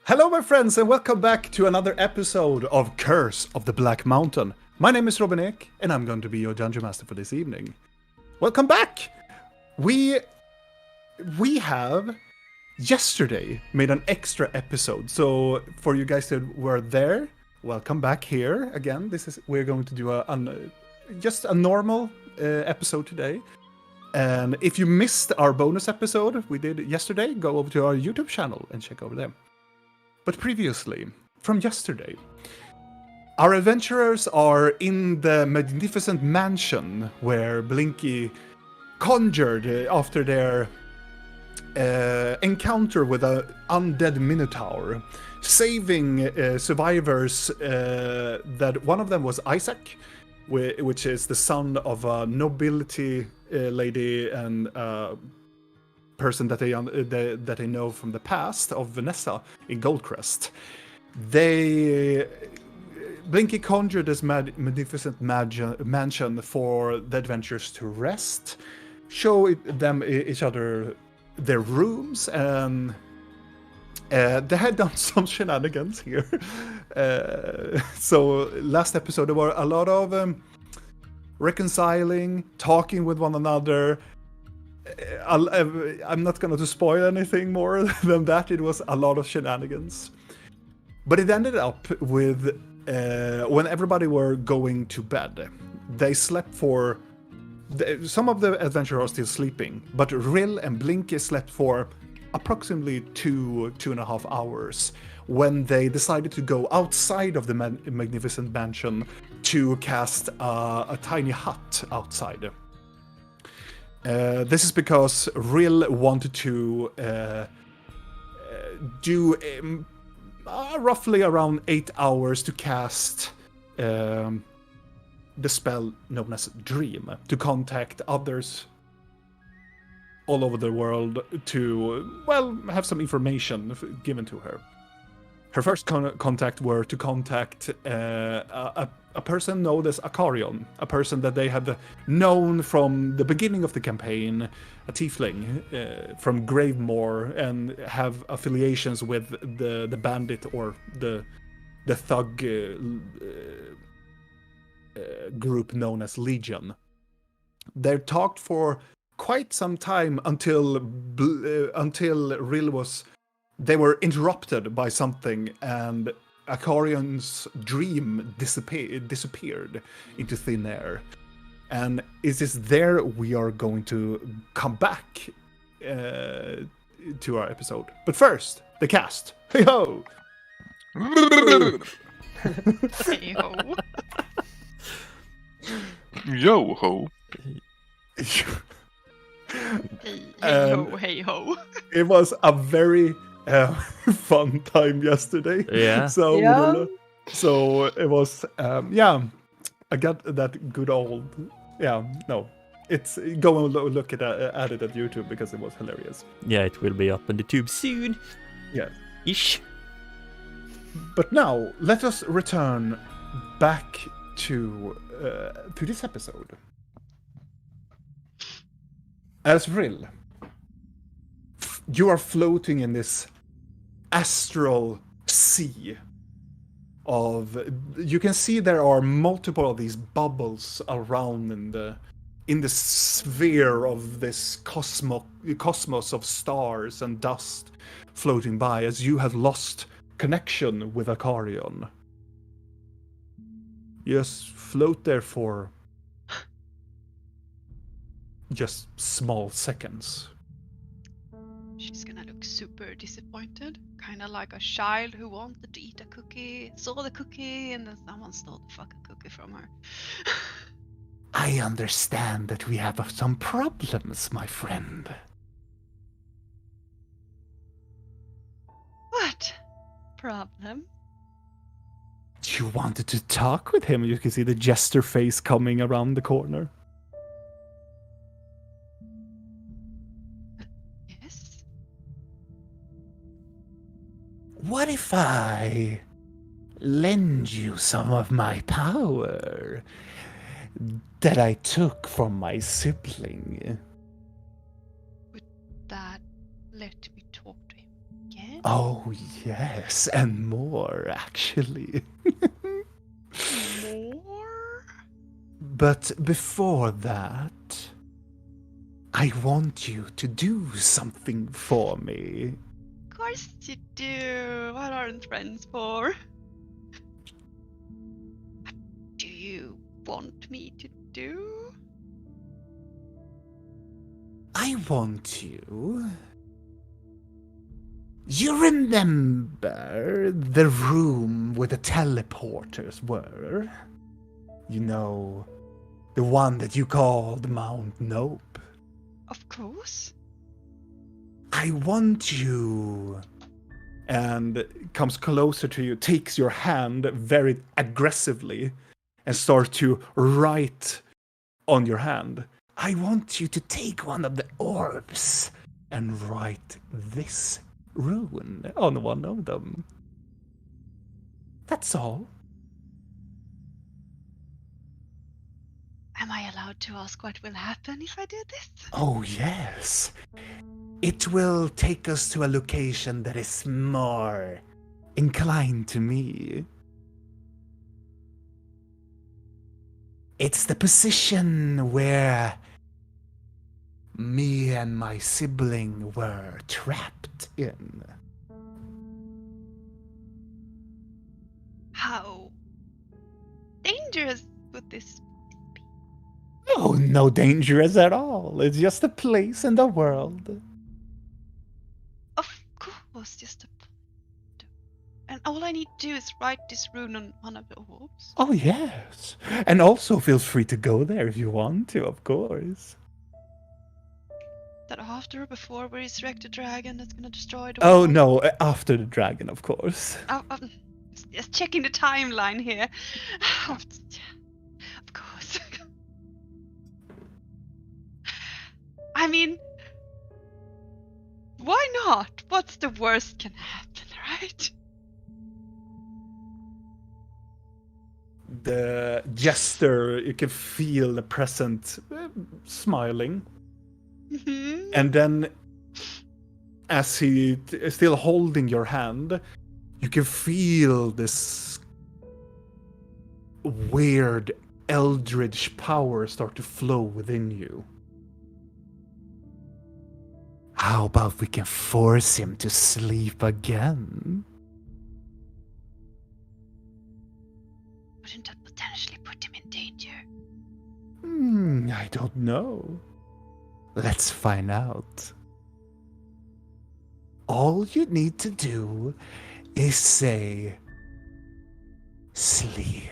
Hello, my friends, and welcome back to another episode of Curse of the Black Mountain. My name is Robin Ek, and I'm going to be your Dungeon Master for this evening. Welcome back! We have yesterday made an extra episode, so for you guys that were there, welcome back here again. We're going to do just a normal episode today. And if you missed our bonus episode we did yesterday, go over to our YouTube channel and check over there. But previously, from yesterday, our adventurers are in the magnificent mansion where Blinky conjured after their encounter with an undead minotaur, saving survivors. That one of them was Isaac, which is the son of a nobility lady and person that they know from the past of Vanessa in Goldcrest. Blinky conjured this magnificent mansion for the adventurers to rest, show each other their rooms, and they had done some shenanigans here. So last episode there were a lot of reconciling, talking with one another. I'm not going to spoil anything more than that. It was a lot of shenanigans. But it ended up with, when everybody were going to bed, they slept for... Some of the adventurers are still sleeping, but Rill and Blinky slept for approximately 2.5 hours when they decided to go outside of the magnificent mansion to cast a tiny hut outside. This is because Rill wanted to do roughly around 8 hours to cast the spell known as Dream, to contact others all over the world to, well, have some information given to her. Her first contact were to contact a person known as Acarion, a person that they had known from the beginning of the campaign, a tiefling from Gravemore, and have affiliations with the bandit or the thug group known as Legion. They talked for quite some time until Rill was... They were interrupted by something, and Acarion's dream disappeared into thin air. And it is there we are going to come back to our episode. But first, the cast. Hey ho! Hey ho! Yo ho! Hey ho! It was a very fun time yesterday. Yeah. So it was I got that good old it's go and look at it at YouTube because it was hilarious. Yeah, it will be up on the tube soon. Yeah. Ish. But now let us return back to this episode. As Rill, you are floating in this astral sea of... You can see there are multiple of these bubbles around in the sphere of this cosmos of stars and dust floating by as you have lost connection with Acarion. You just float there for just small seconds. She's gonna look super disappointed, kind of like a child who wanted to eat a cookie, saw the cookie, and then someone stole the fucking cookie from her. I understand that we have some problems, my friend. What problem? You wanted to talk with him. You can see the jester face coming around the corner. Yes. What if I lend you some of my power that I took from my sibling? Would that let me talk to him again? Oh, yes, and more, actually. More? But before that, I want you to do something for me. Of course you do. What aren't friends for? What do you want me to do? I want you. You remember the room where the teleporters were? You know, the one that you called Mount Nope. Of course. I want you. And comes closer to you, takes your hand very aggressively, and starts to write on your hand. I want you to take one of the orbs and write this rune on one of them. That's all. Am I allowed to ask what will happen if I do this? Oh, yes. It will take us to a location that is more inclined to me. It's the position where me and my sibling were trapped in. How dangerous would this be? Oh, no dangerous at all. It's just a place in the world. Of course, just a... And all I need to do is write this rune on one of the orbs. Oh, yes. And also feel free to go there if you want to, of course. That after or before we resurrect the dragon that's gonna destroy the Oh, world? no, after the dragon, of course. Just checking the timeline here. Of course. I mean, why not? What's the worst can happen, right? The jester, you can feel the present smiling. Mm-hmm. And then, as he is still holding your hand, you can feel this weird eldritch power start to flow within you. How about we can force him to sleep again? Wouldn't that potentially put him in danger? I don't know. Let's find out. All you need to do is say, sleep.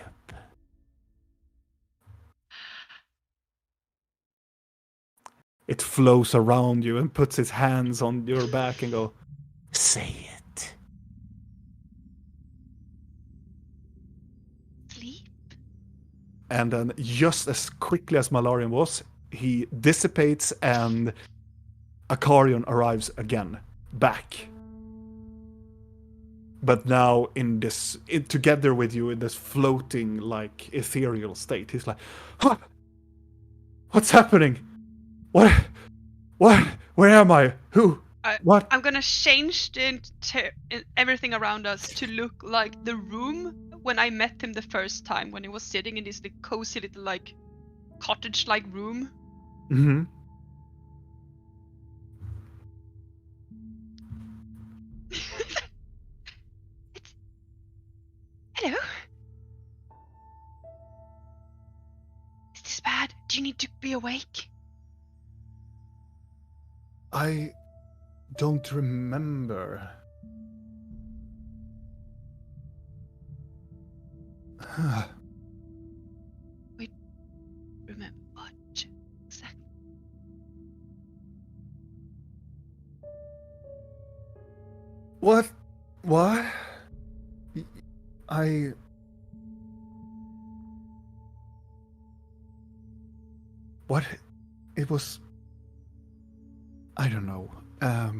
It flows around you and puts its hands on your back and go, say it. Sleep? And then just as quickly as Malarian was, he dissipates and Akarion arrives again, back. But now in this, together with you in this floating, like, ethereal state. He's like, huh? What's happening? What? Where am I? Who? What? I'm gonna change everything around us to look like the room when I met him the first time, when he was sitting in this cozy little, like, cottage-like room. Mm-hmm. Hello? Is this bad? Do you need to be awake? I don't remember. Wait, remember what? Exactly. What? What? I... What? It was... I don't know. Well,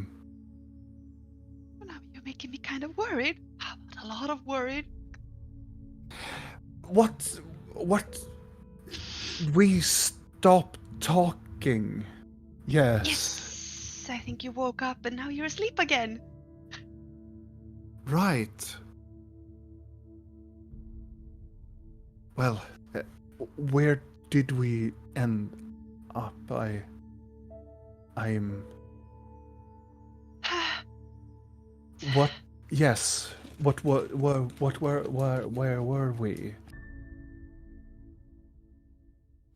now you're making me kind of worried. A lot of worried. What? We stopped talking. Yes. Yes, I think you woke up and now you're asleep again. Right. Well, where did we end up? I'm. What? Yes. What were? Where were we?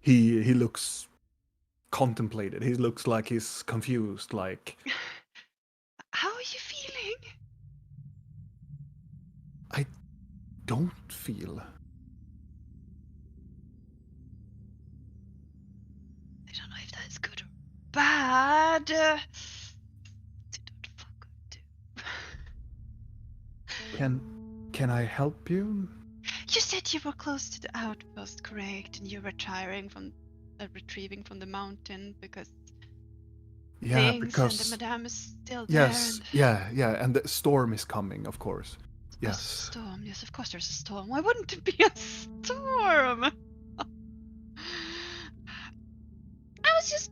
He looks contemplated. He looks like he's confused. Like, How are you feeling? I don't feel. I don't know if that's good or bad. Don't fuck do. Can I help you? You said you were close to the outpost, correct? And you were retrieving from the mountain because Yeah, things because and the madame is still there. yes, yeah, and the storm is coming, of course. Yes. Storm. Yes, of course there's a storm. Why wouldn't it be a storm? I was just.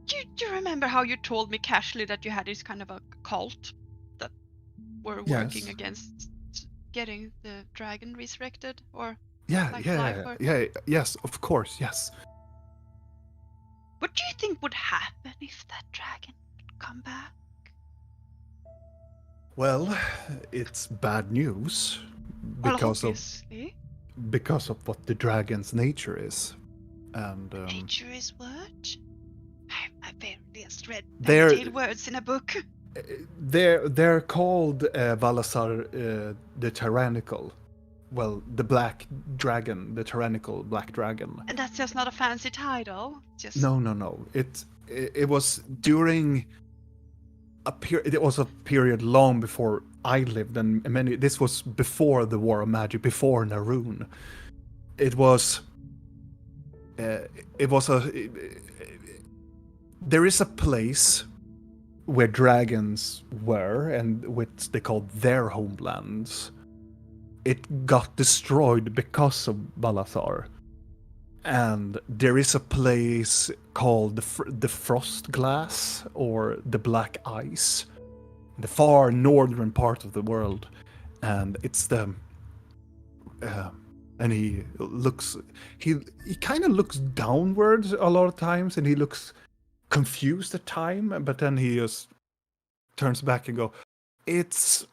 Do you remember how you told me casually that you had this kind of a cult that were working Yes. against getting the dragon resurrected, or Yeah, like yeah, life, or... yeah, yes, of course, yes. What do you think would happen if that dragon would come back? Well, it's bad news because of what the dragon's nature is, and Nature is what? I barely just read They're- fairy tale words in a book. they're called Valasar the Tyrannical. Well, the black dragon, the tyrannical black dragon. And that's just not a fancy title. Just No. It was during it was a period long before I lived, and this was before the War of Magic, before Naroon. It was there is a place where dragons were, and which they called their homelands. It got destroyed because of Balasar. And there is a place called the Frost Glass, or the Black Ice, in the far northern part of the world. And it's the... and he kind of looks downwards a lot of times, and he looks confused at time, but then he just turns back and go, it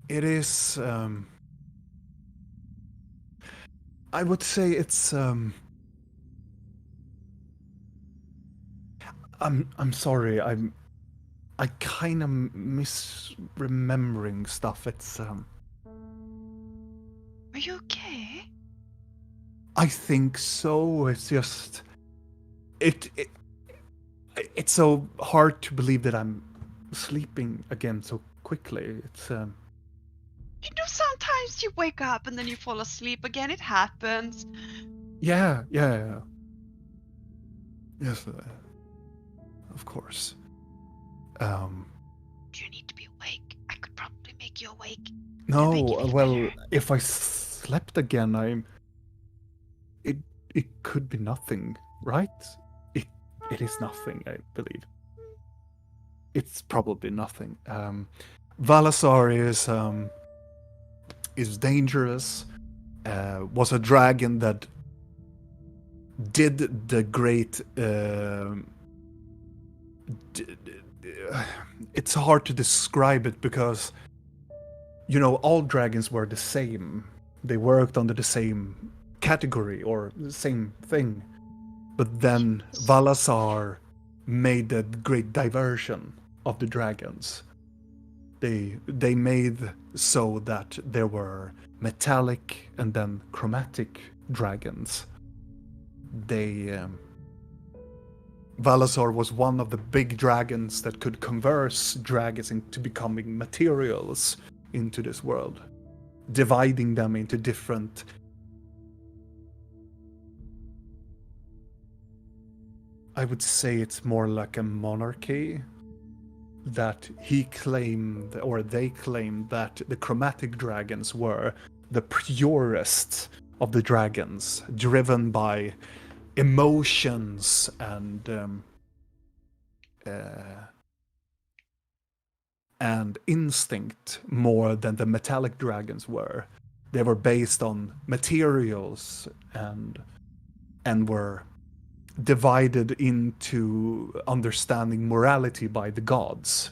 is I would say it's I'm sorry, I kind of misremembering stuff. It's Are you okay? I think so. It's just it's so hard to believe that I'm sleeping again so quickly. It's You know, sometimes you wake up and then you fall asleep again. It happens. yeah. Yes, of course. Do you need to be awake? I could probably make you awake. No, Make you feel well, better. if I slept again, it could be nothing, right? It is nothing, I believe. It's probably nothing. Valasar is dangerous. Was a dragon that did the great. It's hard to describe it because, you know, all dragons were the same. They worked under the same category or the same thing. But then Valasar made the great diversion of the dragons. They made so that there were metallic and then chromatic dragons. Valasar was one of the big dragons that could converse dragons into becoming materials into this world, dividing them into different... I would say it's more like a monarchy, that he claimed, or they claimed, that the chromatic dragons were the purest of the dragons, driven by emotions and and instinct more than the metallic dragons were. They were based on materials and were divided into understanding morality by the gods.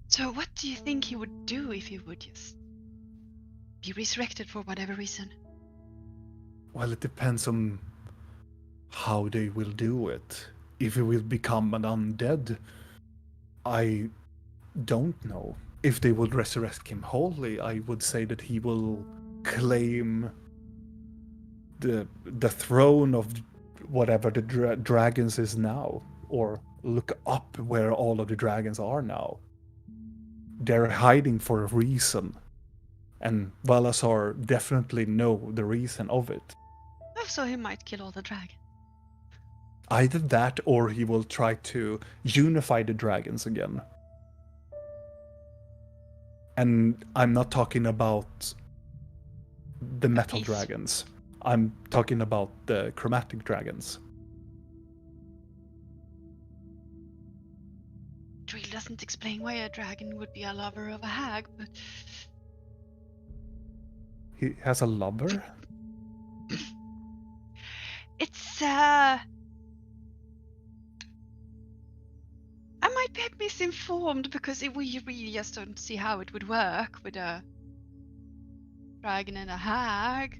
So what do you think he would do if he would just be resurrected for whatever reason? Well, it depends on how they will do it. If he will become an undead, I don't know. If they would resurrect him wholly, I would say that he will claim the throne of whatever the dragons is now, or look up where all of the dragons are now. They're hiding for a reason, and Valasar definitely know the reason of it. Oh, so he might kill all the dragons. Either that, or he will try to unify the dragons again. And I'm not talking about the metal dragons. I'm talking about the chromatic dragons. It really doesn't explain why a dragon would be a lover of a hag, but... He has a lover? It's, I might be misinformed, because we really just don't see how it would work with a dragon and a hag.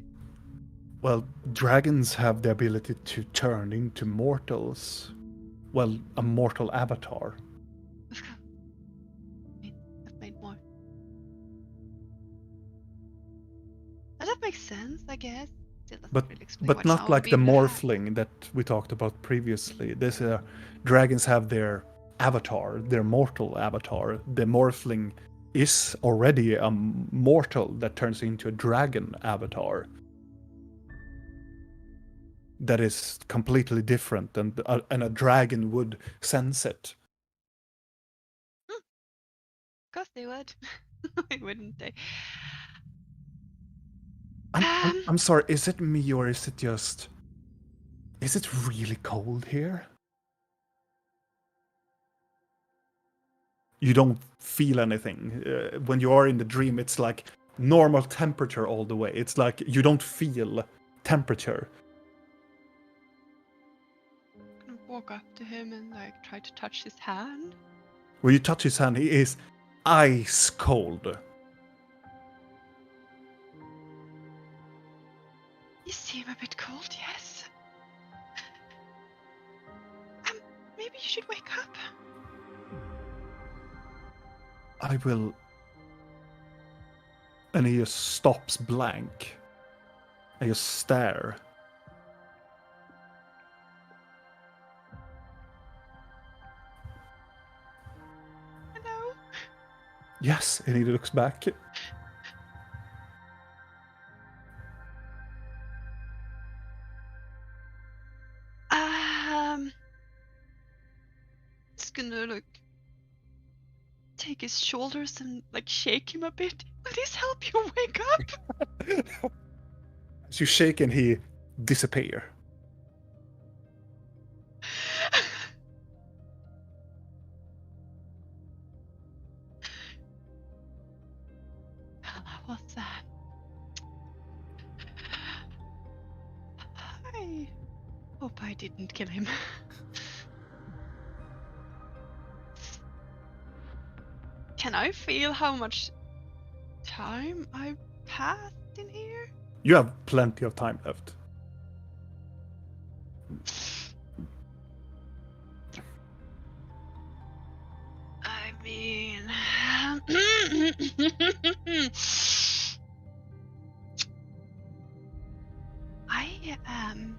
Well, dragons have the ability to turn into mortals. Well, a mortal avatar. That made more. That makes sense, I guess. Still doesn't really explain But what not Shaun like would the be with a hag. morphling that we talked about previously. Dragons have their avatar, their mortal avatar. The morphling is already a mortal that turns into a dragon avatar. That is completely different, and a dragon would sense it. Of course they would. Why wouldn't they? I'm sorry, is it me or is it just... Is it really cold here? You don't feel anything. When you are in the dream, it's like normal temperature all the way. It's like you don't feel temperature. I'm gonna walk up to him and like try to touch his hand. When you touch his hand, he is ice cold. You seem a bit cold, yes. Maybe you should wake up. I will... And he just stops blank. I just stare. Hello? Yes, and he looks back. Just gonna like take his shoulders and like shake him a bit. Will this help you wake up? As you shake and he disappear. What's that? I hope I didn't kill him. Can I feel how much time I've passed in here? You have plenty of time left. I mean... I am...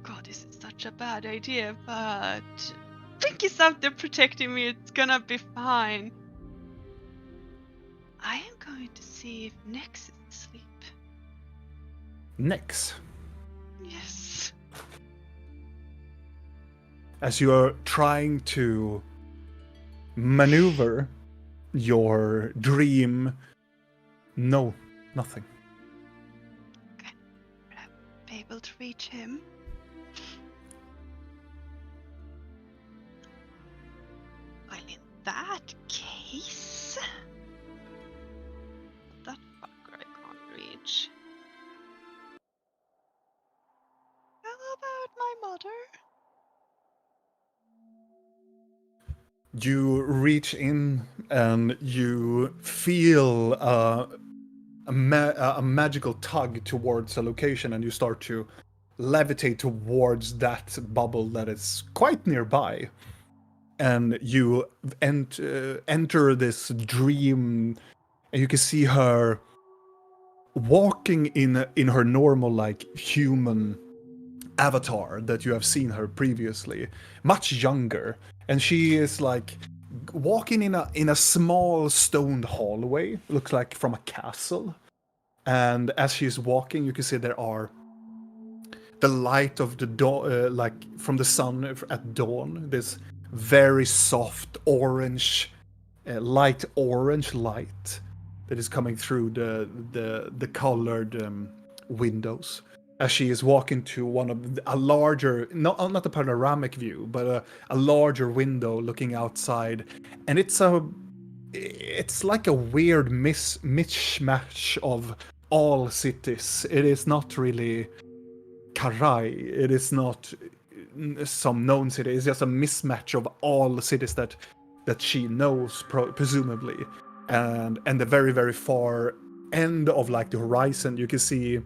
God, this is such a bad idea, but... Pinky's out there protecting me, it's gonna be fine. I am going to see if Nex is asleep. Nex. Yes. As you are trying to maneuver your dream, no, nothing. Okay. Would I be able to reach him. Well, in that case, that fucker I can't reach. How about my mother? You reach in and you feel a magical tug towards a location, and you start to levitate towards that bubble that is quite nearby. And you enter this dream, and you can see her walking in her normal, like, human avatar that you have seen her previously, much younger, and she is like walking in a small stoned hallway, looks like from a castle. And as she's walking, you can see there are the light of the dawn, like from the sun at dawn, this very soft orange, light orange light that is coming through the colored windows as she is walking to one of a larger, not a panoramic view, but a larger window looking outside, and it's like a weird mishmash of all cities. It is not really Karai. It is not some known city. It's just a mismatch of all cities that she knows, presumably. And the very, very far end of, like, the horizon, you can see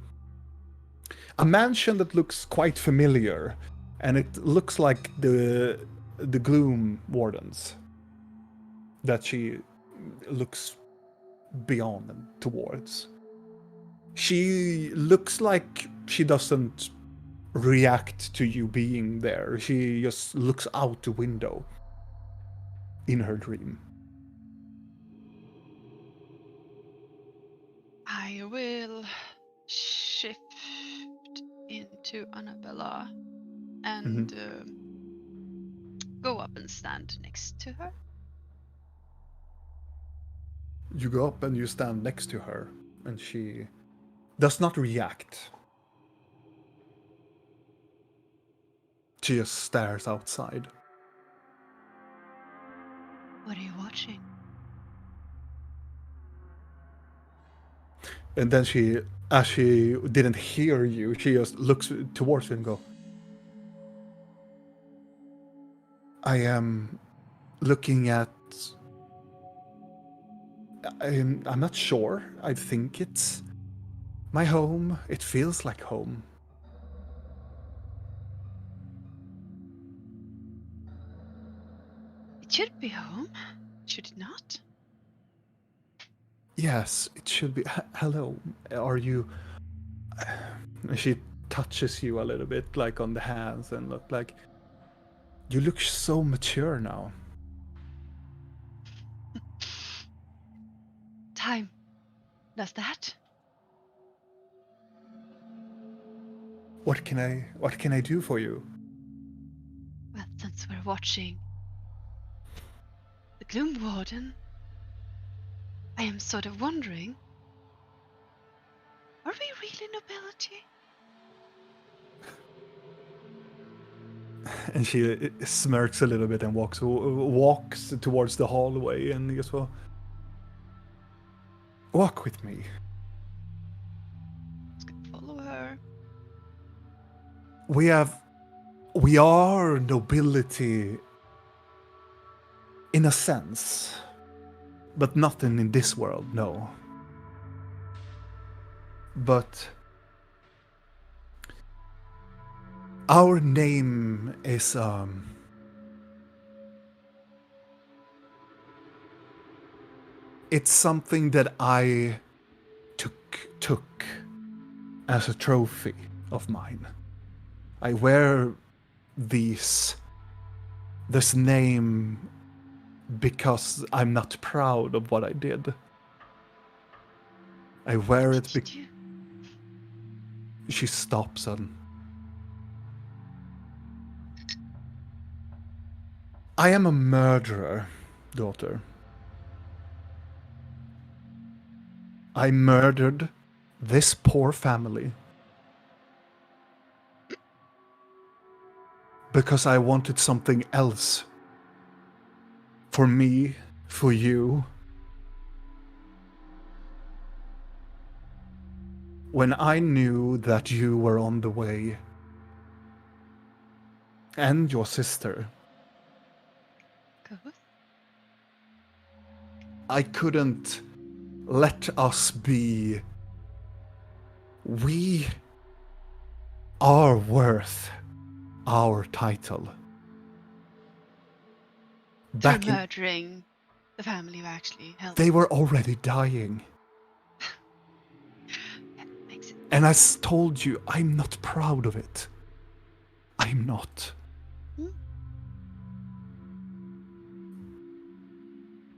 a mansion that looks quite familiar, and it looks like the Gloom Wardens that she looks beyond and towards. She looks like she doesn't react to you being there. She just looks out the window in her dream. I will shift into Annabella and go up and stand next to her. You go up and you stand next to her, and she does not react. She just stares outside. What are you watching? And then she, as she didn't hear you, she just looks towards you and go, I am looking at... I'm not sure. I think it's my home. It feels like home. It should be home, should it not? Yes, it should be. Hello, are you... She touches you a little bit, like on the hands, and look like... You look so mature now. Time does that. What can I do for you? Well, since we're watching the Gloom Warden, I am sort of wondering, are we really nobility? And she smirks a little bit and walks towards the hallway, and goes, well, walk with me. Let's go follow her. We are nobility in a sense, but not in this world, no. But our name is it's something that I took as a trophy of mine. I wear this name because I'm not proud of what I did. I wear it because... She stops and... I am a murderer, daughter. I murdered this poor family. because I wanted something else. For me, for you. When I knew that you were on the way, and your sister, Good. I couldn't let us be. We are worth our title. Through murdering the family you actually helped. They were already dying. That makes it. And I told you, I'm not proud of it. I'm not.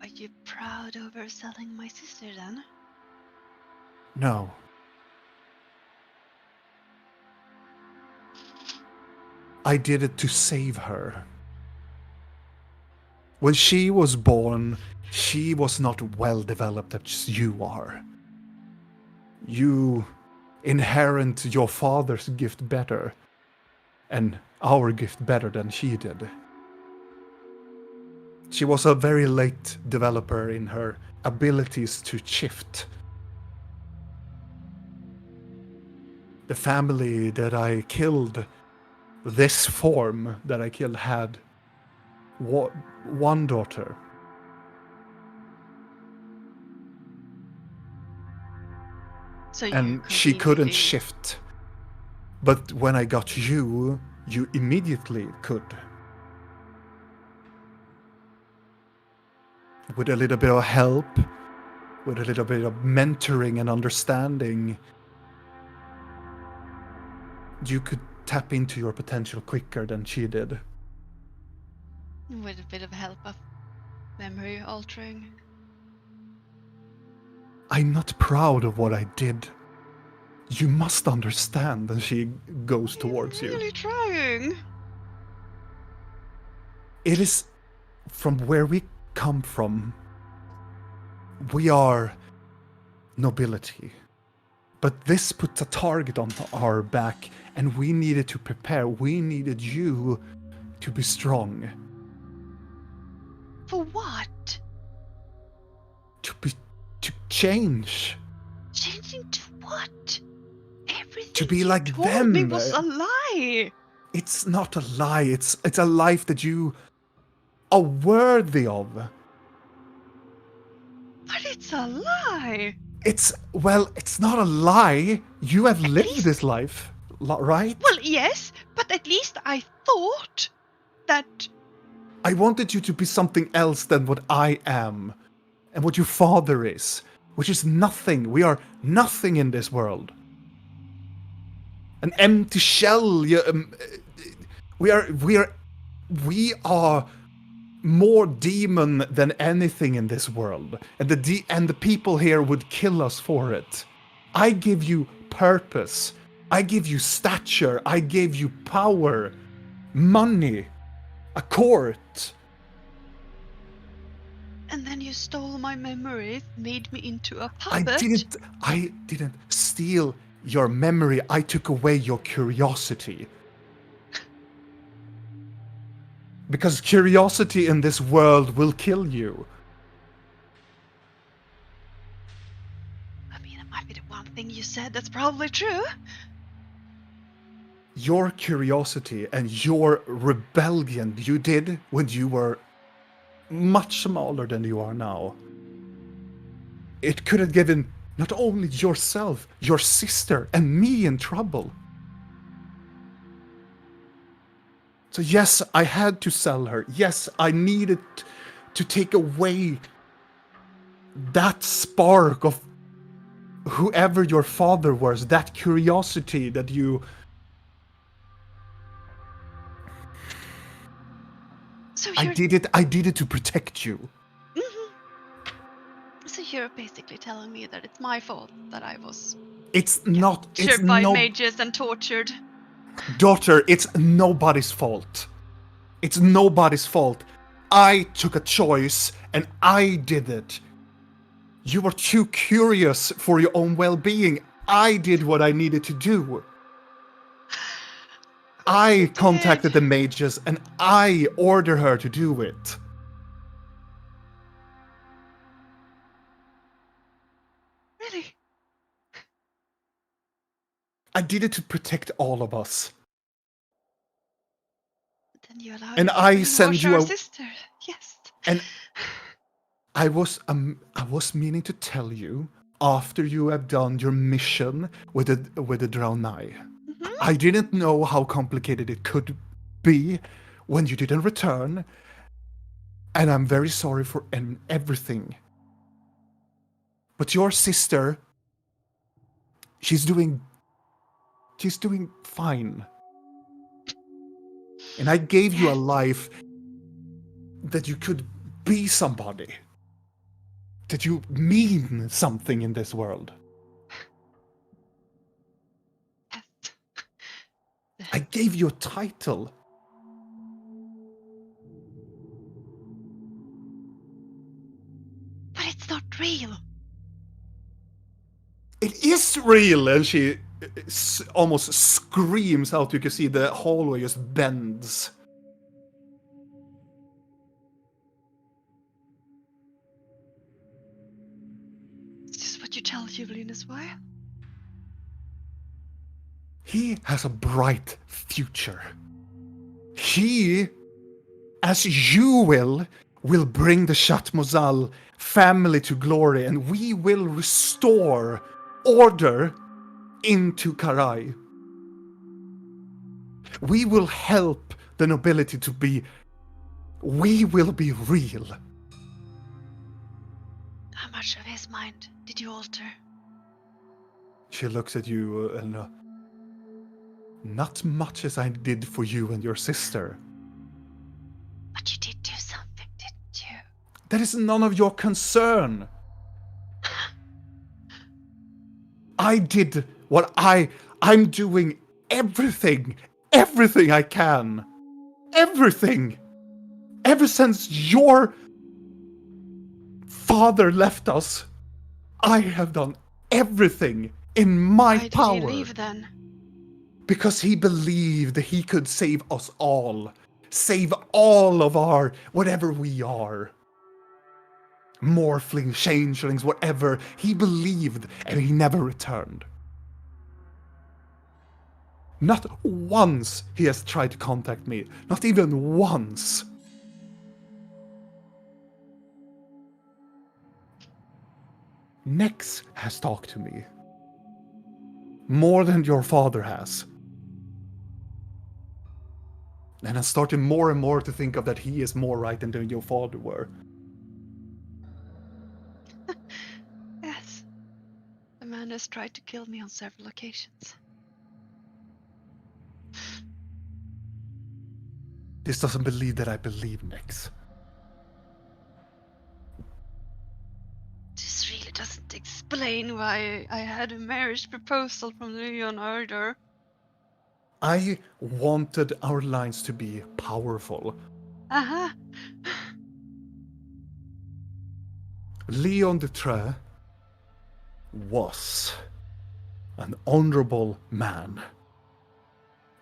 Are you proud over selling my sister then? No. I did it to save her. When she was born, she was not well developed as you are. You inherit your father's gift better, and our gift better than she did. She was a very late developer in her abilities to shift. The family that I killed, this form that I killed, had one daughter. So And she couldn't shift. But when I got you, you immediately could. With a little bit of help, with a little bit of mentoring and understanding, you could tap into your potential quicker than she did. With a bit of help of memory altering. I'm not proud of what I did. You must understand. And she goes towards you. Really trying. It is from where we come from. We are nobility. But this puts a target on our back, and we needed to prepare. We needed you to be strong. For what? To change. Changing to what? Everything To be you like told them. me was a lie. It's not a lie. It's a life that you are worthy of. But it's a lie. It's not a lie. You have lived least- this life, right? Well, yes, but at least I thought that. I wanted you to be something else than what I am, and what your father is, which is nothing. We are nothing in this world. An empty shell. We are more demon than anything in this world, and the people here would kill us for it. I give you purpose. I give you stature. I gave you power, money, a court. And then you stole my memories, made me into a puppet. I didn't steal your memory. I took away your curiosity. Because curiosity in this world will kill you. I mean, it might be the one thing you said that's probably true. Your curiosity and your rebellion you did when you were much smaller than you are now. It could have given not only yourself, your sister, and me in trouble. So yes, I had to sell her. Yes, I needed to take away that spark of whoever your father was, that curiosity that you... So I did it to protect you. Mm-hmm. So you're basically telling me that it's my fault that I was It's not... It's captured by no... mages and tortured. Daughter, it's nobody's fault. It's nobody's fault. I took a choice and I did it. You were too curious for your own well-being. I did what I needed to do. I contacted the mages and I ordered her to do it. Really? I did it to protect all of us. Then you allowed And her to I send brainwash you our a- sister. Yes. And I was meaning to tell you after you have done your mission with the Draenei. Mhm. I didn't know how complicated it could be when you didn't return, and I'm very sorry for everything. But your sister, she's doing fine. And I gave you a life that you could be somebody. That you mean something in this world. Yes. I gave you a title. But it's not real. It is real! And she almost screams out. You can see the hallway just bends. Is this what you tell Julian as well? He has a bright future. He, as you will bring the Shat Mozal family to glory, and we will restore order into Karai. We will help the nobility to be. We will be real. How much of his mind did you alter? She looks at you and. Not much as I did for you and your sister. But you did do something, didn't you? That is none of your concern. I did what I'm doing everything I can. Everything. Ever since your father left us, I have done everything in my power. Why did he leave then? Because he believed that he could save us all. Save all of our whatever we are. Morphlings, changelings, whatever. He believed, and he never returned. Not once he has tried to contact me. Not even once. Nex has talked to me. More than your father has. And I'm starting more and more to think of that he is more right than your father were. Yes. The man has tried to kill me on several occasions. This doesn't believe that I believe, Nex. This really doesn't explain why I had a marriage proposal from the Leon Order. I wanted our lines to be powerful. Uh-huh. Leon de Tre was an honorable man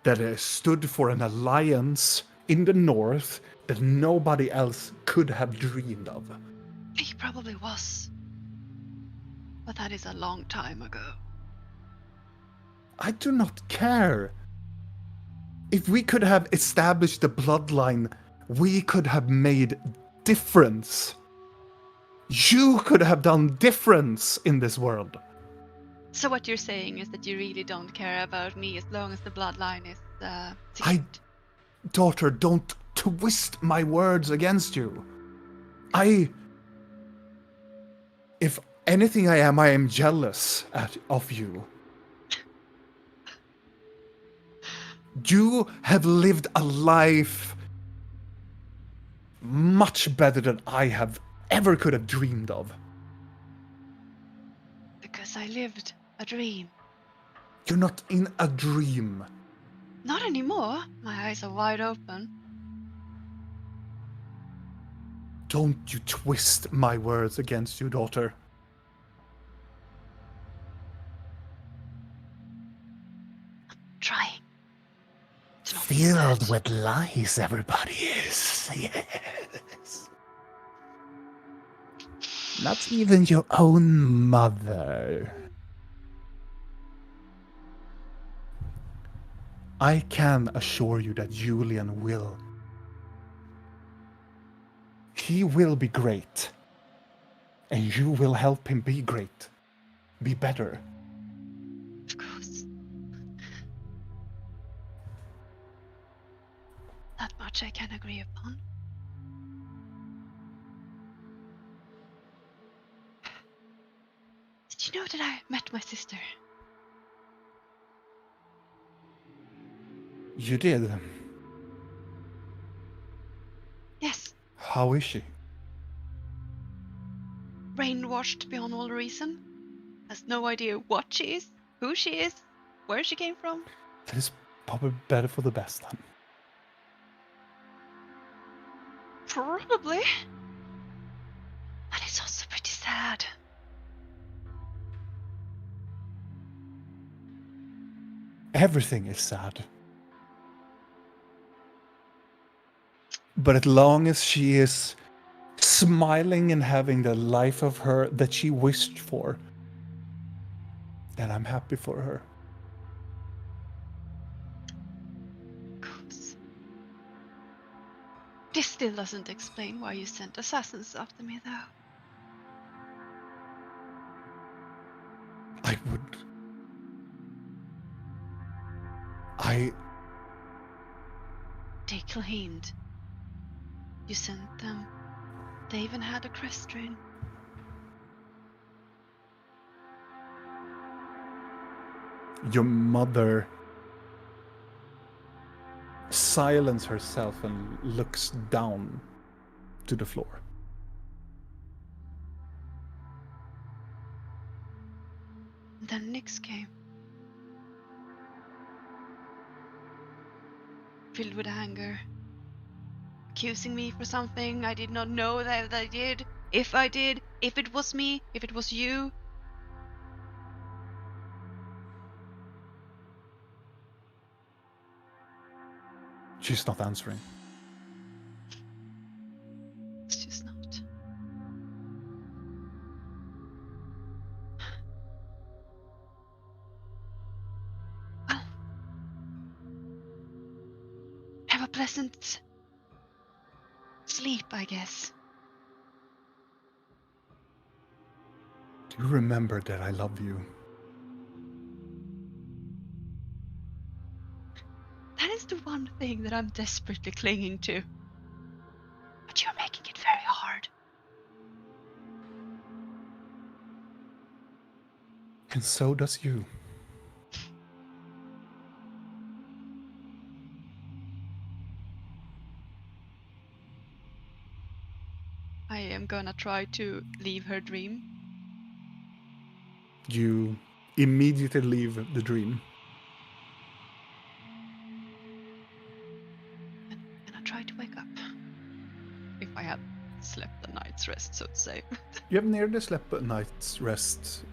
that stood for an alliance in the north that nobody else could have dreamed of. He probably was. But that is a long time ago. I do not care. If we could have established the bloodline, we could have made difference. You could have done difference in this world. So what you're saying is that you really don't care about me as long as the bloodline is I, secured. daughter, don't twist my words against you. If anything I am jealous of you. You have lived a life much better than I have ever could have dreamed of. Because I lived a dream. You're not in a dream. Not anymore. My eyes are wide open. Don't you twist my words against you, daughter. Trying. It's filled with lies, everybody is. Yes. Not even your own mother. I can assure you that Julian will. He will be great. And you will help him be great. Be better. Of course. That much I can agree upon. Did you know that I met my sister? You did. Yes. How is she? Brainwashed beyond all reason. Has no idea what she is, who she is, where she came from. That is probably better for the best then. Probably. And it's also pretty sad. Everything is sad. But as long as she is smiling and having the life of her that she wished for, then I'm happy for her. Of course. This still doesn't explain why you sent assassins after me, though. I would. They claimed you sent them. They even had a crest train. Your mother silences herself and looks down to the floor. Then Nyx came. Filled with anger. Accusing me for something I did not know that I did. If I did, if it was me, if it was you. She's not answering. It's just not. Well, have a pleasant sleep, I guess. Do you remember that I love you? That is the one thing that I'm desperately clinging to. But you're making it very hard. And so does you. I am gonna try to leave her dream. You immediately leave the dream. And I try to wake up. If I had slept a night's rest, so to say. You have nearly slept a night's rest,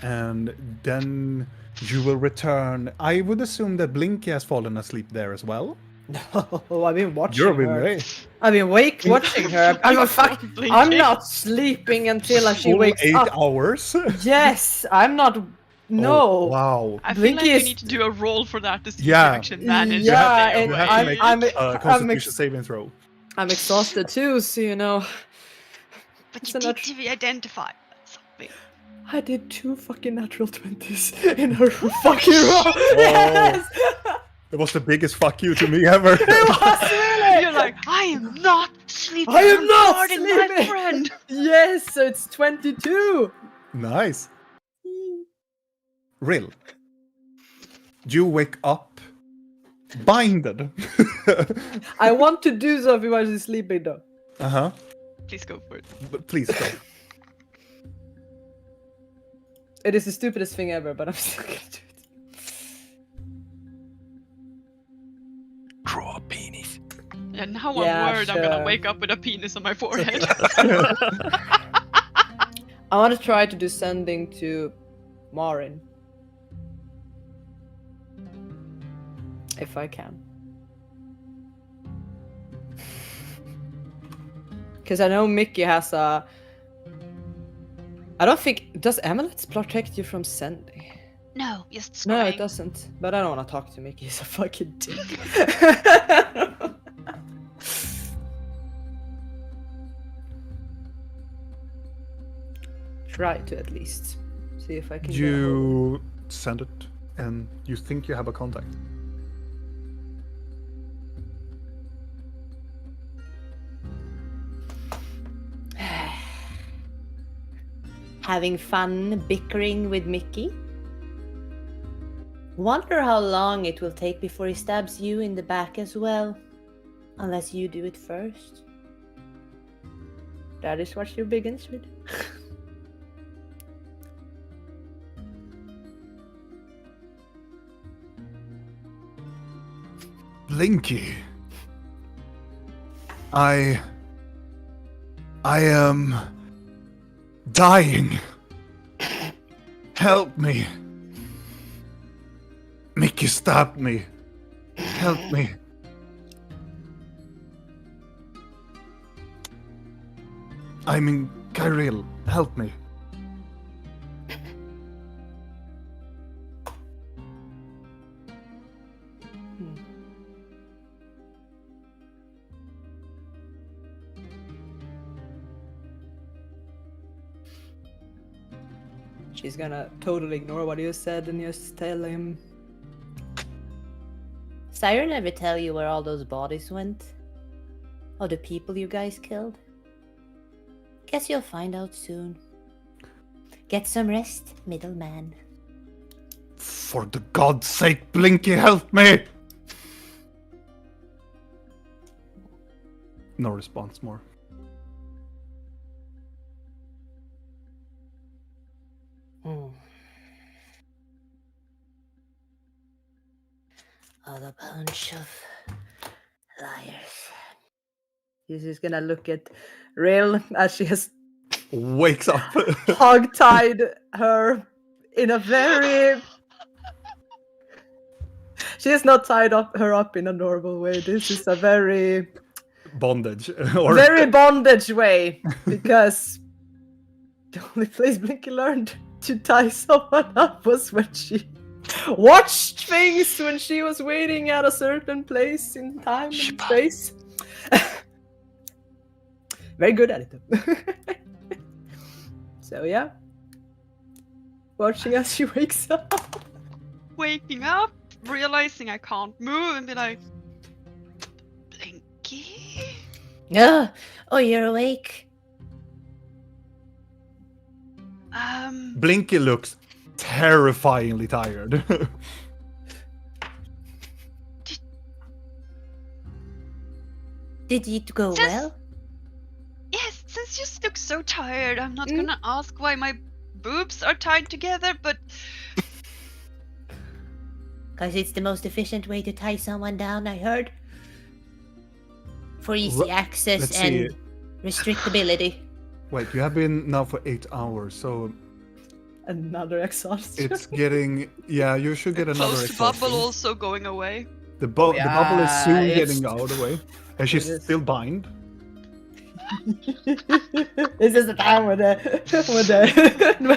and then you will return. I would assume that Blinky has fallen asleep there as well. No, I've been watching You've been her. right. I've been watching her. I'm not sleeping until she Full wakes 8 up. hours. Yes, I'm not. No. Oh, wow. I feel Blinky like we is- need to do a roll for that to see Yeah. if you actually manage Yeah, to stay and You awake. have to make I'm a Constitution saving throw. I'm exhausted too, so you know. But It's you a did nat- to be identified. That's something. I did 2 fucking natural 20s in her fucking row. Yes! It was the biggest fuck you to me ever. It was really! You're like, I am not sleeping. I am I'm not guarding my sleeping! friend. Yes, so it's 22! Nice. Rill. You wake up binded. I want to do something while she's sleeping though. Uh-huh. Please go for it. But please go. It is the stupidest thing ever, but I'm still gonna do it. Draw a penis. Yeah, now Yeah, I'm worried I'm gonna sure. wake up with a penis on my forehead. I want to try to do sending to Marin. If I can. Because I know Mickey has a... I don't think... Does amulets protect you from sending? No, just No, scrying. it doesn't. But I don't want to talk to Mickey. He's a fucking dick. Try to at least see if I can. You send it, and you think you have a contact. Having fun bickering with Mickey? Wonder how long it will take before he stabs you in the back as well. Unless you do it first. That is what you begins with. Blinky. I am dying. Help me. Mickey stabbed me. Help me. I'm in Kyril. Help me. She's gonna totally ignore what you said and just tell him. Siren ever tell you where all those bodies went? Or the people you guys killed? Guess you'll find out soon. Get some rest, middleman. For the God's sake, Blinky, help me! No response more. All a bunch of liars. He's just gonna look at Rill as she has Wakes up. hog-tied her in a very... She has not tied her up in a normal way. This is a very... Bondage. Or very bondage way. Because the only place Blinky learned to tie someone up was when she watched things when she was waiting at a certain place in time and space. Very good at it. So yeah. Watching as she wakes up. Waking up, realizing I can't move, and be like, Blinky? Oh, you're awake. Blinky looks terrifyingly tired. Did it go well? Yes, since you look so tired, I'm not gonna ask why my boobs are tied together, but... Because it's the most efficient way to tie someone down, I heard. For easy access and restrictability. Wait, you have been now for 8 hours, so... Another exhaustion. It's getting... Yeah, you should get another Closed exhaustion. bubble also going away. The bubble is soon it's- getting out of the way. And she's still bind. This is the time when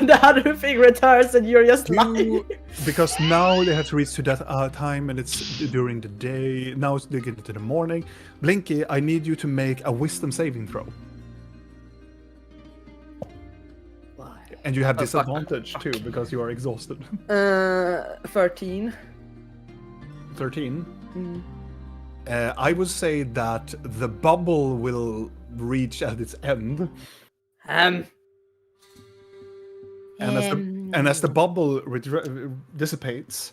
the other thing returns and you're just lying. Because now they have to reach to that time and it's during the day. Now it's getting into the morning. Blinky, I need you to make a wisdom saving throw. Why? And you have disadvantage too because you are exhausted. 13. 13. Mm. I would say that the bubble will reach at its end. And as the bubble dissipates,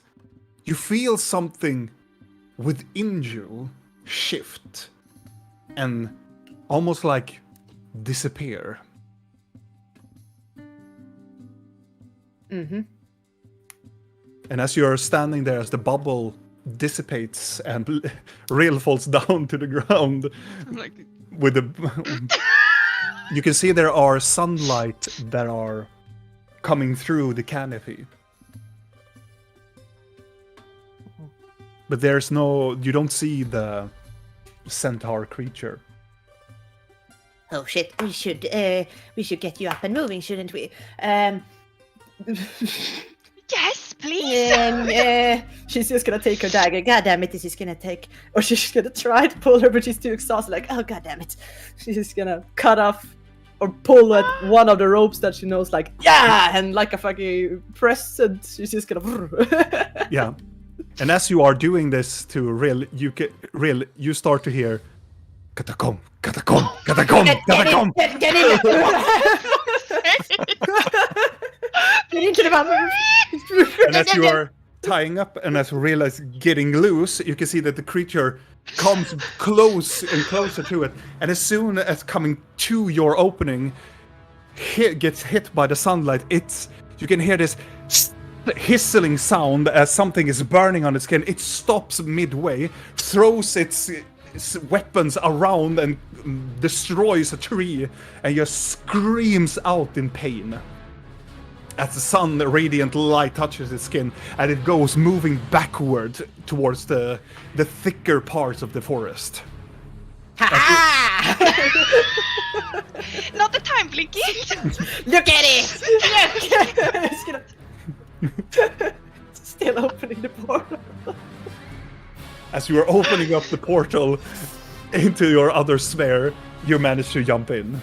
you feel something within you shift and almost like disappear. Mm-hmm. And as you're standing there, as the bubble dissipates and Real falls down to the ground, I'm like, with the you can see there are sunlight that are coming through the canopy, but there's no, you don't see the centaur creature. Oh shit! We should get you up and moving, shouldn't we? Yes, please. She's just gonna take her dagger. God damn it! This is gonna take, or she's gonna try to pull her, but she's too exhausted. Like, oh god damn it! She's just gonna cut off or pull at one of the ropes that she knows. Like, yeah, and like a fucking press, and she's just gonna. Yeah. And as you are doing this to you start to hear catacomb, catacomb, catacomb, catacomb. Get in! Get into the bathroom! And as you are tying up and as you realize getting loose, you can see that the creature comes close and closer to it. And as soon as coming to your opening, gets hit by the sunlight, you can hear this hissing sound as something is burning on its skin. It stops midway, throws its weapons around and destroys a tree, and just screams out in pain as the sun radiant light touches its skin, and it goes moving backward towards the thicker parts of the forest. Not the time, Blinky. Look at it! It's gonna... Still opening the portal. As you are opening up the portal into your other sphere, you manage to jump in.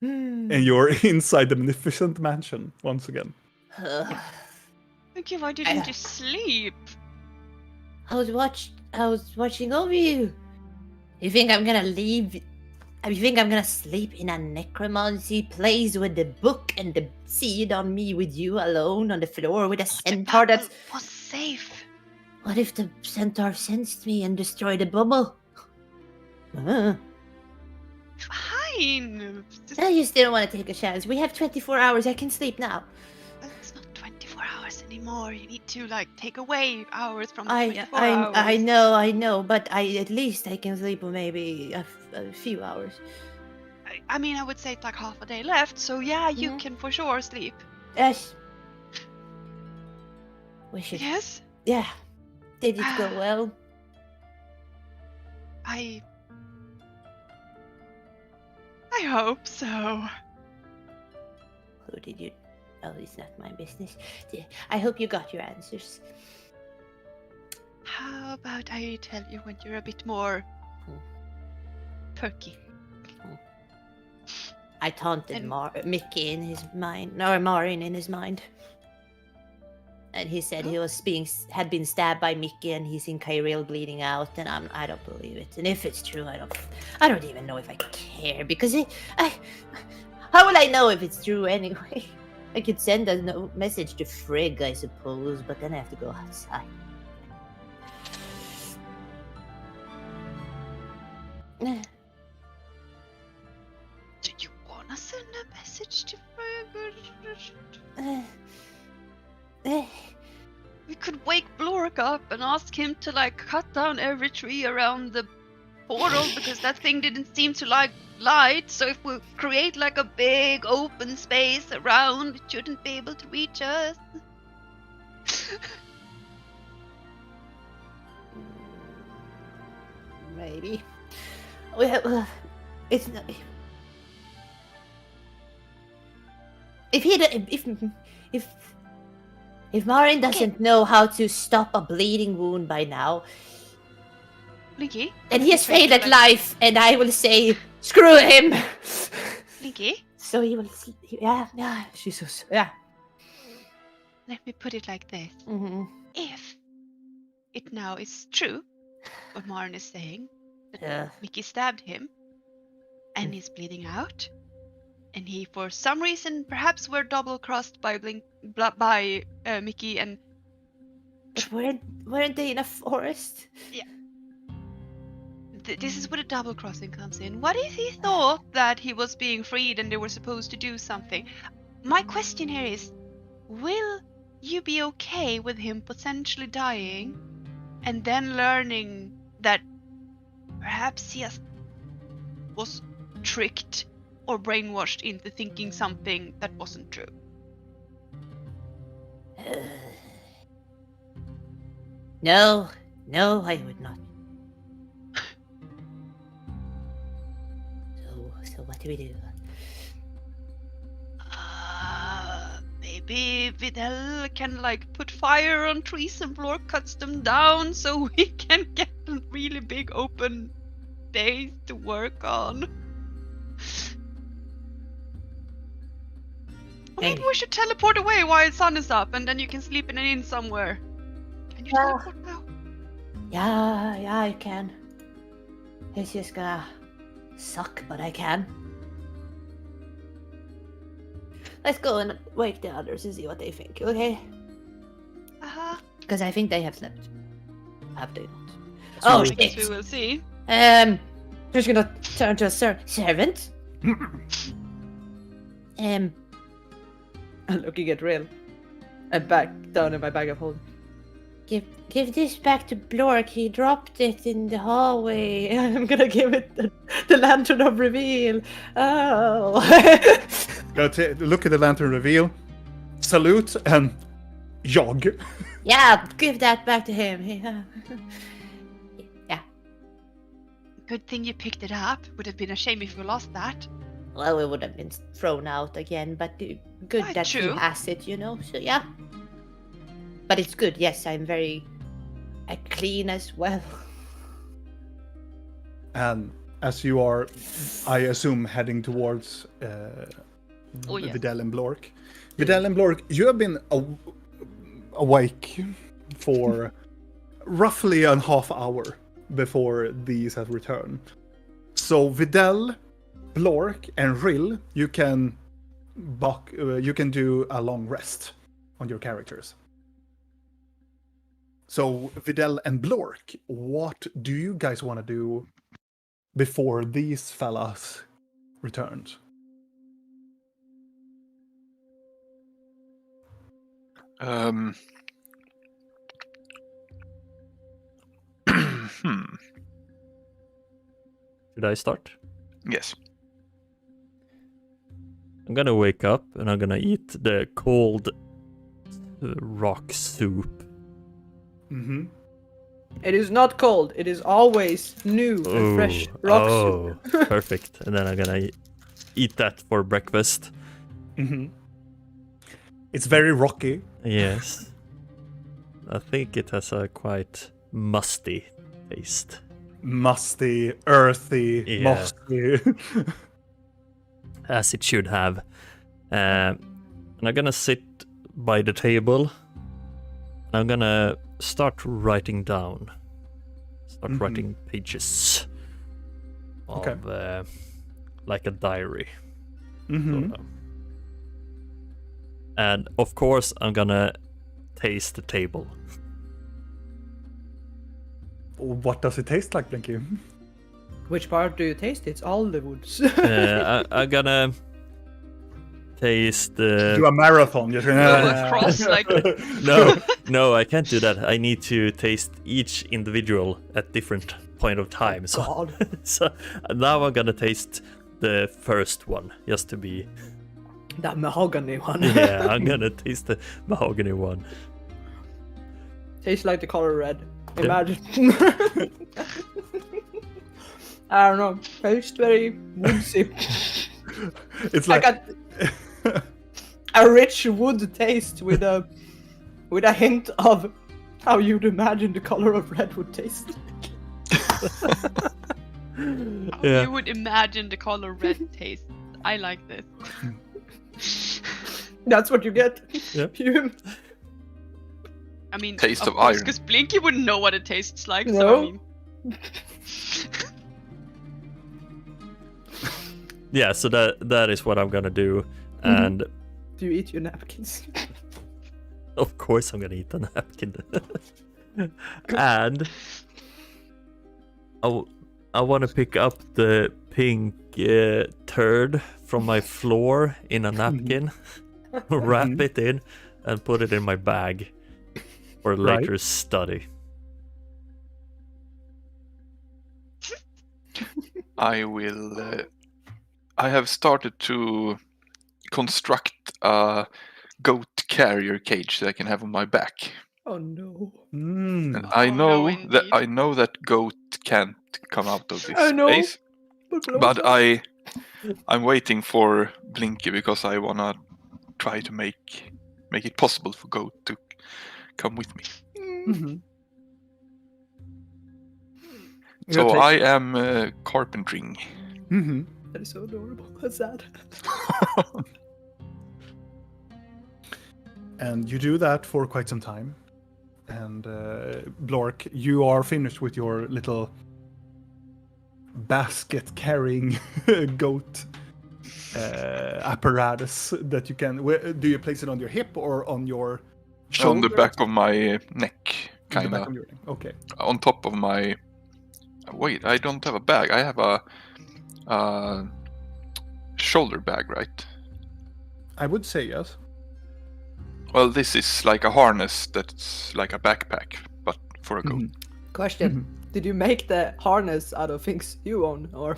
And you're inside the magnificent mansion once again. Okay, why didn't you sleep? I was watching over you. You think I'm gonna leave? You think I'm gonna sleep in a necromancy place with the book and the seed on me with you alone on the floor with a centaur that's... was safe. What if the centaur sensed me and destroyed the bubble? Fine. I just didn't want to take a chance. We have 24 hours. I can sleep now. It's not 24 hours anymore. You need to take away hours from the I 24 hours. I know, but at least I can sleep maybe a few hours. I mean, I would say it's like half a day left, so yeah, you can for sure sleep. Yes. We should. Yes? Yeah. Did it go well? I hope so. Who did you... Oh, it's not my business. I hope you got your answers. How about I tell you when you're a bit more perky? I taunted Mickey in his mind, or Marin in his mind. And he said he had been stabbed by Mickey, and he's in Kyril bleeding out, and I don't believe it. And if it's true, I don't even know if I care, because how will I know if it's true anyway? I could send a message to Frigg, I suppose, but then I have to go outside. Do you wanna send a message to Frigg? We could wake Blork up and ask him to cut down every tree around the portal because that thing didn't seem to like light. So if we create a big open space around, it shouldn't be able to reach us. Maybe. Well, it's not. If Marin doesn't know how to stop a bleeding wound by now, Blinky, and he has failed at life, and I will say, screw him. Blinky. So he will. Yeah. Jesus. Yeah. Let me put it like this: Mm-hmm. if it now is true what Marin is saying, that Mickey stabbed him, and he's bleeding out, and he, for some reason, perhaps were double-crossed by Mickey, and... But weren't they in a forest? Yeah. This is where the double-crossing comes in. What if he thought that he was being freed and they were supposed to do something? My question here is, will you be okay with him potentially dying, and then learning that perhaps he was tricked or brainwashed into thinking something that wasn't true? No, I would not. What do we do? Maybe Videl can like put fire on trees and Blork cuts them down so we can get a really big open base to work on. Or maybe we should teleport away while the sun is up and then you can sleep in an inn somewhere. Can you teleport now? Yeah, I can. It's just gonna suck, but I can. Let's go and wake the others and see what they think, okay? Because I think they have slept. Have they not? I guess we will see. Just gonna turn to a servant. I'm looking at Rill. And back down in my bag of holding. Give this back to Blork. He dropped it in the hallway. I'm gonna give it the lantern of reveal. Oh. Go look at the lantern reveal, salute, and jog. Yeah, give that back to him. Yeah. Good thing you picked it up. Would have been a shame if we lost that. Well, it would have been thrown out again, but good Quite that true. he has it, you know. So yeah. But it's good. Yes, I'm very clean as well. And as you are, I assume, heading towards Videl and Blork. Videl and Blork, you have been awake for roughly a half hour before these have returned. So Videl, Blork, and Rill, you can do a long rest on your characters. So Videl and Blork, what do you guys want to do before these fellas returned? Should I start? Yes. I'm gonna wake up and I'm gonna eat the cold rock soup. Mm-hmm. It is not cold. It is always new and fresh rock soup. Perfect. And then I'm gonna eat that for breakfast. Mm-hmm. It's very rocky. Yes. I think it has a quite musty taste. Musty, earthy, Yeah. mossy. As it should have. And I'm gonna sit by the table. I'm gonna start writing down. Writing pages of like a diary. Mm-hmm. Sort of. And of course, I'm gonna taste the table. What does it taste like, Blinky? Which part do you taste? It's all the woods. I'm gonna taste. Do a marathon. Just Go across like. No, I can't do that. I need to taste each individual at different point of time. So, God. so now I'm gonna taste the first one, just to be. That mahogany one. Yeah, I'm gonna taste the mahogany one. Tastes like the color red. Yeah. Imagine. I don't know. Tastes very woodsy. It's like a rich wood taste with a hint of how you'd imagine the color of red would taste. Yeah. You would imagine the color red taste. I like this. That's what you get. Yep. I mean, Taste of course, iron. because Blinky wouldn't know what it tastes like. So No. I mean, Yeah, so that is what I'm gonna do, and Do you eat your napkins? of course I'm gonna eat the napkin. And I want to pick up the pink turd from my floor in a napkin, wrap it in, and put it in my bag for later study. I will. I have started to construct a goat carrier cage that I can have on my back, Oh no. Mm. and I Oh, know no, indeed. that goat can't come out of this I know. space. But I I'm waiting for Blinky because I wanna try to make it possible for Goat to come with me. Mm-hmm. So I am carpentering. Mm-hmm. That is so adorable. That's sad. And you do that for quite some time. And Blork, you are finished with your little basket-carrying goat apparatus that you can. Do you place it on your hip or on your On the shoulder? back of my neck, On the kind back of. of your neck. Okay. On top of my. Wait, I don't have a bag. I have a shoulder bag, right? I would say yes. Well, this is like a harness that's like a backpack, but for a goat. Mhm. Question: Did you make the harness out of things you own, or?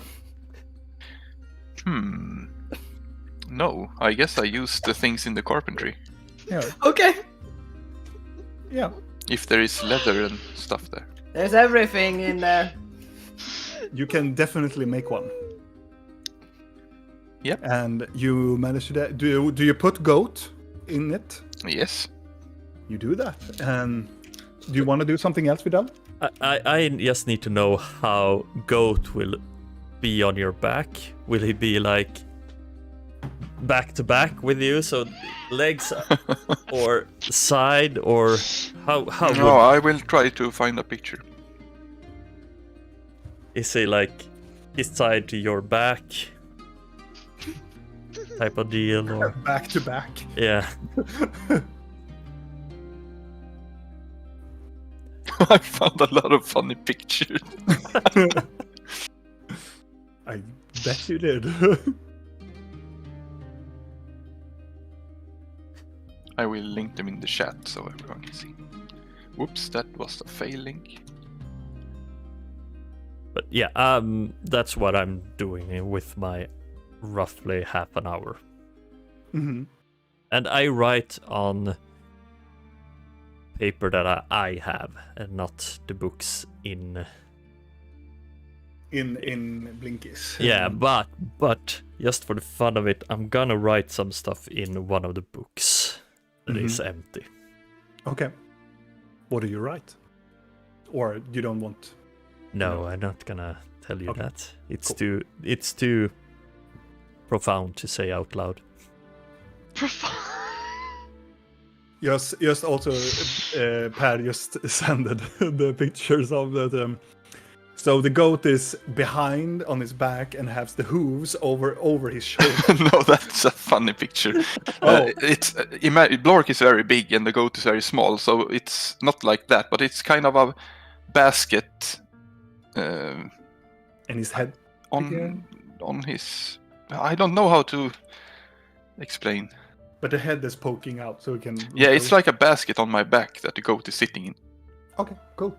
No, I guess I used the things in the carpentry. Yeah. Okay. Yeah. If there is leather and stuff there. There's everything in there. You can definitely make one. Yep. And you manage to do you put goat in it? Yes. You do that. And do you want to do something else with that? I just need to know how Goat will be on your back. Will he be like back to back with you, so legs or side, or how No, I will try to find a picture. is he like his side to your back type of deal, or Back to back. yeah? I found a lot of funny pictures. I bet you did. I will link them in the chat so everyone can see. Whoops, that was a fail link. But yeah, that's what I'm doing with my roughly half an hour. Mm-hmm. And I write on paper that I have, and not the books in. In Blinkies. Yeah, but just for the fun of it, I'm gonna write some stuff in one of the books that is empty. Okay. What do you write? Or you don't want? No, I'm not gonna tell you Okay. that. It's Cool. too profound to say out loud. Just also, Per just sended the pictures of that. So the goat is behind on his back and has the hooves over his shoulder. No, that's a funny picture. Oh. Blork is very big and the goat is very small, so it's not like that, but it's kind of a basket And his head. on his. I don't know how to explain. But the head is poking out, so it can. Yeah, it's like a basket on my back that the goat is sitting in. Okay, cool.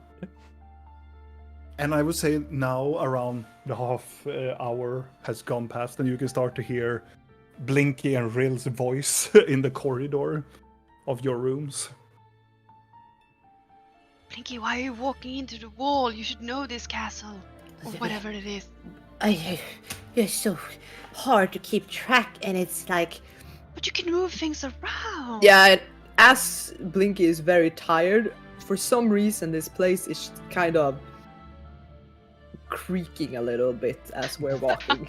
And I would say now around the half hour has gone past, and you can start to hear Blinky and Rill's voice in the corridor of your rooms. Blinky, why are you walking into the wall? You should know this castle. Or whatever it is. You're so hard to keep track, and it's like, But you can move things around. Yeah, and as Blinky is very tired, for some reason this place is kind of creaking a little bit as we're walking.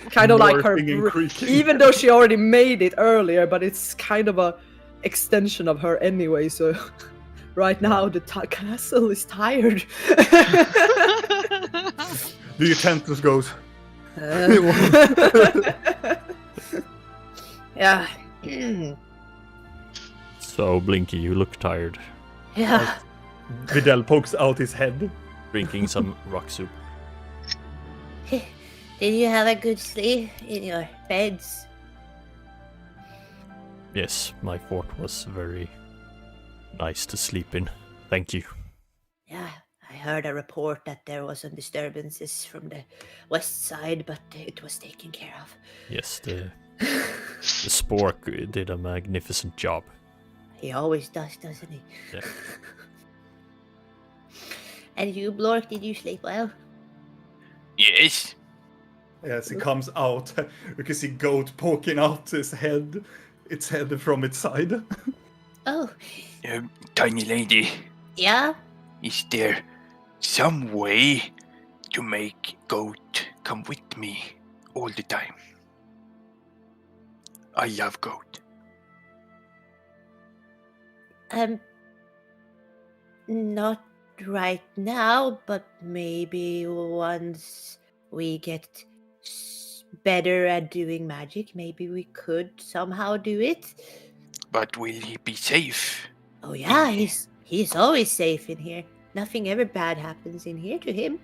Kind of like her, Morphing and creaking. even though she already made it earlier, but it's kind of a extension of her anyway. So right now the castle is tired. The utensils goes. yeah, So Blinky, you look tired. yeah. Vidal pokes out his head. Drinking some rock soup. Did you have a good sleep in your beds? Yes, my fort was very nice to sleep in. Thank you. Yeah, I heard a report that there was some disturbances from the west side, but it was taken care of. Yes, the Spork did a magnificent job. He always does, doesn't he? Yeah. And you, Blork, did you sleep well? Yes. As he comes out, you can see goat poking out its head from its side. Oh, Tiny lady, yeah? is there some way to make goat come with me all the time? I love goat. Not right now, but maybe once we get better at doing magic, maybe we could somehow do it. But will he be safe? Oh yeah, he's always safe in here. Nothing ever bad happens in here to him.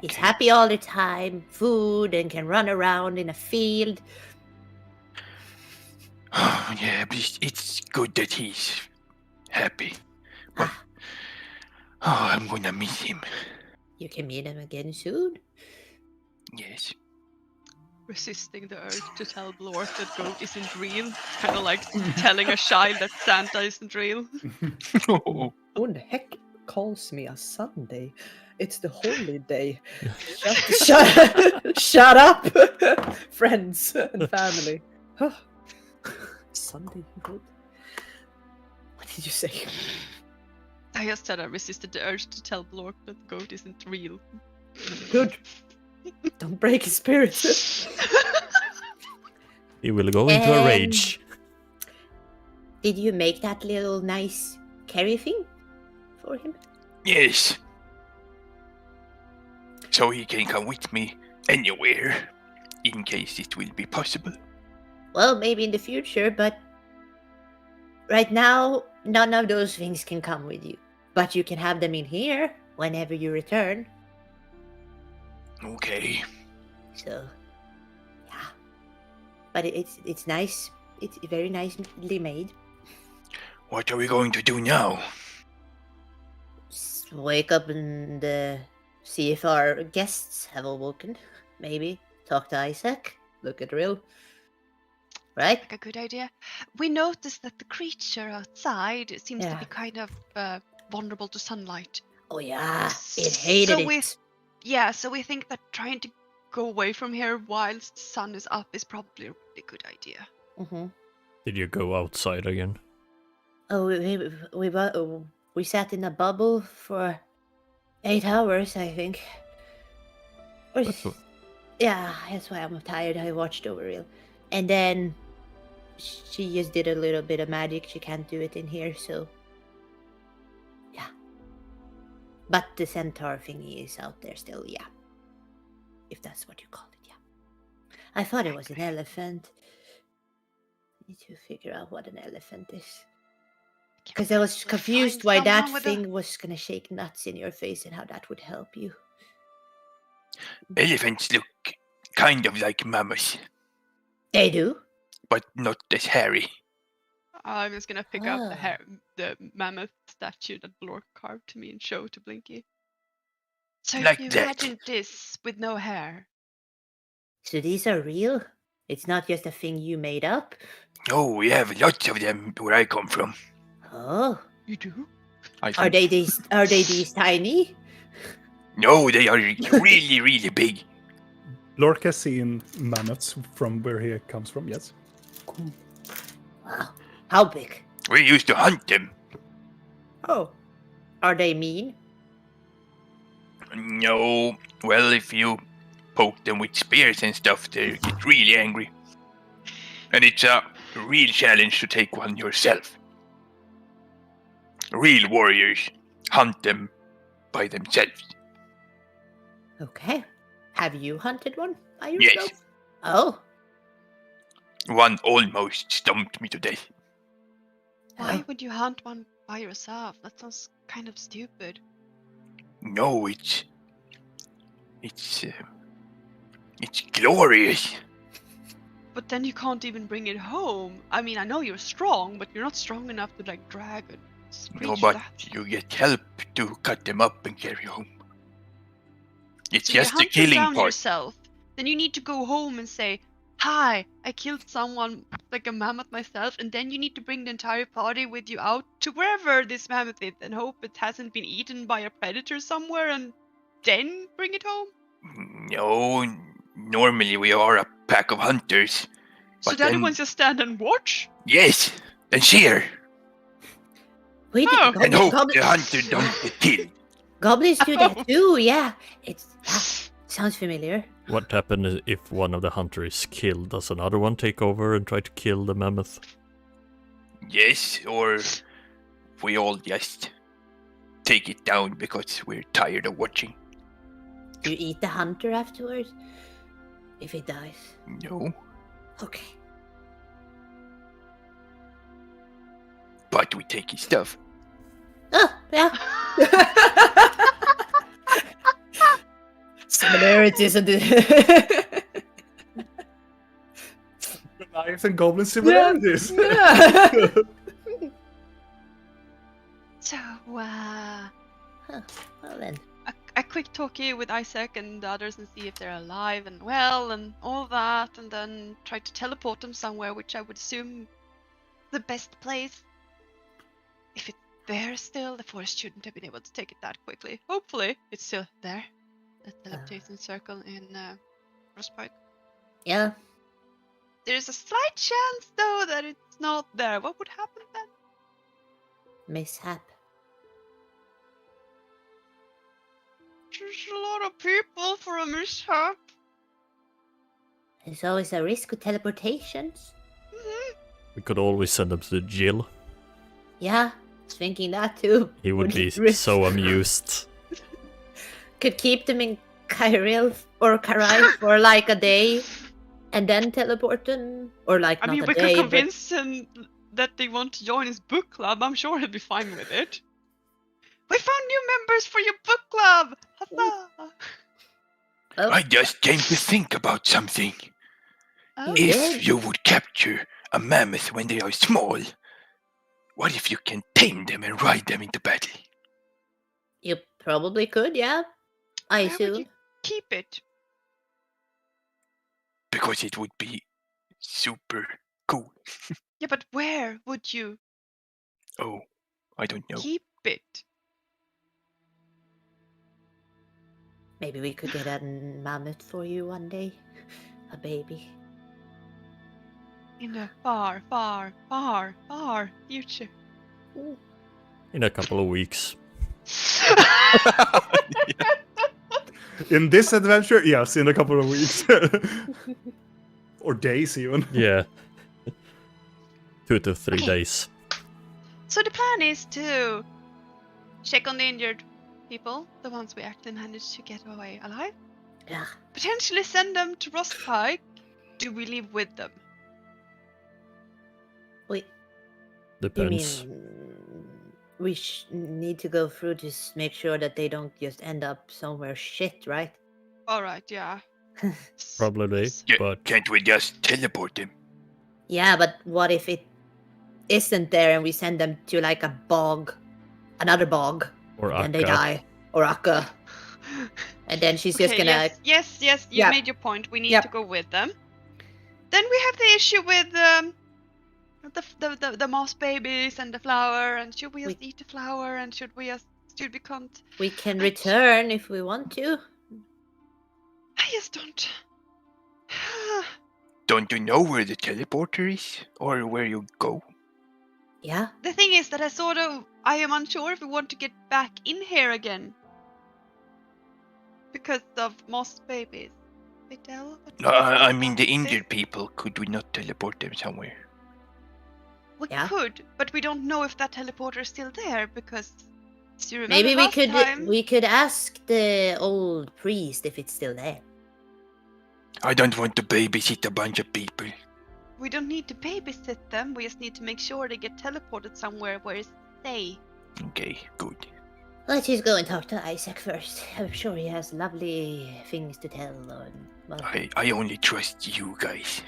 He's Okay. happy all the time, food, and can run around in a field. Yeah, but it's good that he's happy. But I'm gonna miss him. You can meet him again soon. Yes. Resisting the urge to tell Blork that goat isn't real. It's kind of like telling a child that Santa isn't real. Oh, Who the heck calls me a Sunday? It's the holy day. Shut up, friends and family. Sunday, you wrote? What did you say? I just said I resisted the urge to tell Blork that goat isn't real. Good. Don't break his spirit. He will go into a rage. Did you make that little nice carry thing for him? yes. So he can come with me anywhere, in case it will be possible. Well, maybe in the future, but right now, none of those things can come with you. But you can have them in here whenever you return. Okay. So, yeah. But it's nice. It's very nicely made. What are we going to do now? Wake up and see if our guests have awoken. Maybe talk to Isaac. Look at Rill. Right? Like a good idea. We noticed that the creature outside seems to Yeah. be kind of vulnerable to sunlight. Oh yeah, it hated So it. Yeah, so we think that trying to go away from here whilst the sun is up is probably a really good idea. Mm-hmm. Did you go outside again? Oh, we sat in a bubble for 8 hours, I think. Or That's what- yeah, that's why I'm tired. I watched over real, and then she just did a little bit of magic. She can't do it in here, so yeah. But the centaur thingy is out there still, yeah. If that's what you call it, yeah. I thought it was an elephant. Need to figure out what an elephant is. Because I was confused why that thing was gonna shake nuts in your face and how that would help you. Elephants look kind of like mammoths, They do? but not as hairy. I'm just gonna pick up Ah. the mammoth statue that Blork carved to me and show to Blinky. So Like you that. imagine this with no hair. So these are real? It's not just a thing you made up? Oh, we have lots of them where I come from. Oh. You do? I Are they these tiny? No, they are really, really big. Lork has seen mammoths from where he comes from, yes. Wow. How big? We used to hunt them. Oh. Are they mean? No, well, if you poke them with spears and stuff, they get really angry. And it's a real challenge to take one yourself. Real warriors hunt them by themselves. Okay. Have you hunted one by Yes. yourself? Oh. One almost stumped me to death. Why Oh. would you hunt one by yourself? That sounds kind of stupid. No, it's glorious. But then you can't even bring it home. I mean, I know you're strong, but you're not strong enough to like drag a No, creature but that. you get help to cut them up and carry home. It's So just you the hunt them killing down part. yourself. Then you need to go home and say, "Hi, I killed someone like a mammoth myself," and then you need to bring the entire party with you out to wherever this mammoth is and hope it hasn't been eaten by a predator somewhere, and then bring it home. No, Normally we are a pack of hunters. So But the other then- ones just stand and watch? Yes, and cheer, Wait, Oh. and hope goblins, the hunter don't get killed. goblins do that Oh. too. Yeah, sounds familiar. What happens if one of the hunters is killed? Does another one take over and try to kill the mammoth? Yes, or we all just take it down because we're tired of watching. Do you eat the hunter afterwards? If it dies. No, Okay. but we take his stuff. Oh, yeah. Similarities and Goliath and goblin similarities. Yeah. So, Well then. a quick talkie with Isaac and the others and see if they're alive and well and all that, and then try to teleport them somewhere, which I would assume the best place. If it's there still, the forest shouldn't have been able to take it that quickly. Hopefully, it's still there. The teleportation circle in Frostbite. Yeah. There's a slight chance, though, that it's not there. What would happen then? Mishap. There's a lot of people for a mishap. There's always a risk with teleportations. We could always send him to Jill. Yeah, I was thinking that too. He would be risk- so amused. Could keep them in Kyril or Karai for like a day and then teleport them. Or like I not mean, a we day, could but convince him that they want to join his book club. I'm sure he'll be fine with it. We found new members for your book club! Huzzah! Oh, I just came to think about something. Oh, You If did? you would capture a mammoth when they are small, what if you can tame them and ride them into battle? you probably could, yeah. I where would you assume. keep it? Because it would be super cool. Yeah, but where would you Oh, I don't know. keep it? Maybe we could get a mammoth for you one day. A baby. In the far, far, far, far future. In a couple of weeks. In this adventure, yes, in a couple of weeks. Or days, even. Yeah. 2 to 3 days. So the plan is to check on the injured people, the ones we actually managed to get away alive. Yeah. Potentially send them to Rostpike. Do we leave with them? Wait, you Depends. mean we need to go through to make sure that they don't just end up somewhere shit, right? Alright, yeah. Probably, but Can't we just teleport them? Yeah, but what if it isn't there and we send them to like a bog, another bog, or and they Akka. die, or Akka, and then she's just Okay, gonna. yes, you Yep. made your point. We need Yep. to go with them. Then we have the issue with the moss babies and the flower. And should we just eat the flower? And should we can't? We can return if we want to. I just don't. Don't you know where the teleporter is? Or where you go? Yeah. The thing is that I am unsure if we want to get back in here again because of moss babies. Videl? No, I mean the injured people. Could we not teleport them somewhere? We Yeah. could, but we don't know if that teleporter is still there because. Do you remember Maybe we last could time? we could ask the old priest if it's still there. I don't want to babysit a bunch of people. We don't need to babysit them. We just need to make sure they get teleported somewhere where it's safe. Okay, good. Let's just go and talk to Isaac first. I'm sure he has lovely things to tell. Well, I only trust you guys.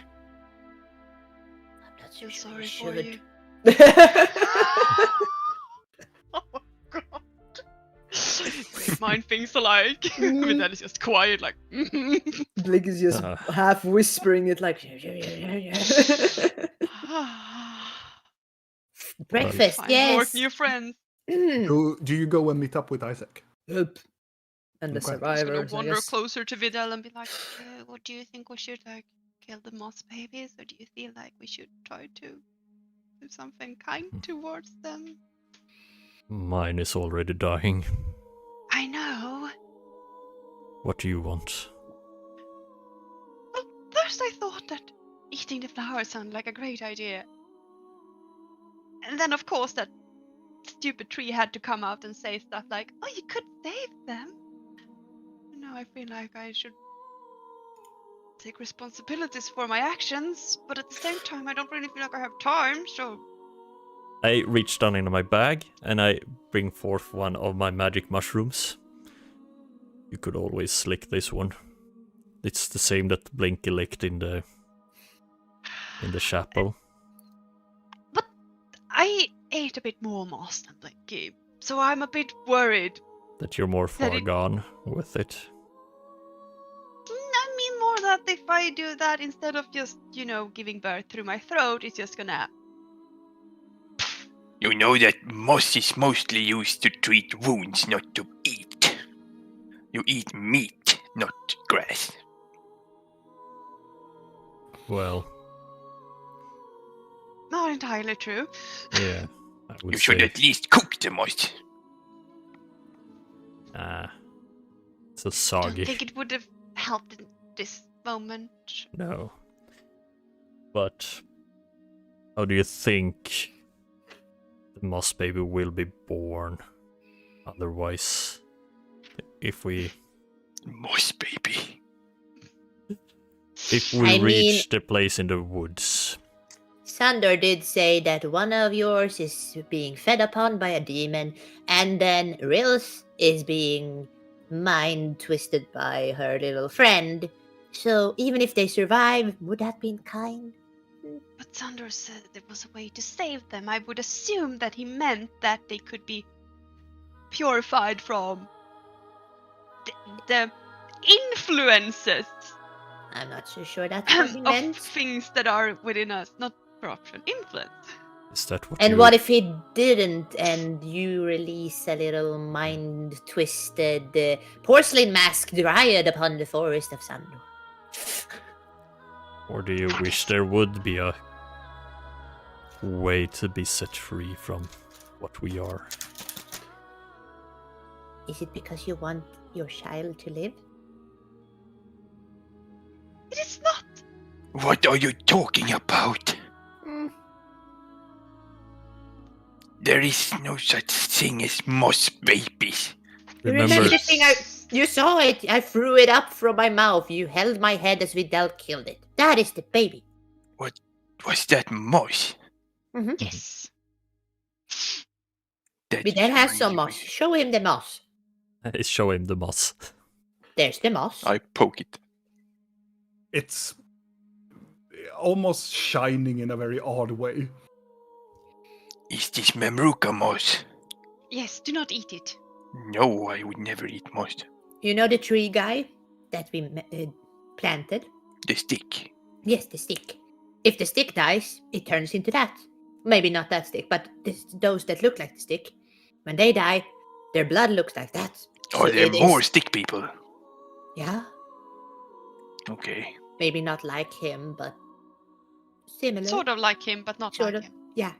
I'm not Feel so sure sorry we for should. you. Oh my god. Great mind things alike. Videl is just quiet, like. Blink is just Uh. half whispering it like. Breakfast, Find more yes. new friends. Mm. Do you go and meet up with Isaac? Yep. And the Okay. I'm just gonna survivors, I wander guess. closer to Vidal and be like, what do you think we should like kill the moss babies, or do you feel like we should try to do something kind towards them? Mine is already dying. I know. What do you want? Well, first I thought that eating the flowers sounded like a great idea. And then, of course, that stupid tree had to come out and say stuff like, oh, you could save them. And now I feel like I should take responsibilities for my actions, but at the same time, I don't really feel like I have time, so... I reach down into my bag and I bring forth one of my magic mushrooms. You could always lick this one. It's the same that Blinky licked in the chapel. But I ate a bit more moss than Blinky, so I'm a bit worried. That you're more far it- gone with it. I mean more that if I do that, instead of just, giving birth through my throat, it's just gonna... You know that moss is mostly used to treat wounds, not to eat. You eat meat, not grass. Well, Not entirely true. yeah, I would You should say. at least cook the moss. It's a Don't soggy. think it would have helped in this moment. No. But how do you think the moss baby will be born? Otherwise, if we Moss baby. I reach the place in the woods, Sandor did say that one of yours is being fed upon by a demon, and then Rills is being mind twisted by her little friend. So even if they survive, would that be kind? But Sandor said there was a way to save them. I would assume that he meant that they could be purified from the influences I'm not so sure that's what he of meant. things that are within us. Not corruption, influence. is that what? And you... what if he didn't, and you release a little mind-twisted porcelain mask dryad upon the forest of Sandor? Or do you wish there would be a way to be set free from what we are? Is it because you want your child to live? It is not. What are you talking about? There is no such thing as moss babies. You Remember, remember the thing you saw it. I threw it up from my mouth. You held my head as Vidal killed it. That is the baby. Was that moss? Yes. That Vidal is has some really moss. weird. Show him the moss. show him the moss. There's the moss. I poke it. It's almost shining in a very odd way. Is this Memruka moss? Yes, do not eat it. No, I would never eat moss. You know the tree guy that we planted? The stick. Yes, the stick. If the stick dies, it turns into that. Maybe not that stick, but those that look like the stick. When they die, their blood looks like that. Are So there it is- more stick people? Yeah, Okay. maybe not like him, but similar. Sort of like him, but not Sort like of. him. Yeah.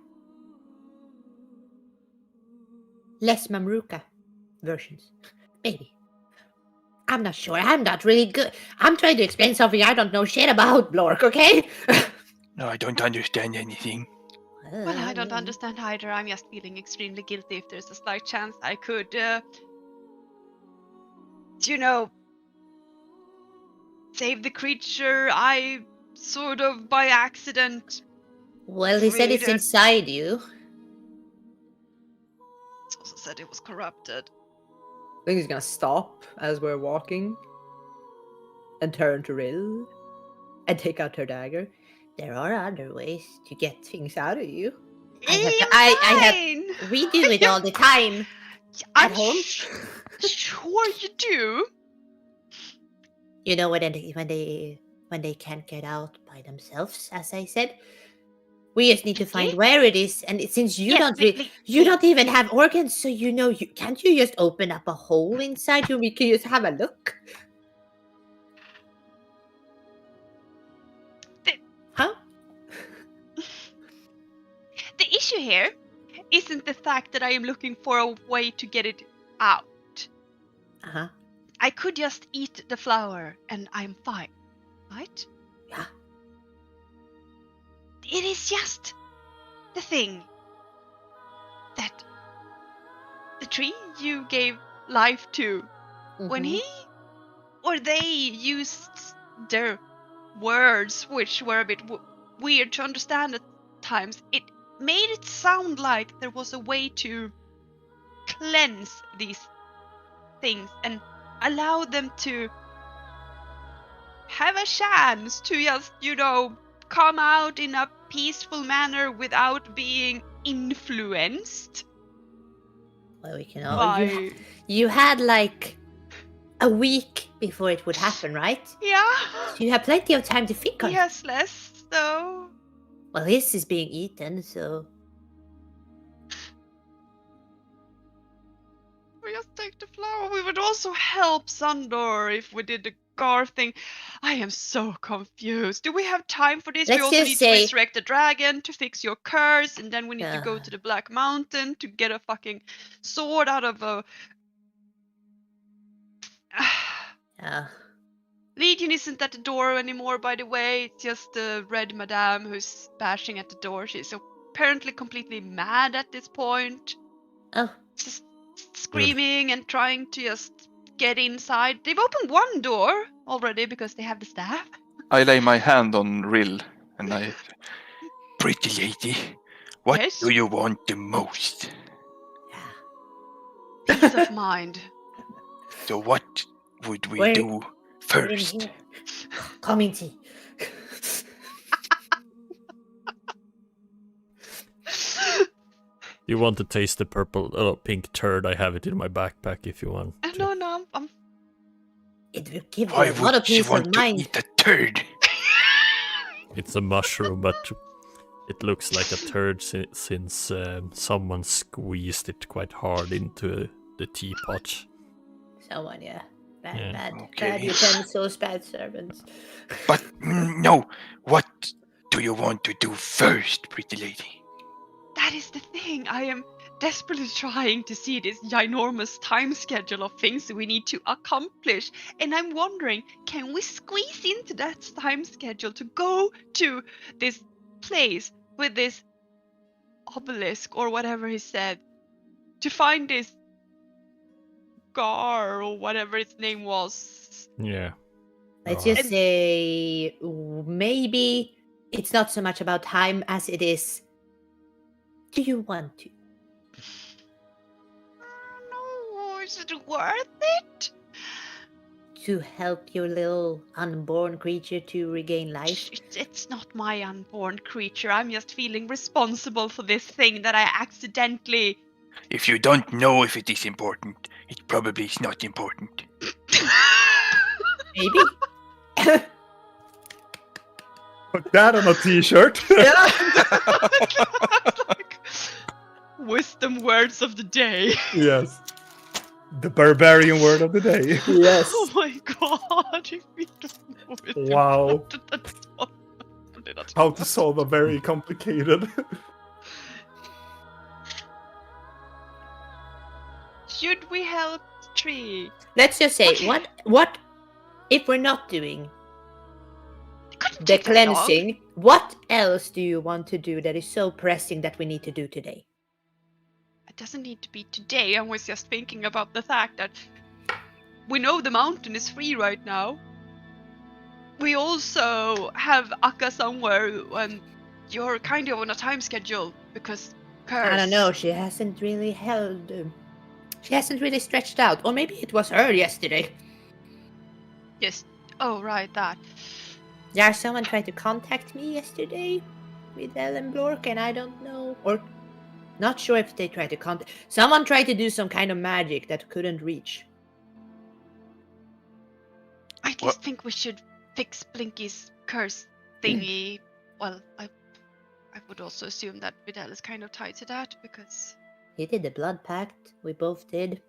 Less Mamruka versions. Maybe. I'm not sure. I'm not really good. I'm trying to explain something I don't know shit about, Blork, okay? No, I don't understand anything. Well, I don't understand either. I'm just feeling extremely guilty. If there's a slight chance I could, save the creature, I sort of by accident. Well, he said it's Freedom. inside you. It's also said it was corrupted. I think he's gonna stop as we're walking and turn to Rill and take out her dagger. There are other ways to get things out of you. Fine. We do it all the time. I'm at home? Sure you do. You know when they can't get out by themselves, as I said. We just need to find Okay. where it is, and since you Yes, don't Blink, you don't even have organs, so can't you just open up a hole inside you? We can just have a look. The- Huh? The issue here isn't the fact that I am looking for a way to get it out. Uh-huh. I could just eat the flower and I'm fine, right? Yeah. It is just the thing that the tree you gave life to, when Mhm. he or they used their words, which were a bit weird to understand at times, it made it sound like there was a way to cleanse these things and allow them to have a chance to just, come out in a peaceful manner without being influenced Well, we can by... you had like a week before it would happen, right? Yeah. So you have plenty of time to think on it. Yes, less so. Well, this is being eaten, so We just take the flower. We would also help Sandor if we did the Gar thing. I am so confused. Do we have time for this? Let's we also just need say- to resurrect the dragon to fix your curse, and then we need to go Ugh. to the Black Mountain to get a fucking sword out of a... yeah. Legion isn't at the door anymore, by the way. It's just the Red Madame who's bashing at the door. She's apparently completely mad at this point. Oh, Just screaming and trying to just get inside. They've opened one door already because they have the staff. I lay my hand on Rill and I... Pretty lady, what Yes? do you want the most? yeah. Peace of mind. So what would we Wait. do We're in first? here. Coming tea. You want to taste the pink turd? I have it in my backpack if you want. to. No, I'm... It will give you Why a lot would of she peace of want to mind. eat a turd? It's a mushroom, but it looks like a turd since someone squeezed it quite hard into the teapot. Someone, yeah. Bad, Yeah. bad, Okay. bad utensils, bad servants. But no, what do you want to do first, pretty lady? That is the thing. I am desperately trying to see this ginormous time schedule of things we need to accomplish. And I'm wondering, can we squeeze into that time schedule to go to this place with this obelisk or whatever he said to find this Gar or whatever its name was? Yeah. Let's Alright. just say maybe it's not so much about time as it is. Do you want to? No, is it worth it? To help your little unborn creature to regain life? It's not my unborn creature. I'm just feeling responsible for this thing that I accidentally... If you don't know if it is important, it probably is not important. Maybe. Put that on a t-shirt. Like, wisdom words of the day. Yes. The barbarian word of the day. Yes. Oh my god, if we don't know it. Wow. That's How to solve a very complicated. Should we help the tree? Let's just say Okay. what if we're not doing It couldn't the take that long. cleansing? What else do you want to do that is so pressing that we need to do today? It doesn't need to be today. I was just thinking about the fact that we know the mountain is free right now. We also have Akka somewhere, and you're kind of on a time schedule because curse. I don't know. She hasn't really held. She hasn't really stretched out, or maybe it was her yesterday. Yes. Oh, right, that. Yeah, someone tried to contact me yesterday with Ellen Blork, and I don't know, or not sure if they tried to contact. Someone tried to do some kind of magic that couldn't reach. I just What? think we should fix Blinky's curse thingy. Well, I I would also assume that Vidal is kind of tied to that because. He did the blood pact. We both did.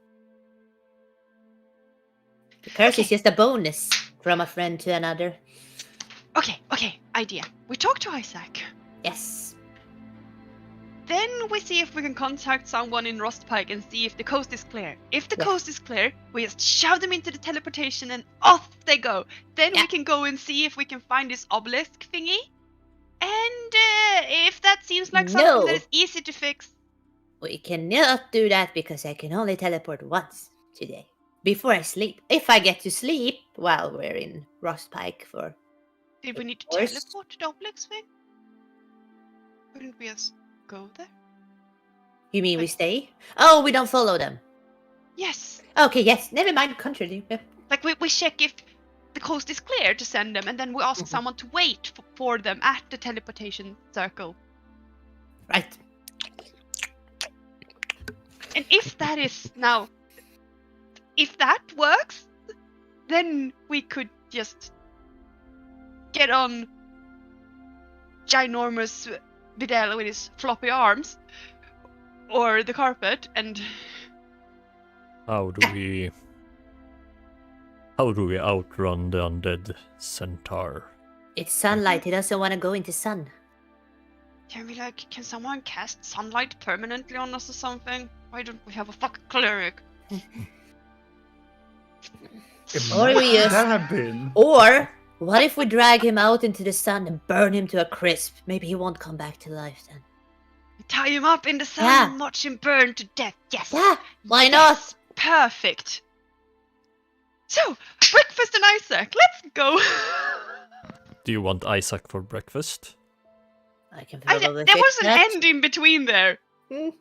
The curse is just a bonus from a friend to another. Okay, idea. We talk to Isaac. Yes. Then we see if we can contact someone in Rostpike and see if the coast is clear. If the coast is clear, we just shove them into the teleportation and off they go. Then we can go and see if we can find this obelisk thingy. And if that seems like something that is easy to fix. We cannot do that because I can only teleport once today. Before I sleep. If I get to sleep while we're in Rostpike for... Did we need to teleport to the obelisk thing? Couldn't we just go there? You mean we stay? Oh, we don't follow them. Yes. Okay, yes. Never mind. Contrary. Yeah. Like we check if the coast is clear to send them, and then we ask someone to wait for them at the teleportation circle. Right. And if that is now, if that works, then we could just get on ginormous Vidal with his floppy arms, or the carpet, and How do we outrun the undead centaur? It's sunlight. He doesn't want to go into sun. can someone cast sunlight permanently on us or something? Why don't we have a fucking cleric? Or we just... That have been. Or what if we drag him out into the sun and burn him to a crisp? Maybe he won't come back to life then. Tie him up in the sun and watch him burn to death. Yes. Yeah, why Yes. not? Perfect. So, breakfast and Isaac, let's go. Do you want Isaac for breakfast? I can There probably was fix an that. end in between there. The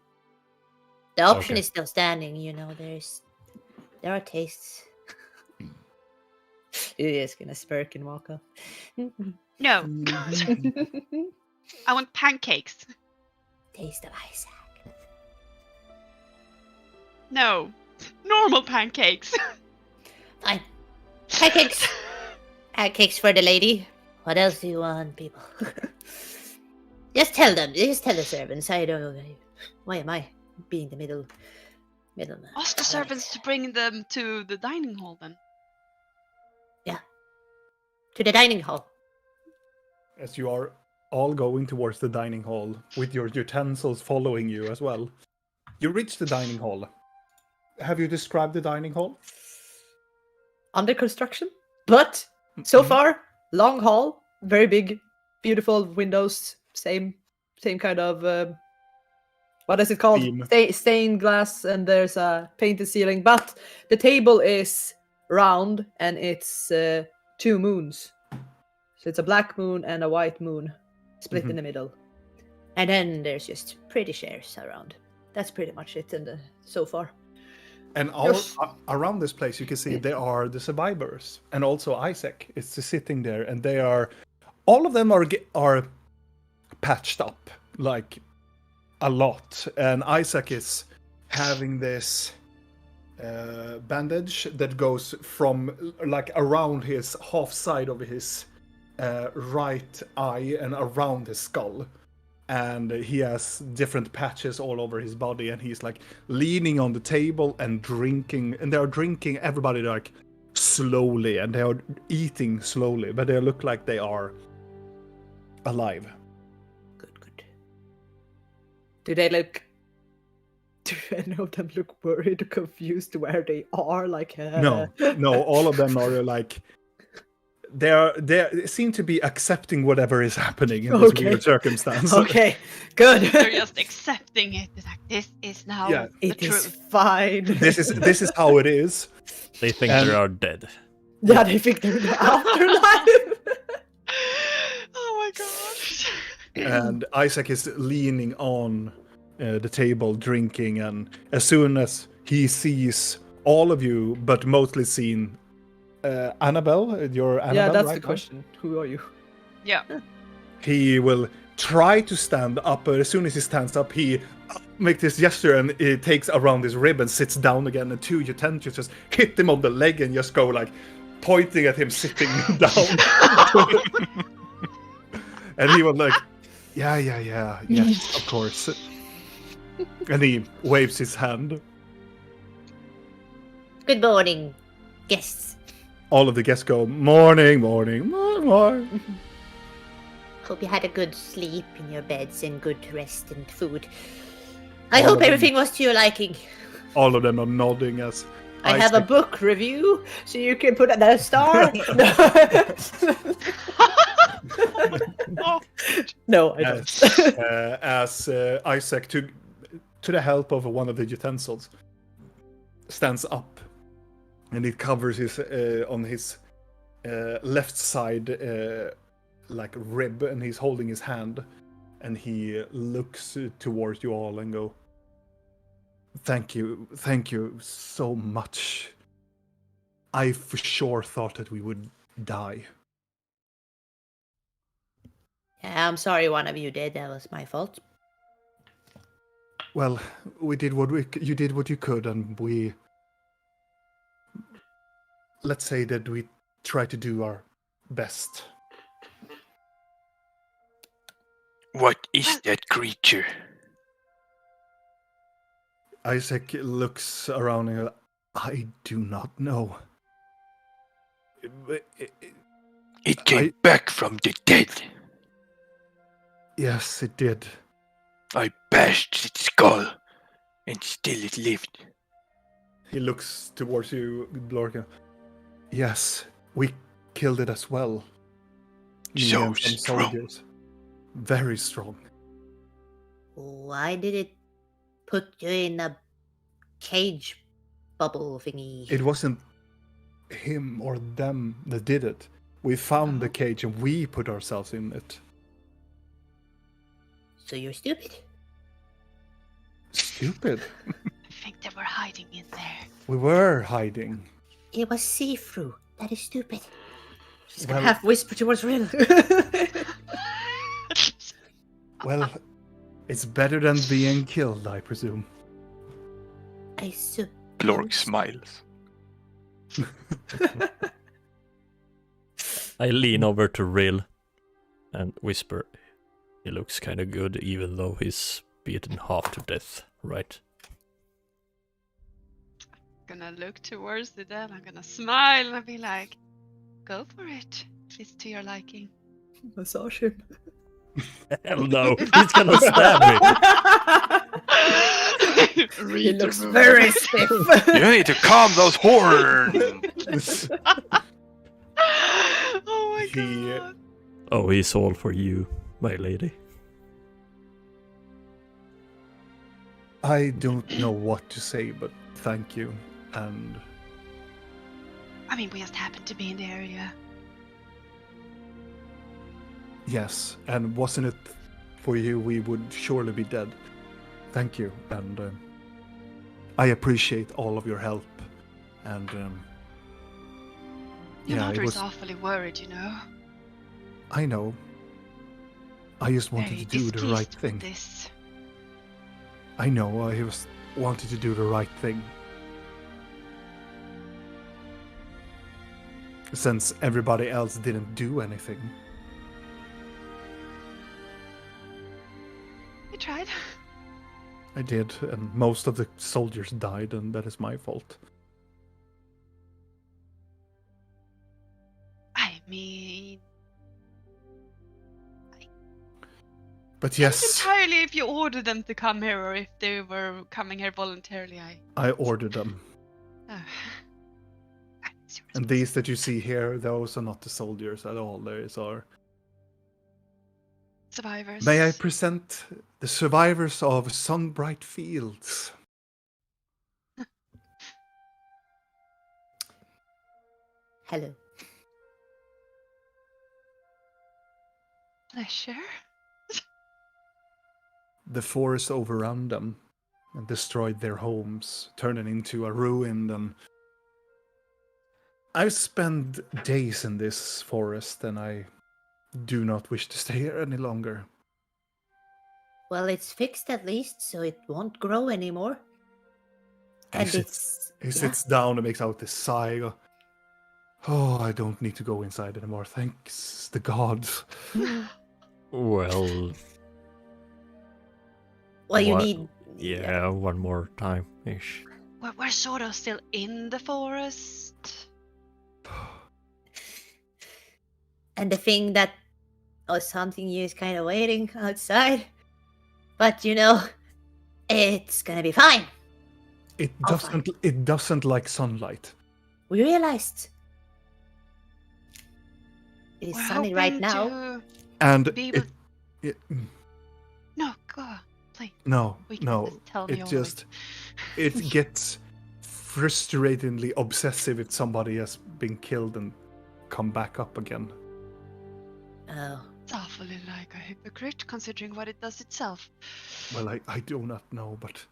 option Okay. is still standing, there are tastes. You're just gonna smirk and walk off. No, I want pancakes. Taste of Isaac. No, normal pancakes. Fine. Pancakes! Pancakes for the lady. What else do you want, people? Just tell the servants. I don't know. Why am I being the middleman? Ask the servants to bring them to the dining hall then. To the dining hall. As you are all going towards the dining hall with your utensils following you as well. You reach the dining hall. Have you described the dining hall? Under construction, but so far, long hall, very big, beautiful windows, same kind of what is it called? Theme. Stained glass, and there's a painted ceiling. But the table is round, and it's 2 moons. So it's a black moon and a white moon, split in the middle. And then there's just pretty chairs around. That's pretty much it so far. And all around this place, you can see there are the survivors, and also Isaac is just sitting there, and they are, all of them are patched up like a lot, and Isaac is having this bandage that goes from like around his half side of his right eye and around his skull. And he has different patches all over his body, and he's like leaning on the table and drinking, and they are drinking, everybody like slowly, and they are eating slowly, but they look like they are alive. Good. Do any of them look worried or confused where they are? Like No, all of them are like they seem to be accepting whatever is happening in this weird circumstance. Okay, good. They're just accepting it. It's like, this is now the It is truth. fine. This is how it is. They think And- they are dead. Yeah, they think they're in the afterlife. Oh my god. And Isaac is leaning on the table drinking, and as soon as he sees all of you, but mostly seen Annabelle, you're Annabelle, Yeah, that's right the now? question. Who are you? Yeah. He will try to stand up, but as soon as he stands up, he makes this gesture, and it takes around his rib and sits down again, and 2 utensils just hit him on the leg and just go like pointing at him sitting down. And he will like Yeah. Yes, of course. And he waves his hand. Good morning, guests. All of the guests go, morning, morning, morning. Hope you had a good sleep in your beds and good rest and food. I All hope of them. everything was to your liking. All of them are nodding as I have a Isaac- book review, so you can put a star. No, I don't. as Isaac, to the help of one of the utensils, stands up, and it covers his on his left side like rib, and he's holding his hand, and he looks towards you all and go, thank you so much. I for sure thought that we would die. Yeah, I'm sorry one of you did. That was my fault. Well, we did you did what you could, and we, let's say that we tried to do our best. What is that creature? Isaac looks around and goes, I do not know. It came back from the dead. Yes, it did. I bashed its skull, and still it lived. He looks towards you, Blorka. Yes, we killed it as well. Me So and some strong. soldiers. Very strong. Why did it put you in a cage bubble thingy? It wasn't him or them that did it. We found the cage and we put ourselves in it. So you're stupid. Stupid. I think they were hiding in there. We were hiding. It was see-through. That is stupid. She's gonna Well- half whisper towards Rill. Well, it's better than being killed, I presume. I suppose. Blork smiles. I lean over to Rill and whisper, he looks kind of good even though he's beaten half to death, right? Gonna look towards the dead. I'm gonna smile and I'll be like, go for it. If it's to your liking. Massage him. Hell no, he's gonna stab me. He looks very stiff. You need to calm those horns. Oh my He- god. Oh, he's all for you, my lady. I don't know what to say, but thank you. And I mean, we just happened to be in the area. yes, and wasn't it for you, we would surely be dead. Thank you, and I appreciate all of your help. And Your yeah, daughter it is was. awfully worried, you know. I know. I just wanted Very to do the right displeased with thing. This. I know. I was wanted to do the right thing. Since everybody else didn't do anything. We tried. I did, and most of the soldiers died, and that is my fault. I mean, But it's yes, entirely if you ordered them to come here or if they were coming here voluntarily. I ordered them. Oh. And these that you see here, those are not the soldiers at all. Those are. Survivors. May I present the survivors of Sunbright Fields? Hello. Pleasure. The forest overran them and destroyed their homes, turning into a ruin. And I've spent days in this forest, and I do not wish to stay here any longer. Well, it's fixed at least, so it won't grow anymore. And it's. He sits down and makes out this sigh. Go, oh, I don't need to go inside anymore. Thanks the gods. Well, Well, you What? need. Yeah, one more time ish. We're sort of still in the forest. And the thing that was hunting you is kind of waiting outside. But it's gonna be fine. It I'll find doesn't. It doesn't like sunlight. We realized it is We're sunny hoping right now. to And be able. it No, go on, please. no, We can no. just tell me It all just it gets frustratingly obsessive if somebody has been killed and come back up again. Oh. It's awfully like a hypocrite, considering what it does itself. Well, I do not know, but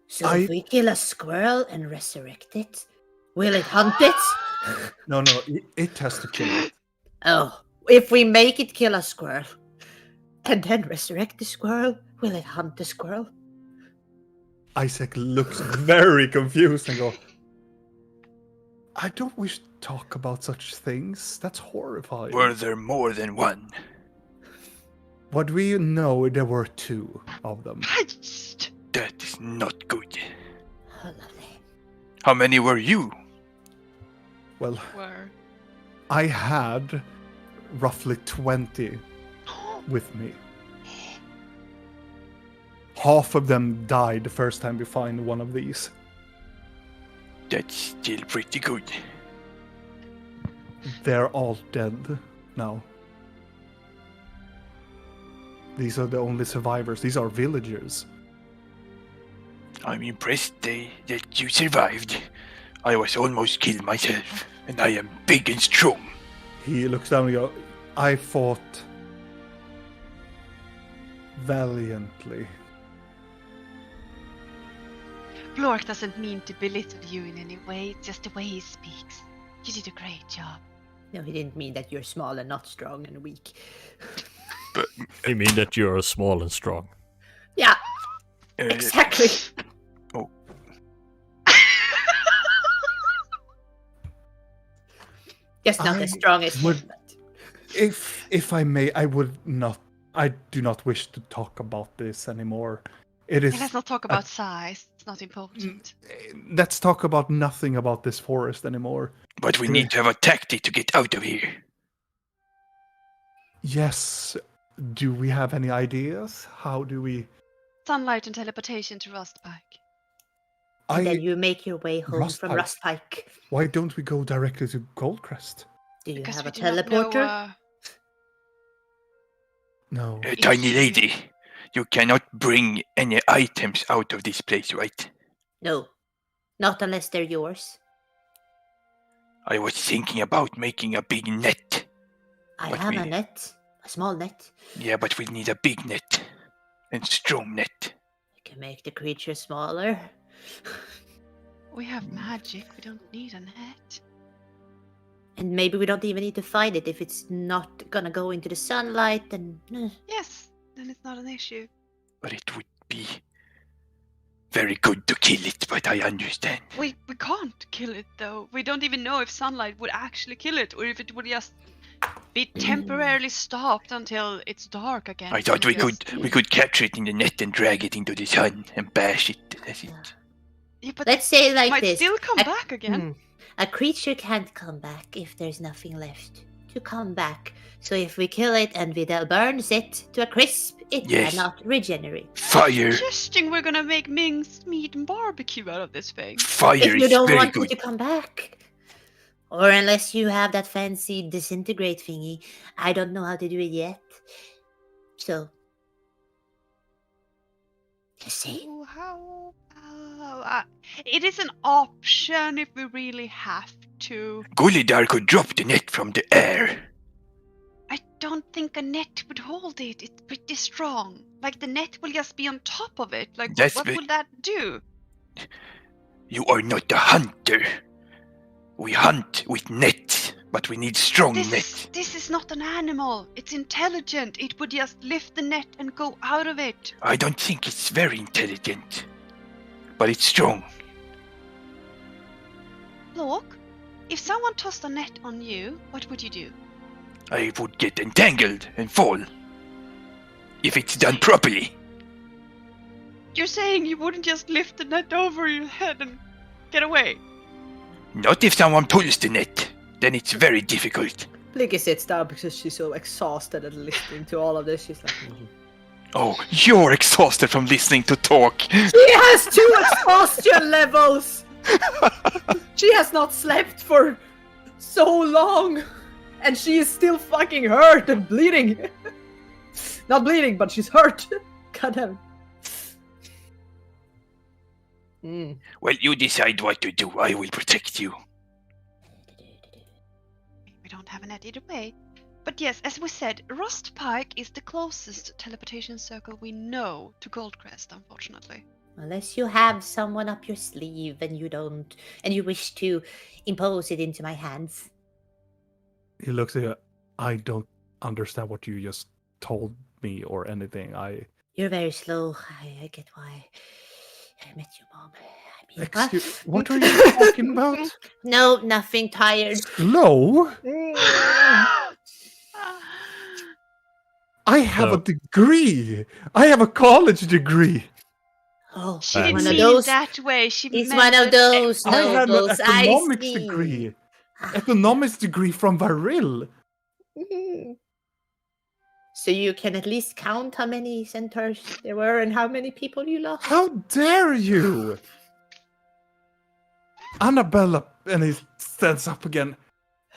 So if we kill a squirrel and resurrect it, will it hunt it? no, it has to kill it. Oh, if we make it kill a squirrel and then resurrect the squirrel, will it hunt the squirrel? Isaac looks very confused and go, I don't wish to talk about such things. That's horrifying. Were there more than one? What we know, there were 2 of them. Psst. That is not good. Oh, lovely. How many were you? Well, Were. I had roughly 20 with me. Half of them died the first time we find one of these. That's still pretty good. They're all dead now. These are the only survivors. These are villagers. I'm impressed that you survived. I was almost killed myself, and I am big and strong. He looks down and goes, I fought valiantly. Blork doesn't mean to belittle you in any way, it's just the way he speaks. You did a great job. No, he didn't mean that you're small and not strong and weak. But You mean that you're small and strong? Yeah, uh, exactly. Just not I as strong as would- him. But... If I may, I do not wish to talk about this anymore. It is. Let's not talk about size, it's not important. Let's talk about nothing about this forest anymore. but we need to have a tactic to get out of here. Yes. Do we have any ideas? How do we? Sunlight and teleportation to Rustpike. And then you make your way home from Rustpike. Rustpike. Why don't we go directly to Goldcrest? Do you Because have we a do not know, teleporter? No. Tiny lady, you cannot bring any items out of this place, right? No, not unless they're yours. I was thinking about making a big net. I But have a we- net, a small net. Yeah, but we need a big net. And strong net. I can make the creature smaller. We have magic, we don't need a net. And maybe we don't even need to fight it if it's not gonna go into the sunlight. And Yes, then it's not an issue. But it would be very good to kill it, but I understand. We can't kill it though. We don't even know if sunlight would actually kill it or if it would just be temporarily stopped until it's dark again. I thought and we could capture it in the net and drag it into the sun and bash it. That's it. Yeah, but let's say it like might this: still come a- back again. A creature can't come back if there's nothing left to come back. So if we kill it and Vidal burns it to a crisp, it Yes. cannot regenerate. Fire! Suggesting we're gonna make minced meat and barbecue out of this thing. Fire If you is don't very want good. it to come back. Or unless you have that fancy disintegrate thingy. I don't know how to do it yet. So. Just say. Oh, how? It is an option if we really have to. Gullidar could drop the net from the air. I don't think a net would hold it. It's pretty strong. Like the net will just be on top of it. Like That's what ve- would that do? You are not a hunter. We hunt with nets, but we need strong net. This is not an animal. It's intelligent. It would just lift the net and go out of it. I don't think it's very intelligent, but it's strong. Look, if someone tossed a net on you, what would you do? I would get entangled and fall. if it's done properly. You're saying you wouldn't just lift the net over your head and get away? Not if someone pulls the net. Then it's very difficult. Blinky sits down because she's so exhausted at listening to all of this. She's like, Oh, you're exhausted from listening to talk. she has 2 exhaustion levels! She has not slept for so long! And she is still fucking hurt and bleeding! Not bleeding, but she's hurt! God damn it. Well, you decide what to do. I will protect you. We don't have a net either way. But yes, as we said, Rustpike is the closest teleportation circle we know to Goldcrest, unfortunately. Unless you have someone up your sleeve and you wish to impose it into my hands. He looks at you. I don't understand what you just told me or anything. You're very slow. I get why. I met your mom. I mean, Excuse, what are you talking about? No, nothing. Tired. Slow? I have a degree. I have a college degree. Oh, She One didn't of mean those- that way. She it's meant one of that- those I have an nobles. I economics see. degree. Ah. Economics degree from Varil. So you can at least count how many centaurs there were and how many people you lost. How dare you? Annabella, and he stands up again.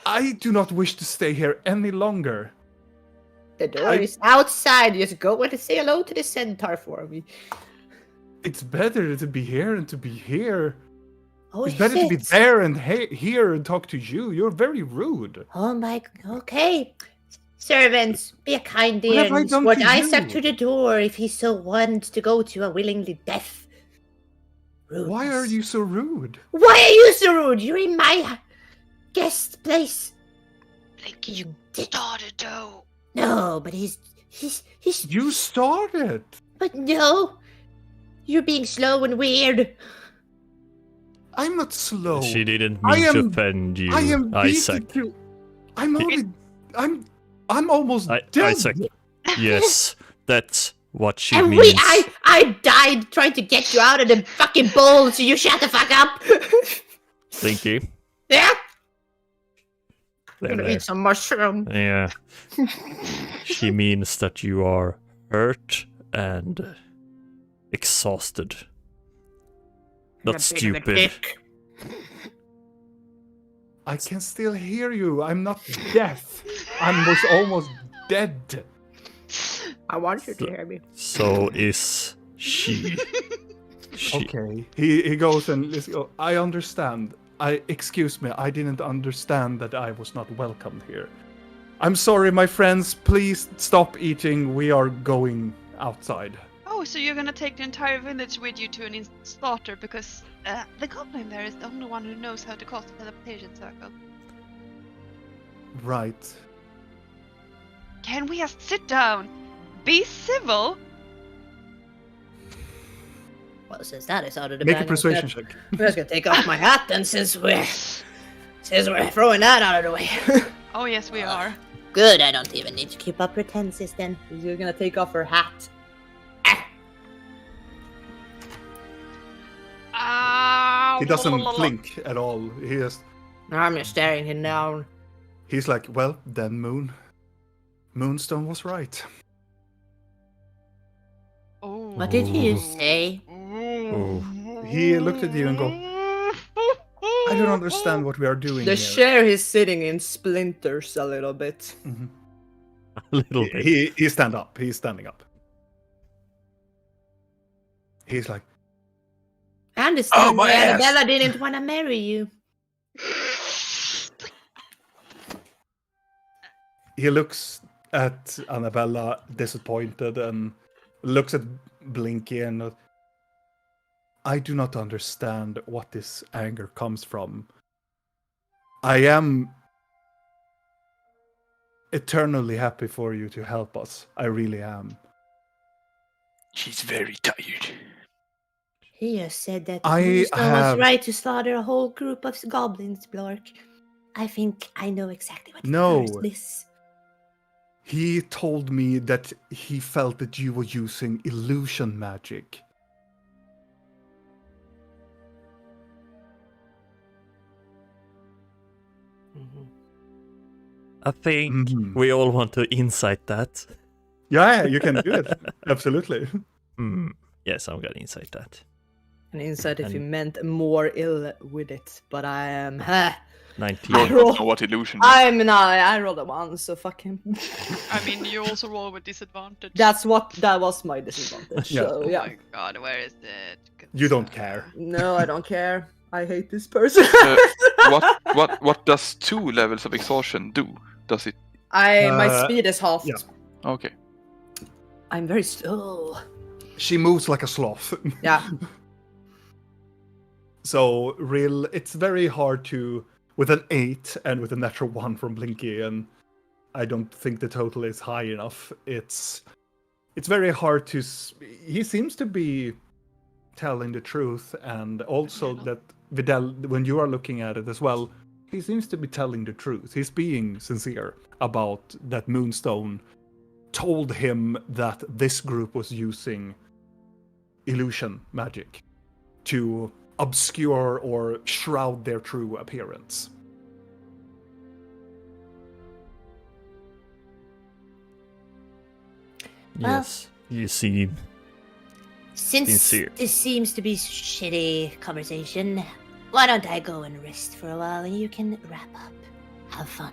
I do not wish to stay here any longer. The door is outside. Just go and say hello to the centaur for me. It's better to be here and to be here. Oh, It's better to be shit. there and here and talk to you. You're very rude. Oh my. Okay. Servants, be a kind What dear have I and done escort to Isaac you? to the door if he so wants to go to a willingly death. Why are Rudeness. you so rude? Why are you so rude? You're in my guest place. Like you Dick. started though. No, but he's. You started. But no, you're being slow and weird. I'm not slow. She didn't I mean to am- offend you, I am Isaac. beaten to. I'm only. I'm almost dead. Isaac. Yes, that's what she And means. I died trying to get you out of the fucking bowl, so you shut the fuck up. Slinky. Yeah, There, gonna there. eat some mushroom. Yeah. She means that you are hurt and exhausted. Not stupid. I can still hear you. I'm not deaf. I was almost dead. I want you to hear me. So is she. Okay. He goes and I understand. Excuse me. I didn't understand that I was not welcomed here. I'm sorry, my friends. Please stop eating. We are going outside. Oh, so you're gonna take the entire village with you to an slaughter because the goblin there is the only one who knows how to cast a teleportation circle. Right. Can we just sit down? Be civil? Well, since that is out of the Make a bag, persuasion check. I'm just gonna take off my hat then, since we're throwing that out of the way. Oh yes, we are. Good, I don't even need to keep up pretenses then. She's just gonna take off her hat. He doesn't blink at all. I'm just staring him down. He's like, well, then Moonstone was right. Oh. What did you say? He looked at you and go, I don't understand what we are doing The here. chair he's sitting in splinters a little bit. A little bit. He stand up. He's standing up. He's like, I understand my why ass. Annabella didn't want to marry you. he looks at Annabella disappointed and looks at Blinky and I do not understand what this anger comes from. I am eternally happy for you to help us. I really am. She's very tired. He just said that I Moonstone have- was right to slaughter a whole group of goblins, Blork. I think I know exactly what No. caused this. He told me that he felt that you were using illusion magic. I think Mhm. we all want to insight that. Yeah, you can do it. Absolutely. Yes, I'm gonna insight that. And inside, if you And- meant more ill with it, but I am. 19. I Don't roll- know what illusion. I'm not. I rolled a 1, so fuck him. I mean, you also roll with disadvantage. That was my disadvantage. Yeah. So Oh yeah. my god, where is it? You don't care. No, I don't care. I hate this person. What does 2 levels of exhaustion do? Does it? My Uh, speed is halved. yeah. Okay. I'm very slow. She moves like a sloth. Yeah. So, it's very hard to, with an 8 and with a natural 1 from Blinky, and I don't think the total is high enough. It's very hard to. He seems to be telling the truth, and also that Vidal, when you are looking at it as well, he seems to be telling the truth. He's being sincere about that Moonstone told him that this group was using illusion magic to obscure or shroud their true appearance. Yes, you see. Since Sincere. this seems to be shitty conversation, why don't I go and rest for a while and you can wrap up. Have fun.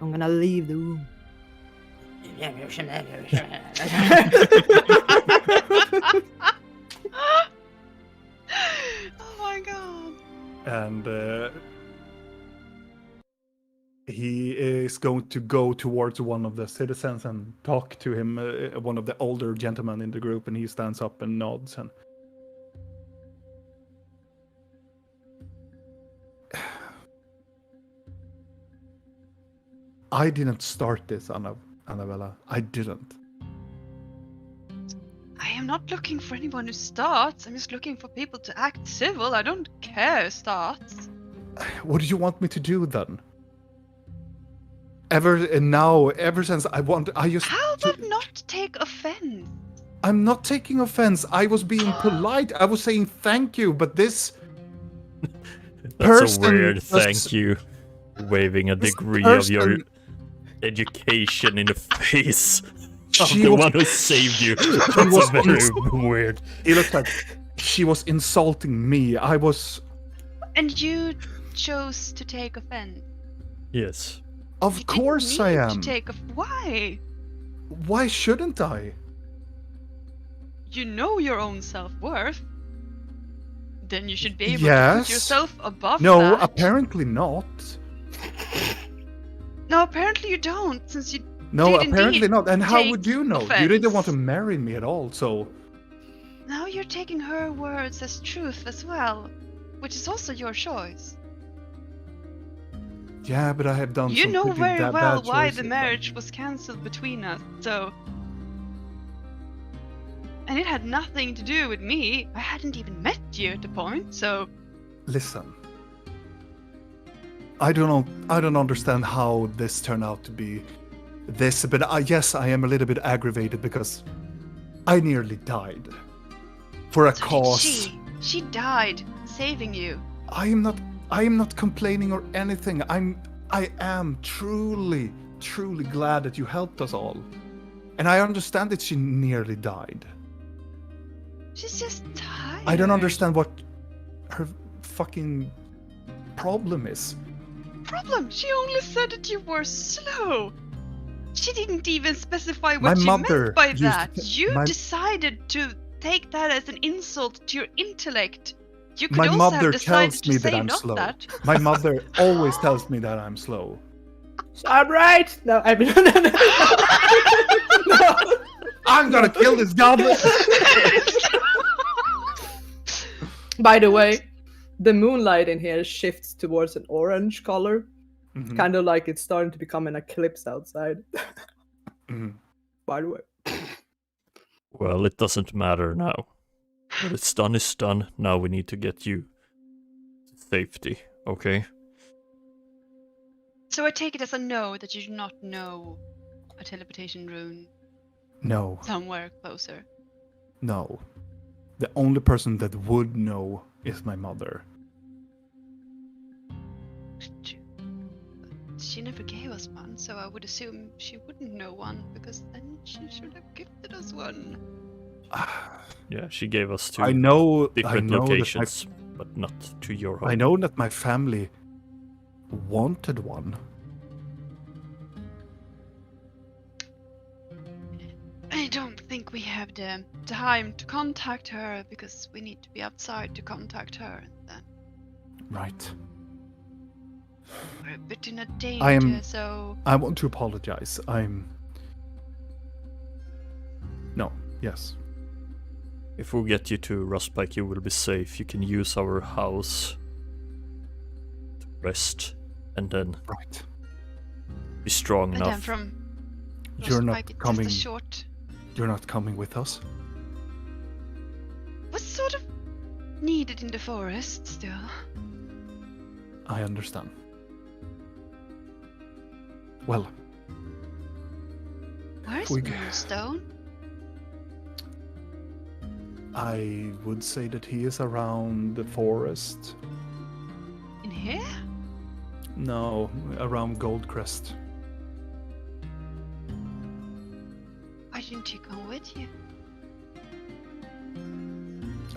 I'm gonna leave the room. Oh my god. And he is going to go towards one of the citizens and talk to him, one of the older gentlemen in the group, and he stands up and nods. And I didn't start this, Annabella. I didn't. I am not looking for anyone who starts. I'm just looking for people to act civil. I don't care who starts. What do you want me to do then? Ever since I just. How about not take offense? I'm not taking offense. I was being polite. I was saying thank you, but this. That's a person weird was- thank you. Waving a This degree of your person- education in the face of She the was- one who saved you. was That's very ins- weird. It looked like she was insulting me. I was. And you chose to take offense. Yes. Of You course didn't I need am. To take why? Why shouldn't I? You know your own self-worth. Then you should be able to Yes. put yourself above No, that. apparently not. No, apparently you don't, since you No, did apparently indeed not. And how take would you know? You didn't want to offense. marry me at all, so. Now you're taking her words as truth as well, which is also your choice. Yeah, but I have done You some know pretty very bad well why the choices. marriage was cancelled between us, so. And it had nothing to do with me. I hadn't even met you at the point, so. Listen. I don't understand how this turned out to be this, but yes, I am a little bit aggravated because I nearly died for a So did cause. she died saving you. I am not complaining or anything. I am truly glad that you helped us all. And I understand that she nearly died. She's just tired. I don't understand what her fucking problem is. Problem? She only said that you were slow. She didn't even specify My what you mother meant by used that. to- You my- decided to take that as an insult to your intellect. You could My also mother have decided tells to me say that I'm not slow. that. My mother always tells me that I'm slow. I'm right. No, I mean, no. I'm gonna kill this goblin! By the way, the moonlight in here shifts towards an orange color, Mhm, kind of like it's starting to become an eclipse outside. mhm. By the way, Well, it doesn't matter now. What it's done is done. Now we need to get you to safety, okay? So I take it as a no that you do not know a teleportation rune No, somewhere closer? no. The only person that would know is my mother. She never gave us one, so I would assume she wouldn't know one, because then she should have gifted us one. Yeah, she gave us to I know different that locations, but not to your home. I know that my family wanted one. I don't think we have the time to contact her, because we need to be outside to contact her, and then Right. we're a bit in a danger, so... I want to apologize. No, yes. If we get you to Rustpike, you will be safe. You can use our house to rest and then Right. be strong And then enough. from You're not Rostpike, it's coming. just a short... You're not coming with us? Was sort of needed in the forest still. I understand. Well, Where's We- Moonstone? I would say that he is around the forest. In here? No, around Goldcrest. Why didn't you come with you?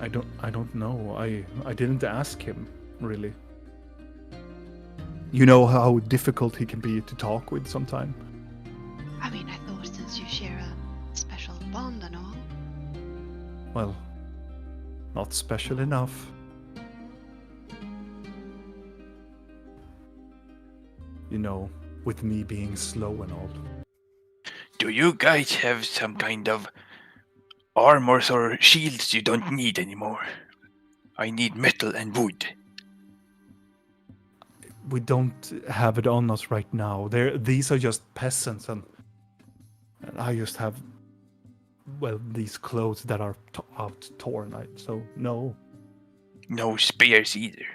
I don't know. I didn't ask him, really. You know how difficult he can be to talk with sometimes. I mean, I thought since you share a special bond and all. Well, not special enough. You know, with me being slow and all. Do you guys have some kind of armors or shields you don't need anymore? I need metal and wood. We don't have it on us right now. These are just peasants, and I just have, well, these clothes that are out torn. So no, No spears either.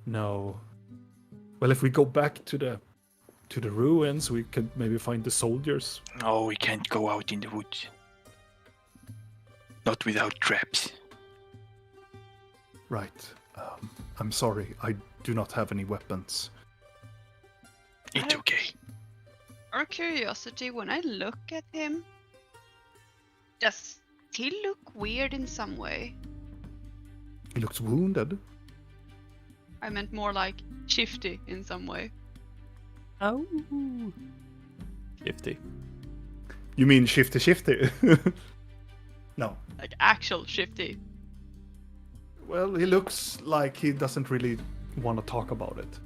no. Well, if we go back to the ruins, we could maybe find the soldiers. Oh, we can't go out in the woods. Not without traps. Right. I'm sorry. I do not have any weapons. It's okay. Out of curiosity, when I look at him, does he look weird in some way? He looks wounded. I meant more like shifty in some way. Oh. Shifty. You mean shifty? No. Like actual shifty. Well, he looks like he doesn't really want to talk about it.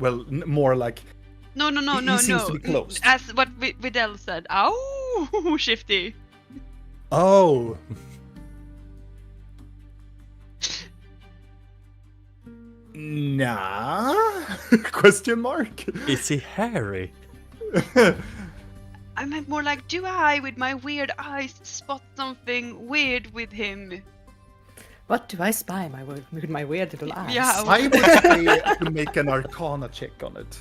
Well, more like No, He seems to be closed. As what Videl said. Oh, shifty. oh. Nah? Question mark? Is he hairy? I meant more like, do I, with my weird eyes, spot something weird with him? What do I spy with my weird little eyes? Yeah, I would say to make an Arcana check on it.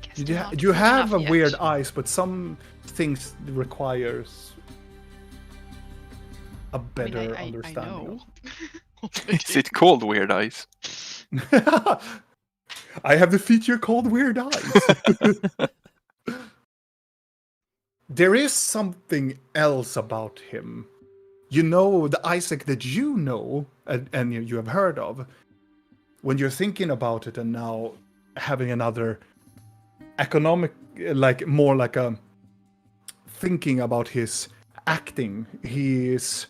Guess You, they're ha- not you good have a enough yet. weird eyes, but some things requires a I mean, better I understanding. know. Is it called Weird Eyes? I have the feature called Weird Eyes. There is something else about him. You know, the Isaac that you know and you have heard of. When you're thinking about it and now having another economic, like more like a thinking about his acting, he is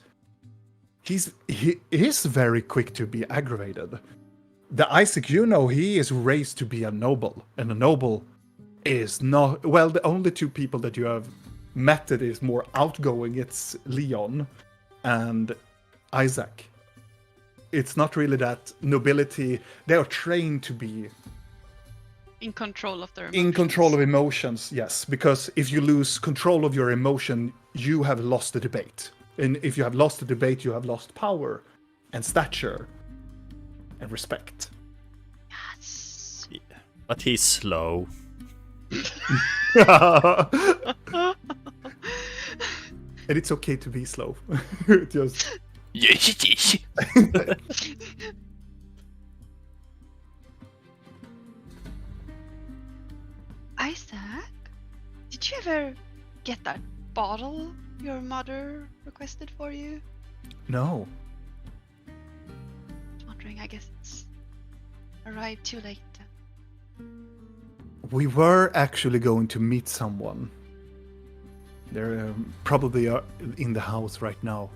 very quick to be aggravated. The Isaac you know, he is raised to be a noble, and a noble is not, well, the only two people that you have met that is more outgoing, it's Leon and Isaac. It's not really that nobility. They are trained to be In control of their in emotions. control of emotions, yes, because if you lose control of your emotion, you have lost the debate. And if you have lost the debate, you have lost power and stature and respect. Yes. But he's slow. And it's okay to be slow. Just Yes, it is. Isaac, did you ever get that bottle your mother requested for you? no. I was wondering, I guess it's arrived too late. We were actually going to meet someone. They're probably in the house right now.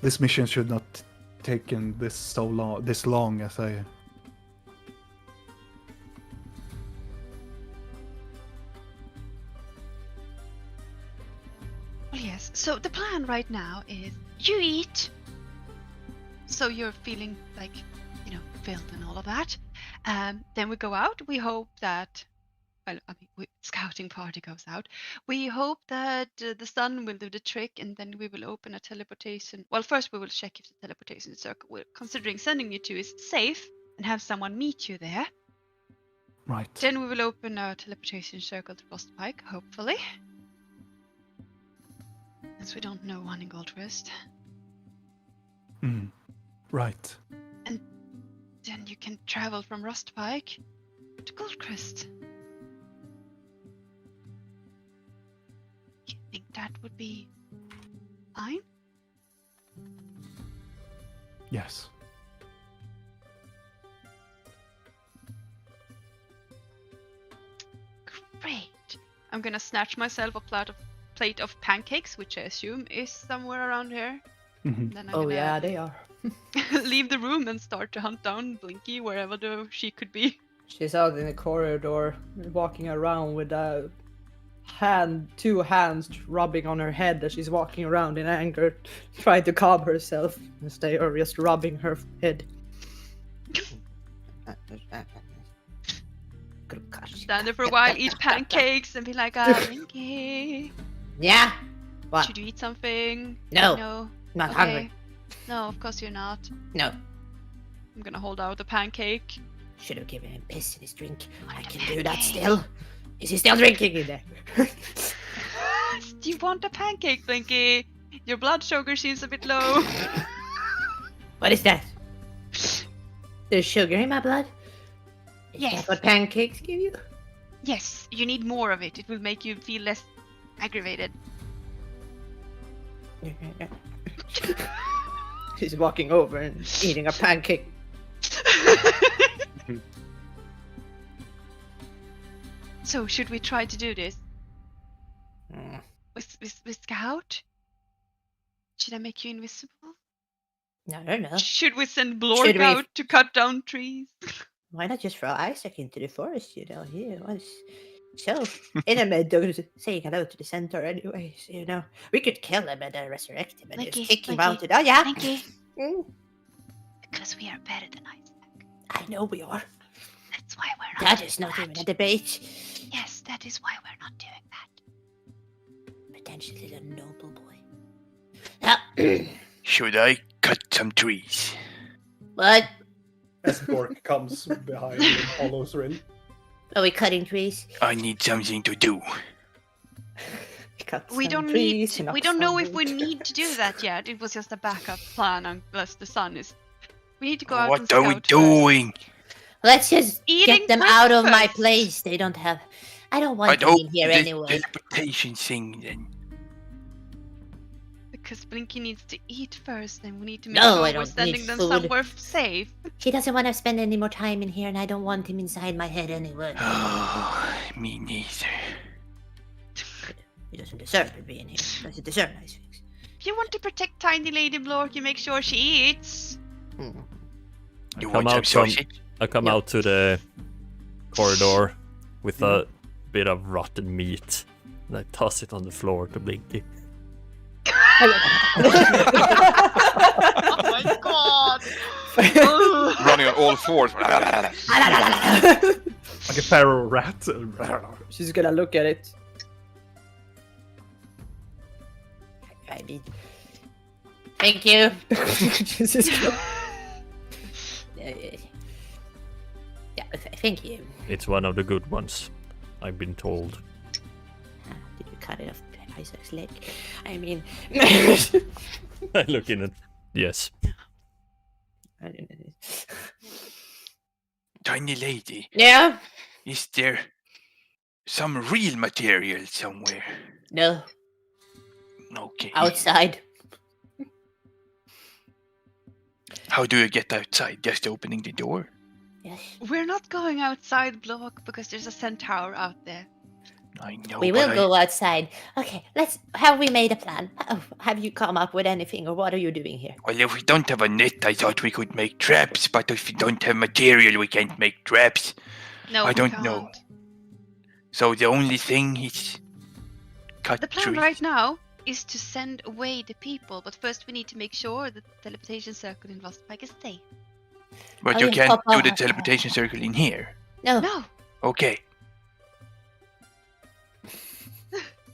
This mission should not taken this long as I. Well, yes. So the plan right now is you eat, so you're feeling like, filled and all of that. Then we go out. We hope that, scouting party goes out. We hope that the sun will do the trick, and then we will open a teleportation. Well, first we will check if the teleportation circle we're considering sending you to is safe, and have someone meet you there. Right. Then we will open a teleportation circle to Frostpike, hopefully. As we don't know one in Goldcrest. Right. And then you can travel from Frostpike to Goldcrest. You think that would be fine? Yes. Great. I'm gonna snatch myself a plate of pancakes, which I assume is somewhere around here. Mhm. Then I'm Oh gonna yeah, they are. leave the room and start to hunt down Blinky wherever she could be. She's out in the corridor, walking around with two hands rubbing on her head as she's walking around in anger, trying to calm herself instead of just rubbing her head. Stand there for a while, eat pancakes, and be like, Blinky, Yeah? What? should you eat something? No. No. Not Okay. hungry. No, of course you're not. No. I'm gonna hold out the pancake. Should have given him piss in his drink. I Want can a do that pancake? still. Is he still drinking in there? Do you want a pancake, Blinky? Your blood sugar seems a bit low. What is that? There's sugar in my blood? Is Yes. that what pancakes give you? Yes, you need more of it. It will make you feel less aggravated. She's walking over and eating a pancake. So, should we try to do this Mm. with Scout? Should I make you invisible? No, no, no. Should we send Blork Should we- out to cut down trees? Why not just throw Isaac into the forest, He was so intimate saying hello to the centaur anyways, We could kill him and then resurrect him and Mikey, just kick him Mikey, out. Oh, yeah? Blinky, Mm, because we are better than Isaac. I know we are. That's why we're not That doing is not that. even a debate. Yes, that is why we're not doing that. Potentially a noble boy. Ah, Should I cut some trees? what? As Bork comes behind and follows her in. Are we cutting trees? I need something to do. Cut We some don't trees, need. knock We don't know some if we wood. need to do that yet. It was just a backup plan unless the sun is. We need to go out and What are we scout first. doing? Let's just Eating get them out of my breakfast. place. They don't have. I don't I want them don't in here the anyway. teleportation thing then. Because Blinky needs to eat first, and we need to make No, sure I we're don't sending need them food. somewhere safe. He doesn't want to spend any more time in here, and I don't want him inside my head anyway. Oh, me neither. He doesn't deserve to be in here. Doesn't deserve nice things. If you want to protect tiny Lady Blork, you make sure she eats. Hmm. You come want some out from- sausage? I come Yeah. out to the corridor with a bit of rotten meat. And I toss it on the floor to Blinky. Oh my god! Running on all fours. Like a feral rat. She's gonna look at it. I mean, thank you. She's just gonna- Yeah, thank you. It's one of the good ones, I've been told. Did you cut it off Isaac's leg? I mean, I look in it. Yes. Tiny lady, Yeah. is there some real material somewhere? No, Okay. outside. How do you get outside? Just opening the door? Yes. We're not going outside, Block, because there's a centaur out there. I know. We will go outside. Okay, have we made a plan? Have you come up with anything, or what are you doing here? Well, if we don't have a net, I thought we could make traps. But if we don't have material, we can't make traps. No, I we don't can't. know. So the only thing is cut The plan trees. right now is to send away the people, but first we need to make sure that the teleportation circle in Frostpike is safe. But Oh, you yeah, can't Papa. do the teleportation circle in here. No. No, Okay.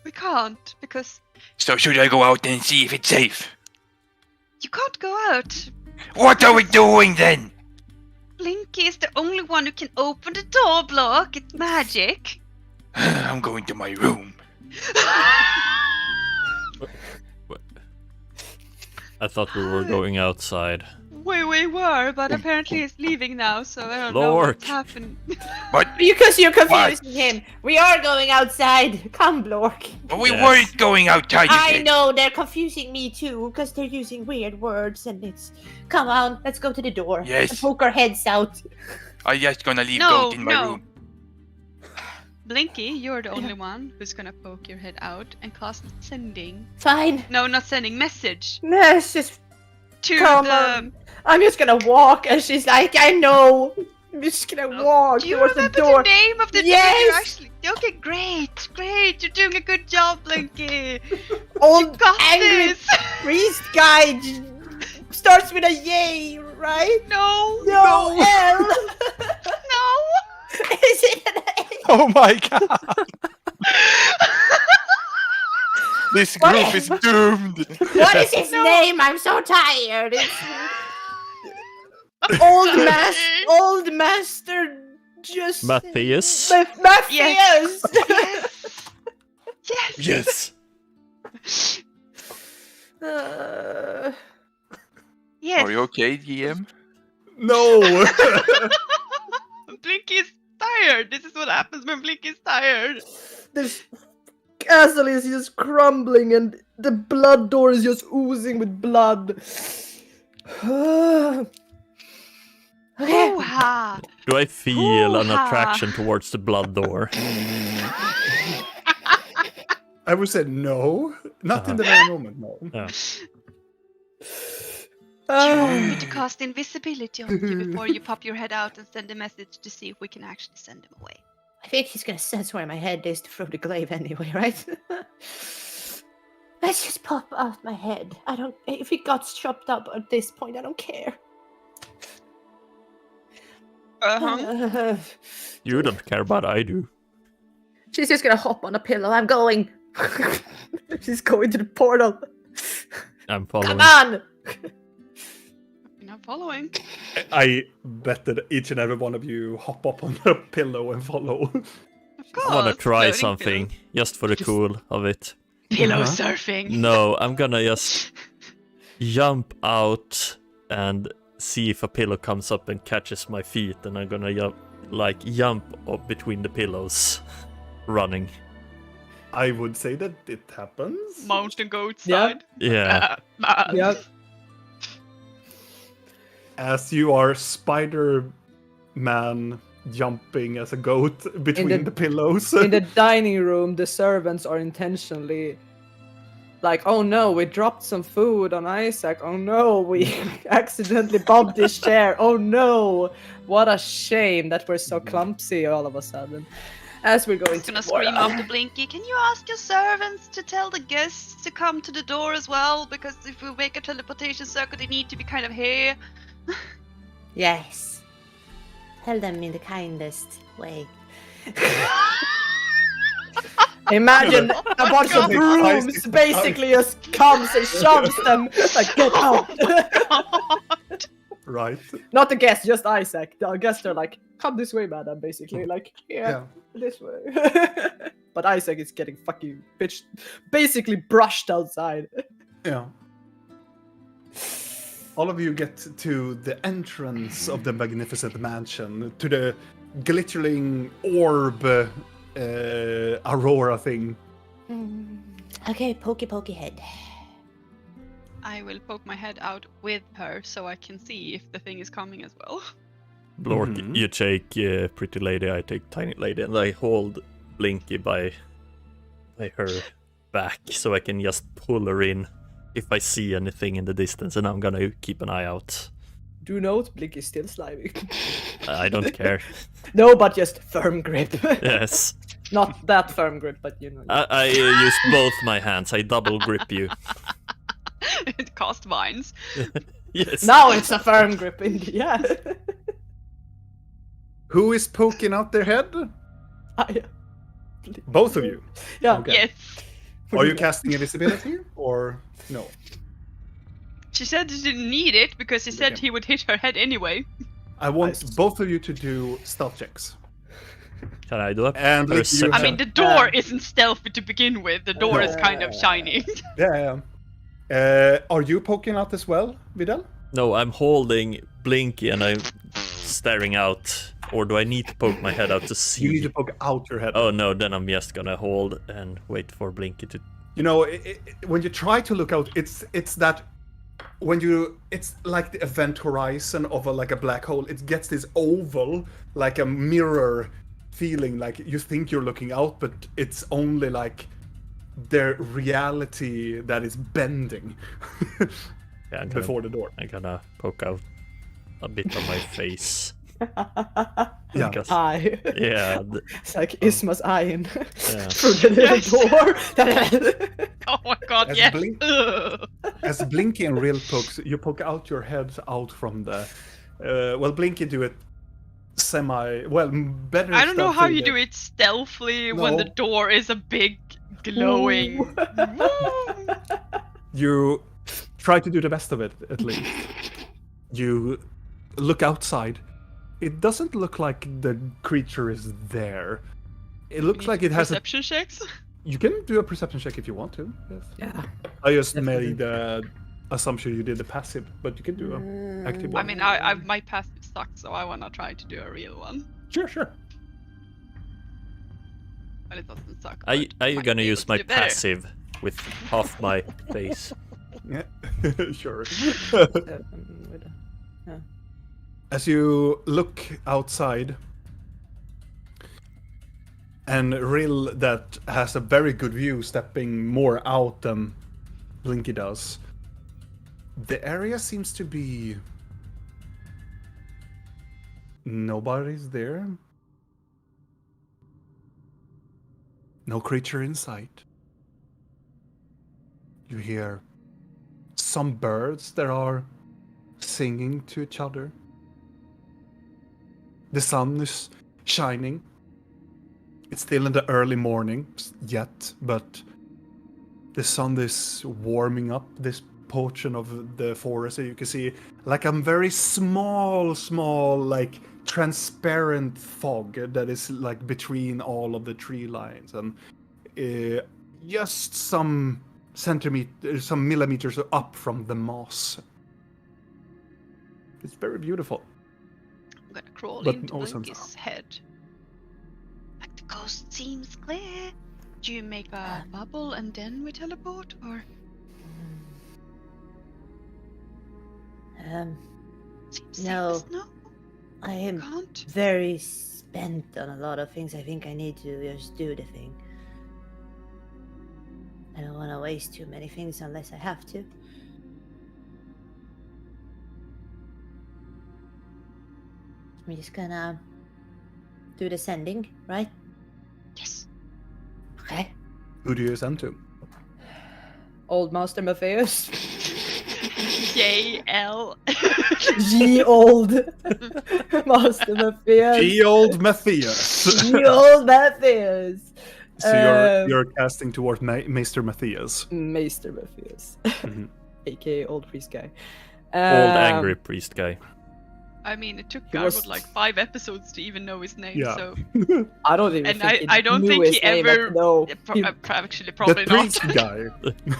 we can't, because So should I go out and see if it's safe? you can't go out. What are we doing then? Blinky is the only one who can open the door, Block. It's magic. I'm going to my room. I thought we were going outside. we were, but apparently he's leaving now, so I don't know Lork. what's happened. But Because you're confusing him. We are going outside. Come, Blork. we Yes. weren't going outside. you I said. know they're confusing me too, because they're using weird words, and it's. Come on, let's go to the door. Yes. And poke our heads out. I'm just gonna leave No, Goat in my no. room. Blinky, you're the only one who's gonna poke your head out and cast sending. Fine. No, not sending, message Let's just. to Come the. on. I'm just gonna walk, and she's like, I know. I'm just gonna walk Do you towards the remember door. the name of the dude Yes! you actually? Okay, great. You're doing a good job, Blinky. Old Got angry this. priest guy starts with a yay, right? No. No, L. No. Is it an A? Oh my god! This group is doomed. What is his name? I'm so tired. Old master just Matthias? Matthias. Yes. Yes. Yes. Uh, Yes. Are you okay, GM? No! Blinky is tired. This is what happens when Blinky is tired. this castle is just crumbling, and the blood door is just oozing with blood. Okay. Hoo-ha. Do I feel an Hoo-ha. attraction towards the blood door? I would say no. Not in the Uh-huh. very moment, no. Yeah. You want me to cast invisibility on you before you pop your head out and send a message to see if we can actually send him away. I think he's gonna sense where my head is through the glaive anyway, right? Let's just pop out my head. I don't. If it got chopped up at this point, I don't care. Uh-huh. You don't care, but I do. She's just gonna hop on a pillow. I'm going. She's going to the portal. I'm following. Come on. You're not following. I bet that each and every one of you hop up on a pillow and follow. Of course. I wanna try floating something, just for the cool of it. Pillow Uh-huh. surfing. No, I'm gonna just jump out and see if a pillow comes up and catches my feet, and I'm gonna jump up between the pillows, running. I would say that it happens. Mountain goat Yeah. side. Yeah. Yeah. As you are Spider-Man jumping as a goat between the pillows. In the dining room, the servants are intentionally like, oh no, we dropped some food on Isaac. Oh no, we accidentally bumped his chair. Oh no, what a shame that we're so clumsy all of a sudden. As we're going He's to gonna the portal. scream after Blinky, can you ask your servants to tell the guests to come to the door as well? Because if we make a teleportation circle, they need to be kind of here. Yes. Tell them in the kindest way. Imagine a bunch of God. brooms basically just comes and shoves them like, get out. Right. Not the guests, just Isaac. The guests are like, come this way, madam, basically. Like, yeah. This way. But Isaac is getting fucking basically brushed outside. Yeah. All of you get to the entrance of the magnificent mansion, to the glittering orb aurora thing. Okay, pokey head. I will poke my head out with her so I can see if the thing is coming as well. Blork, Mhm. you take Pretty Lady, I take Tiny Lady, and I hold Blinky by her back so I can just pull her in if I see anything in the distance, and I'm gonna keep an eye out. Do note, Blink is still slimy. I don't care. No, but just firm grip. Yes. Not that firm grip, but you know. I use both my hands. I double grip you. It cost vines. Yes. Now it's a firm grip, yeah. Who is poking out their head? Both of you. Yeah. Okay. Yes. Are you casting invisibility or no? She said she didn't need it because he said Okay. he would hit her head anyway. I want both of you to do stealth checks. Can I do a And like, you perception? I mean, the door isn't stealthy to begin with. The door is kind of Yeah. shiny. Yeah. Are you poking out as well, Vidal? No, I'm holding Blinky and I'm staring out. Or do I need to poke my head out to see? You need to poke out your head. Oh no, then I'm just gonna hold and wait for Blinky to. You know, when you try to look out, it's that when you, it's like the event horizon of like a black hole. It gets this oval, like a mirror feeling, like you think you're looking out, but it's only like their reality that is bending Yeah, I'm gonna, before the door. I'm gonna poke out a bit of my face. Yeah. Because- Eye. yeah, It's like Isma's eye in yeah. through the little door. Oh my god, As yes. Blink- Ugh. As Blinky and Real pokes, you poke out your heads out from the. Well, Blinky do it better. I don't know how stealthy you than- do it stealthily when the No. door is a big glowing. You try to do the best of it, at least. You look outside. It doesn't look like the creature is there. It looks like it has a. Perception checks. You can do a perception check if you want to. Yes. Yeah. I just Definitely. made the assumption you did the passive, but you can do an active I one. mean, my passive sucks, so I wanna try to do a real one, Sure. but it doesn't suck. Are but you might gonna be use able to my do better. passive with half my face? Yeah, sure. As you look outside, and Rill, that has a very good view, stepping more out than Blinky does, the area seems to be. Nobody's there. No creature in sight. You hear some birds that are singing to each other. The sun is shining. It's still in the early morning yet, but the sun is warming up this portion of the forest. So you can see like a very small, like transparent fog that is like between all of the tree lines, and just some millimeters up from the moss. It's very beautiful. I'm gonna crawl But into no sense Blinky's head. Like the coast seems clear. Do you make a bubble and then we teleport, or seems No. safest? No, I am can't. very spent on a lot of things. I think I need to just do the thing. I don't want to waste too many things unless I have to. I'm just gonna do the sending, right? Yes. Okay. Who do you send to? Old Master Matthias. JL. Ye old Master Matthias. G old Matthias. Ye old Matthias. So you're casting towards Maester Matthias. Maester Matthias. Mhm. AKA old priest guy. Old angry priest guy. I mean, it took He Garwood was- like 5 episodes to even know his name, Yeah. so... I don't even And think he I don't knew think his he name, ever... No, actually, The probably priest not. guy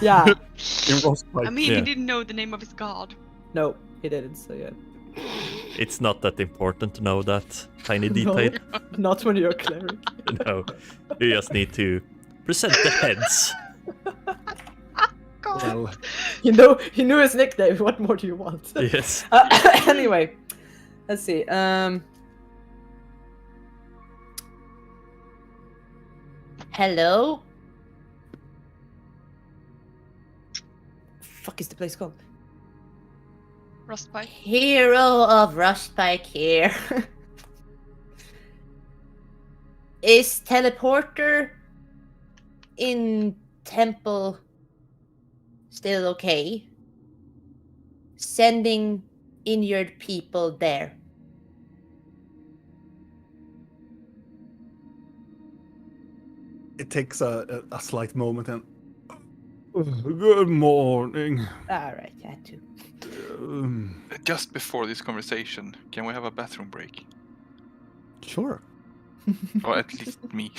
yeah, in Frostbite. I mean, Yeah. he didn't know the name of his god. no, he didn't. So yeah, It's not that important to know that tiny No. detail. not when you're a cleric. No, you just need to present the heads. God. Well, He knew his nickname. What more do you want? Yes. Anyway, let's see. Hello? Fuck is the place called? Rustpike. Hero of Rustpike here. Is teleporter in temple still okay? Sending injured people there. it takes a slight moment and. Good morning. Alright, that too. Just before this conversation, can we have a bathroom break? Sure. Or at least me.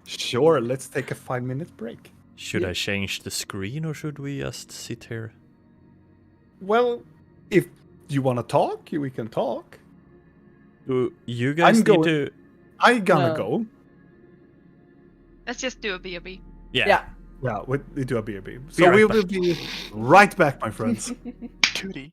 Sure, let's take a 5-minute break. Should I change the screen or should we just sit here? Well, if you want to talk, we can talk. Do you guys I'm need going- to? I gonna No. go. Let's just do a BRB. Yeah. Yeah, we do a BRB. So right we back. will be right back, my friends. Cootie.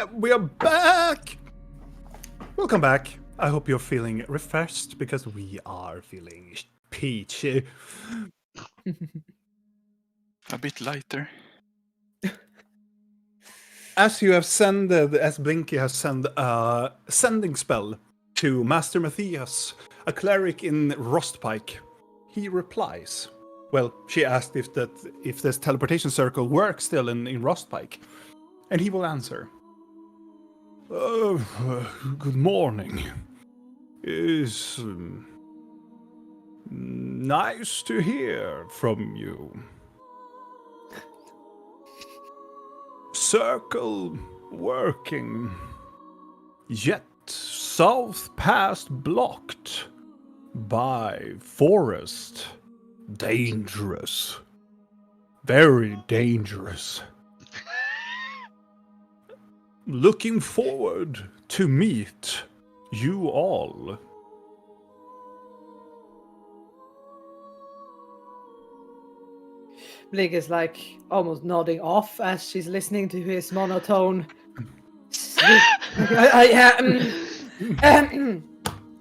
We are back! Welcome back. I hope you're feeling refreshed because we are feeling peachy. A bit lighter. As you have as Blinky has sent a sending spell to Master Matthias, a cleric in Rostpike, he replies. Well, she asked if this teleportation circle works still in Rostpike, and he will answer. Good morning. It's nice to hear from you. Circle working, yet south pass blocked by forest. Dangerous. Very dangerous. Looking forward to meet you all. Blink is like almost nodding off as she's listening to his monotone.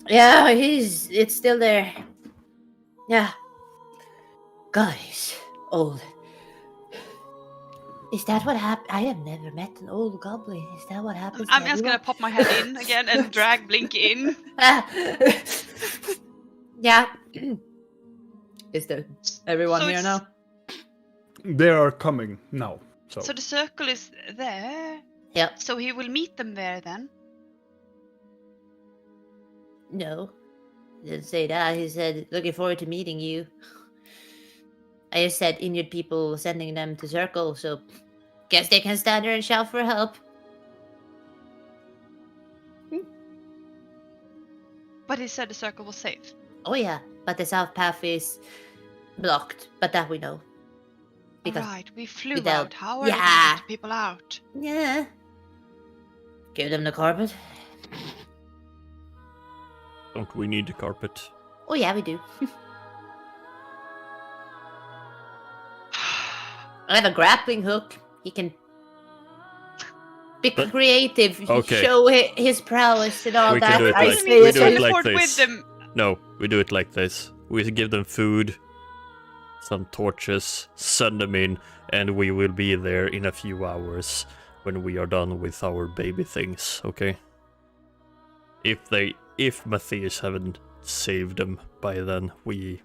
Yeah, it's still there. Yeah. God, he's old. Is that what happened? I have never met an old goblin. Is that what happens? I'm just gonna pop my head in again and drag Blinky in. Yeah. Is there everyone So here it's- now? They are coming now. So the circle is there. Yep. So he will meet them there then. No. He didn't say that. He said, looking forward to meeting you. I just said injured people sending them to circle, so guess they can stand there and shout for help. But he said the circle was safe. Oh yeah, but the south path is blocked, but that we know. Because Right, we flew without- out. How are we Yeah. gonna get people out? yeah. Give them the carpet. Don't we need the carpet? Oh yeah, we do. I have a grappling hook. He can be But- creative, Okay. show his prowess and all We that. can do it I like- say we it do it is- like teleport this. with them. No, we do it like this. We give them food, some torches, send them in, and we will be there in a few hours when we are done with our baby things, okay? If Matthias haven't saved them by then, we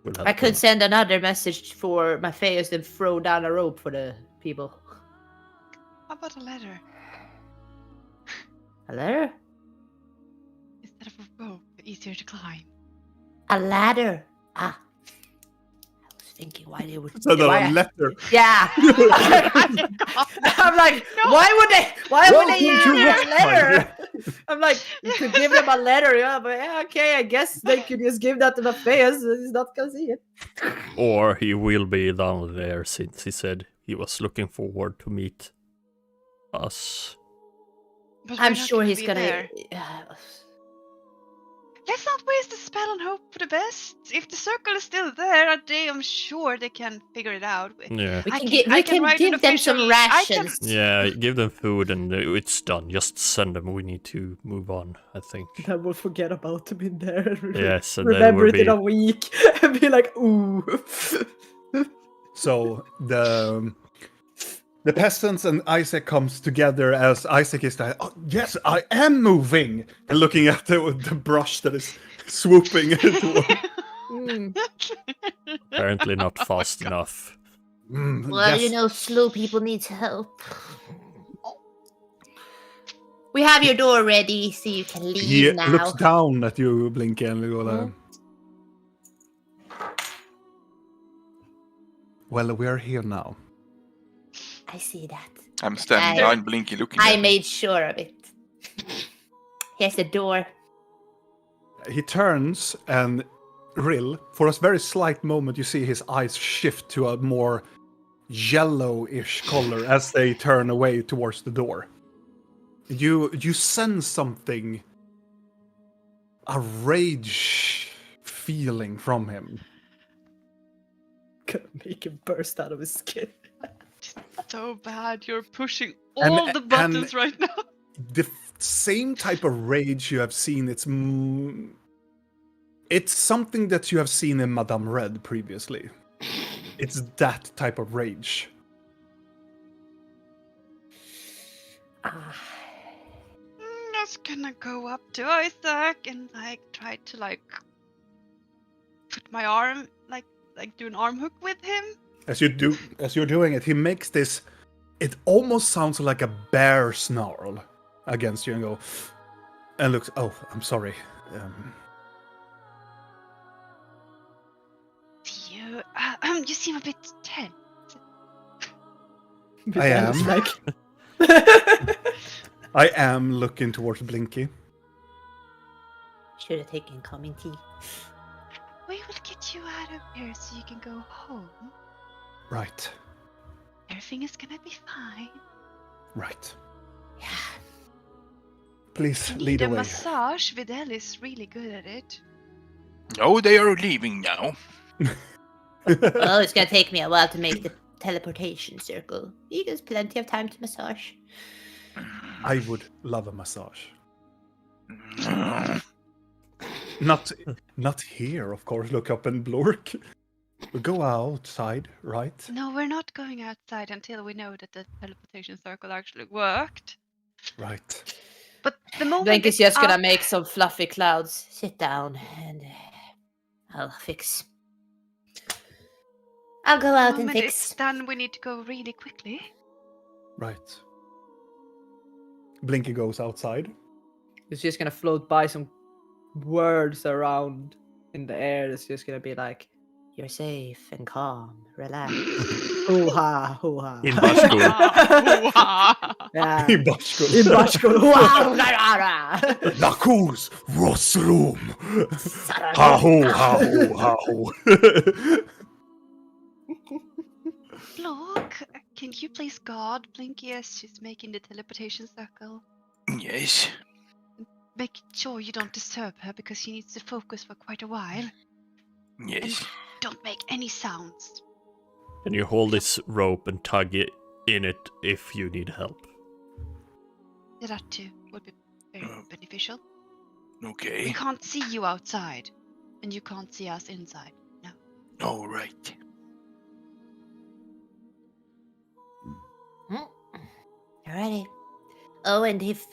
will have I could to- send another message for Matthias and throw down a rope for the people. How about a letter? A ladder? Instead of a rope, easier to climb. A ladder. Ah. I was thinking why they would. So why- the letter. Yeah. I'm like, No. why would they Welcome use to a Rockmine. letter? I'm like, you could give them a letter, yeah, but yeah, okay, I guess they could just give that to Matthias. He's not gonna see it. Or he will be down there since he said he was looking forward to meet us. But I'm we're not sure he's be gonna. there. Let's not waste the spell and hope for the best. If the circle is still there, I'm sure they can figure it out. Yeah. We I can, can- I we can can write an give them some official- I can- rations. Yeah, give them food and it's done. Just send them. We need to move on, I think. Then we'll forget about him in there. And Yes, and then remember we'll it in be... a week and be like, ooh. So the peasants and Isaac comes together as Isaac is like, oh, yes, I am moving, and looking at the brush that is swooping toward. Mm. apparently not fast enough. Well, yes. you know, slow people need help. We have your door ready, so you can leave He now. looks down at you, Blinky, and go like, well, we are here now. I see that. I'm standing I- behind Blinky looking at I him. made sure of it. Here's the door. He turns and Rill, for a very slight moment, you see his eyes shift to a more yellowish color as they turn away towards the door. You sense something, a rage feeling from him. Gonna make him burst out of his skin. So bad. You're pushing And- all the buttons right now. The same type of rage you have seen. It's something that you have seen in Madame Red previously. It's that type of rage. Ah, I'm just gonna go up to Isaac and try to put my arm like do an arm hook with him. As you're doing it, he makes this. It almost sounds like a bear snarl against you, and looks. Oh, I'm sorry. You seem a bit tense. I am. It's like I am looking towards Blinky. should have taken common tea. We will get you out of here so you can go home. Right. Everything is gonna be fine. Right. Yeah. Please You lead need a away. massage. Videl is really good at it. No, they are leaving now. Well, it's gonna take me a while to make the teleportation circle. He has plenty of time to massage. I would love a massage. Not here, of course. Look up and blork. We go outside, right? No, we're not going outside until we know that the teleportation circle actually worked. Right. But the moment Blink is it's just gonna up- make some fluffy clouds. Sit down and I'll fix. I'll go the out and moment it's fix. done, we need to go really quickly. Right. Blinky goes outside. It's just gonna float by some words around in the air. It's just gonna be like, You're safe and calm. Relax. hoo ha, hoo ha. In Bashkul. Yeah. In Bashkul. In Bashkul. Hoo ha, Nakus Rosrum. Ha ho, ha ho, ha ho. Look, can you please guard Blinky as she's making the teleportation circle? Yes. Make sure you don't disturb her because she needs to focus for quite a while. Yes. Don't make any sounds. Can you hold this rope and tug it in it if you need help? That too would be very beneficial. We Okay. can't see you outside, and you can't see us inside. No. All right. Alrighty. Oh, and if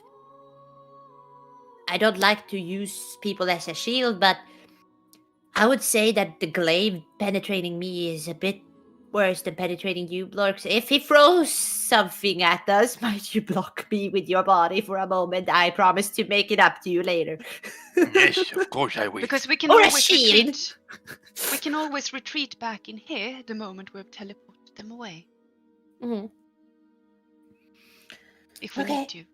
I don't like to use people as a shield, but I would say that the glaive penetrating me is a bit worse than penetrating you, Blorks. If he throws something at us, might you block me with your body for a moment? I promise to make it up to you later. Yes, of course I will. Because we can Or a always shield. retreat. We can always retreat back in here the moment we've teleported them away. Mhm. If we Okay. need to.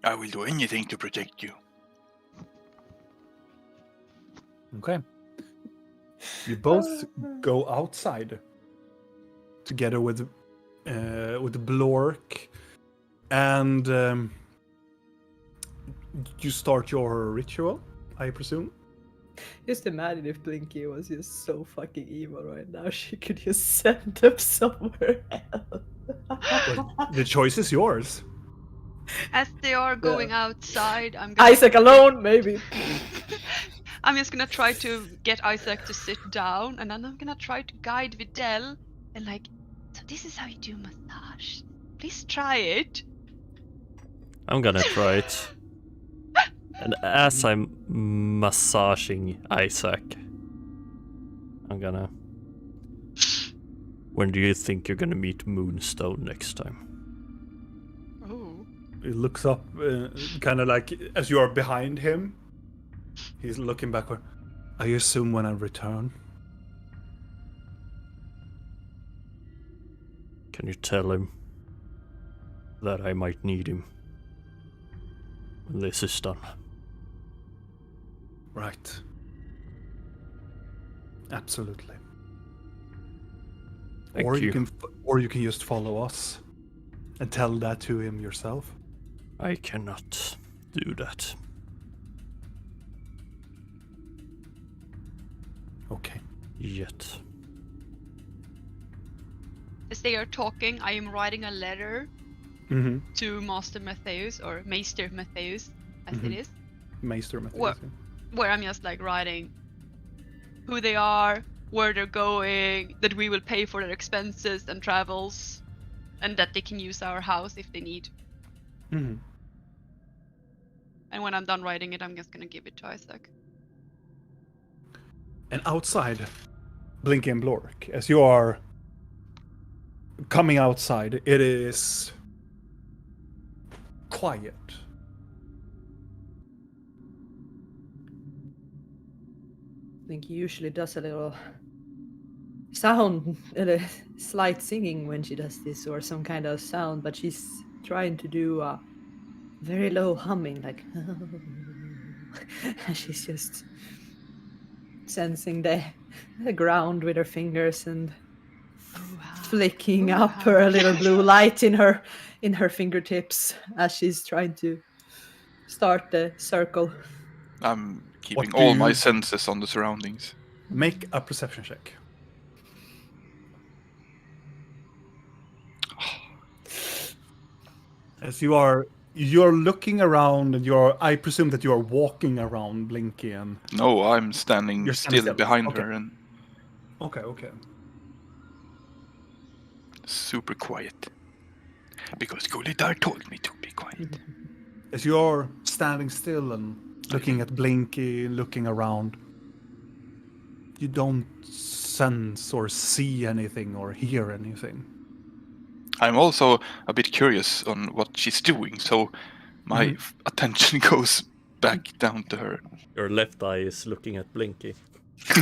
I will do anything to protect you. Okay. You both go outside together with Blork, and you start your ritual, I presume. Just imagine if Blinky was just so fucking evil right now. She could just send them somewhere else. Well, the choice is yours. As they are going outside, I'm gonna Isaac alone, maybe. I'm just gonna try to get Isaac to sit down, and then I'm gonna try to guide Videl and so this is how you do massage. Please try it. I'm gonna try it. And as I'm massaging Isaac, I'm gonna... When do you think you're gonna meet Moonstone next time? Oh. He looks up, kind of like as you are behind him. He's looking backward. I assume when I return. Can you tell him that I might need him when this is done? Right. Absolutely. Thank or you. Or you can just follow us and tell that to him yourself. I cannot do that. Okay. Yet. As they are talking, I am writing a letter Mm-hmm. to Master Matthews, or Meister Matthews, as it is, Meister Matthews. What? where I'm just like writing who they are, where they're going, that we will pay for their expenses and travels, and that they can use our house if they need. Mm-hmm. And when I'm done writing it, I'm just gonna give it to Isaac. And outside, Blinky and Blork, as you are coming outside, it is quiet. I think he usually does a little sound, a slight singing when she does this, or some kind of sound, but she's trying to do a very low humming, like she's just sensing the ground with her fingers and flicking up her little blue light in her fingertips as she's trying to start the circle. I'm keeping What do all my you- senses on the surroundings. Make a perception check. As you're looking around, and I presume that you are walking around Blinky and... No, I'm standing You're standing still still. behind Okay. her and Okay. super quiet. Because Gulidar told me to be quiet. As you're standing still and looking at Blinky, looking around, you don't sense or see anything or hear anything. I'm also a bit curious on what she's doing, so my attention goes back down to her. Your left eye is looking at Blinky.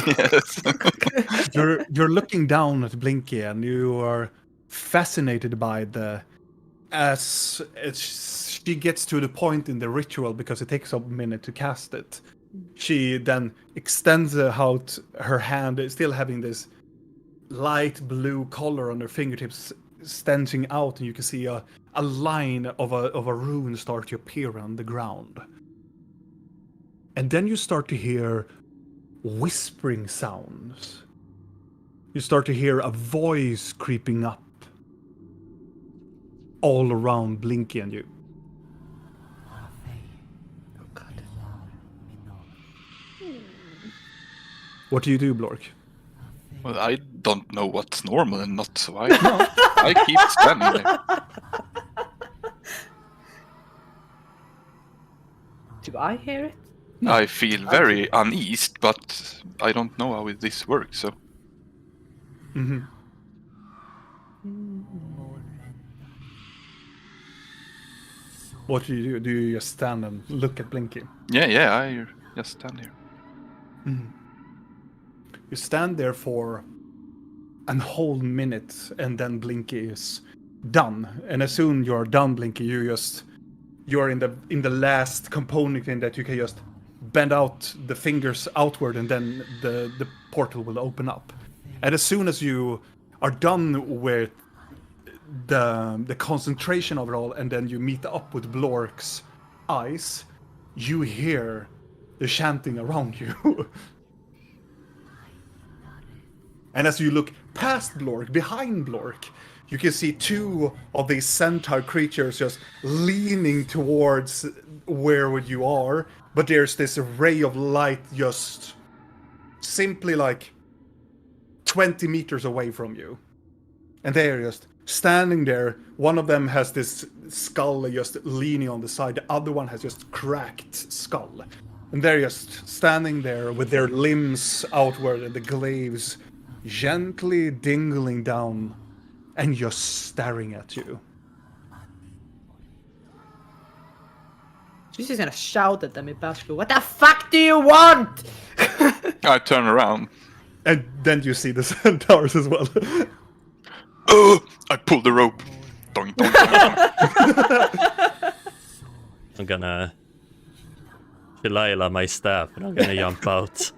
Yes. You're looking down at Blinky and you are fascinated by as she gets to the point in the ritual, because it takes a minute to cast it. She then extends out her hand, still having this light blue color on her fingertips, standing out, and you can see a line of a rune start to appear on the ground. And then you start to hear whispering sounds. You start to hear a voice creeping up all around Blinky and you. Oh god. What do you do, Blork? Well, I don't know what's normal and not, so I keep standing there. Do I hear it? I feel very uneased, but I don't know how this works, so... Mm-hmm. What do you do? Do you just stand and look at Blinky? Yeah, I just stand here. You stand there for a whole minute, and then Blinky is done. And as soon you're done, Blinky, you're in the last component in that you can just bend out the fingers outward, and then the portal will open up. And as soon as you are done with the concentration of it all, and then you meet up with Blork's eyes, you hear the chanting around you. And as you look past Blork, behind Blork, you can see two of these centaur creatures just leaning towards where you are, but there's this ray of light just simply like 20 meters away from you. And they're just standing there. One of them has this skull just leaning on the side, the other one has just cracked skull. And they're just standing there with their limbs outward and the glaives gently dingling down and just staring at you. She's just gonna shout at them in Basque. What the fuck do you want? I turn around. And then you see the centaurs as well. I pull the rope. Doink, doink, doink. I'm gonna Shalila my staff and I'm gonna jump out.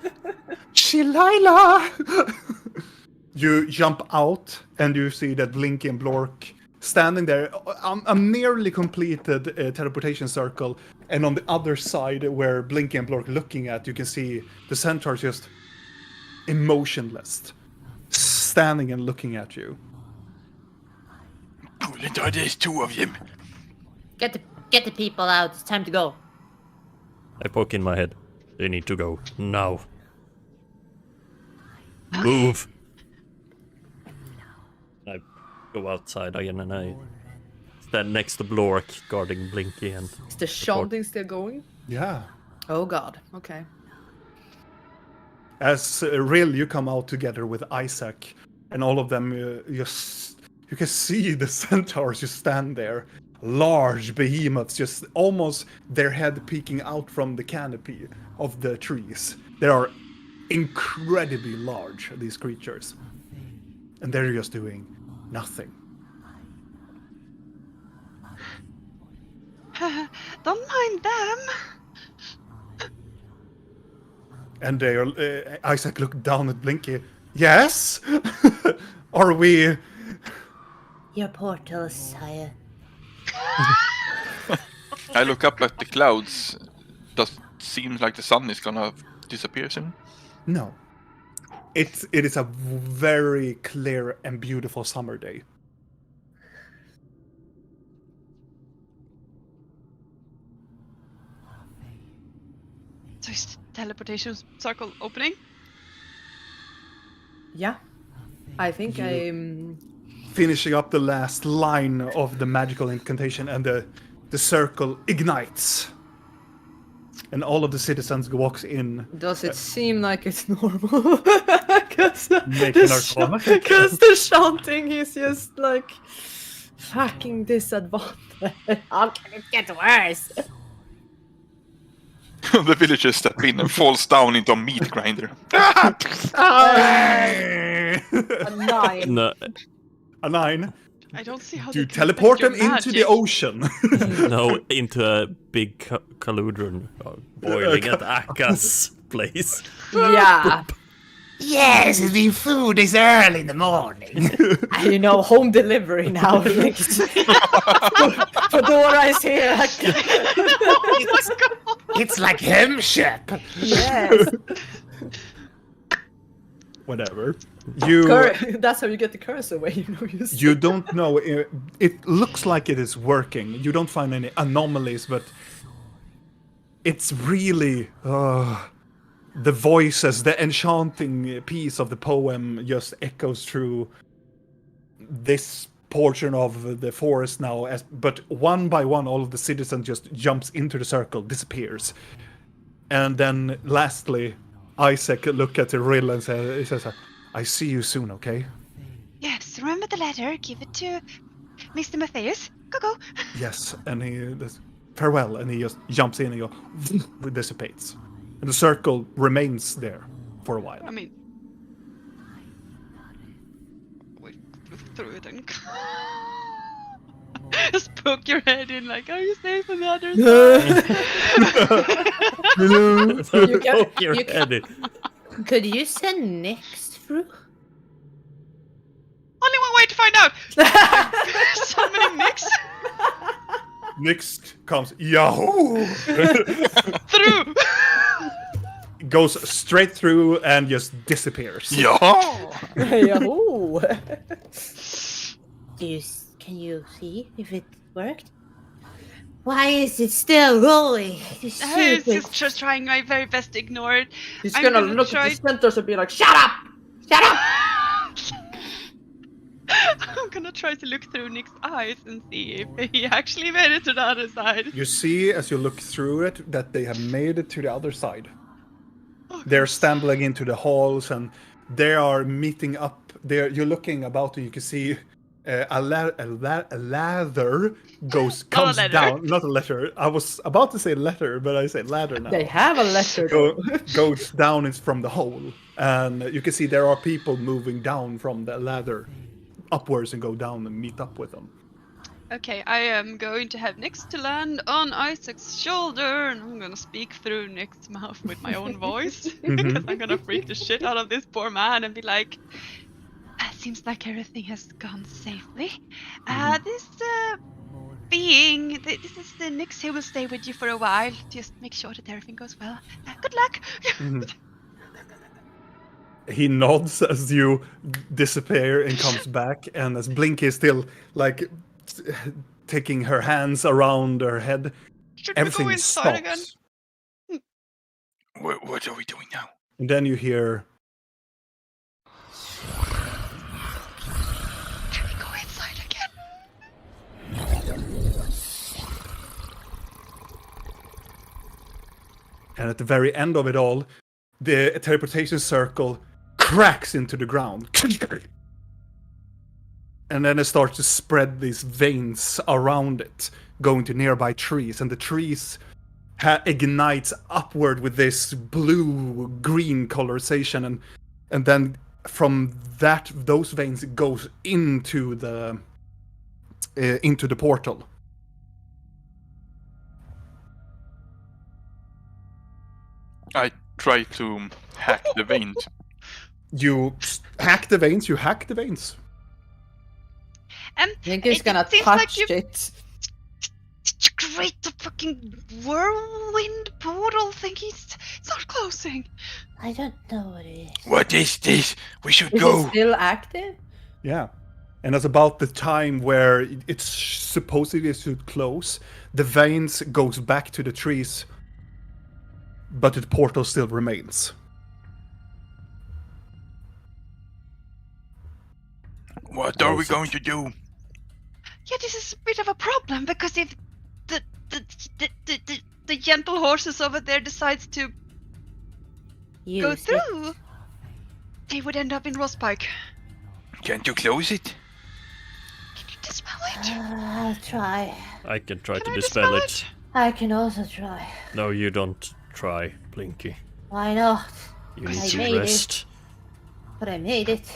Shalila! You jump out and you see that Blinky and Blork standing there, a nearly completed teleportation circle, and on the other side where Blinky and Blork looking at, you can see the centaurs just emotionless, standing and looking at you. There's two of them. Get the people out. It's time to go. I poke in my head. They need to go now. Move. I go outside again and I stand next to Blork guarding Blinky and... Is the chanting still going? Yeah. Oh god. Okay. As Rill, you come out together with Isaac, and all of them, you can see the centaurs just stand there. Large behemoths, just almost their head peeking out from the canopy of the trees. They are incredibly large, these creatures. And they're just doing nothing. Don't mind them. And they are, Isaac looked down at Blinky. Yes? Are we... Your portal, sire. I look up at the clouds. Does it seem like the sun is gonna disappear soon? No. It is a very clear and beautiful summer day. So is the teleportation circle opening? Yeah. I think I'm... Finishing up the last line of the magical incantation, and the circle ignites. And all of the citizens walks in. Does it seem like it's normal? Because Make an arcana check. the chanting is just like fucking disadvantage. How can it get worse? The villagers step in and falls down into a meat grinder. A 9. No, A 9. I don't see how Do you they teleport them affect into your the ocean? no, into a big cauldron boiling at Aka's place. Yeah. Yes, the food is early in the morning. You know, home delivery now. Fedora is here. It's like hemship. Yes. Whatever. You That's how you get the curse away, you know. you don't know. It looks like it is working. You don't find any anomalies, but it's really the voices, the enchanting piece of the poem just echoes through this portion of the forest now. But one by one, all of the citizens just jumps into the circle, disappears, and then lastly, Isaac look at the Rill and says, "I see you soon, okay?" Yes, remember the letter. Give it to Mr. Matthias. Go. Yes, and he does, farewell, and he just jumps in and dissipates. And the circle remains there for a while. I mean, wait through it and just poke your head in, like, are you safe on the other side? You can- Poke your you head in. Could you send Nix through? Only one way to find out. Summoning Nix Next comes Yahoo! through. Goes straight through and just disappears. Yeah. Yahoo! Can you see if it worked? Why is it still rolling? It's I was stupid. just trying my very best to ignore it. He's I'm gonna gonna look try- at the centers and be like, shut up! Shut up! I'm gonna try to look through Nick's eyes and see if he actually made it to the other side. You see, as you look through it, that they have made it to the other side. Oh, They're stumbling into the halls, and they are meeting up. You're looking about, and you can see a ladder comes letter. down. Not a letter. I was about to say letter, but I say ladder now. They have a letter. Goes down is from the hole, and you can see there are people moving down from the ladder upwards and go down and meet up with them. Okay, I am going to have Nix to land on Isaac's shoulder, and I'm gonna speak through Nick's mouth with my own voice, because I'm gonna freak the shit out of this poor man and be like, seems like everything has gone safely. This being, this is the Nix who will stay with you for a while. Just make sure that everything goes well. Good luck. He nods as you disappear and comes back, and as Blinky is still like taking her hands around her head. Should Everything we go inside stops. again? What are we doing now? And then you hear Can we go inside again? and at the very end of it all, the teleportation circle cracks into the ground. And then it starts to spread these veins around it, going to nearby trees, and the trees ignites upward with this blue-green colorization, and then from those veins it goes into the portal. I try to hack the veins. You hack the veins. And I think he's it gonna seems like touch you- it. Did you create the fucking whirlwind portal thingy? It's not closing. I don't know what it is. What is this? We should Is go. it still active? Yeah. And that's about the time where it's supposedly to close. The veins goes back to the trees, but the portal still remains. What are we Close it. going to do? Yeah, this is a bit of a problem because if the gentle horses over there decides to go Use it. through, they would end up in Rostpike. Can't you close it? Can you dispel it? I'll try. I can try Can to I dispel dispel it. I can also try. No, you don't try, Blinky. Why not? You I need to made it. rest. But I made it.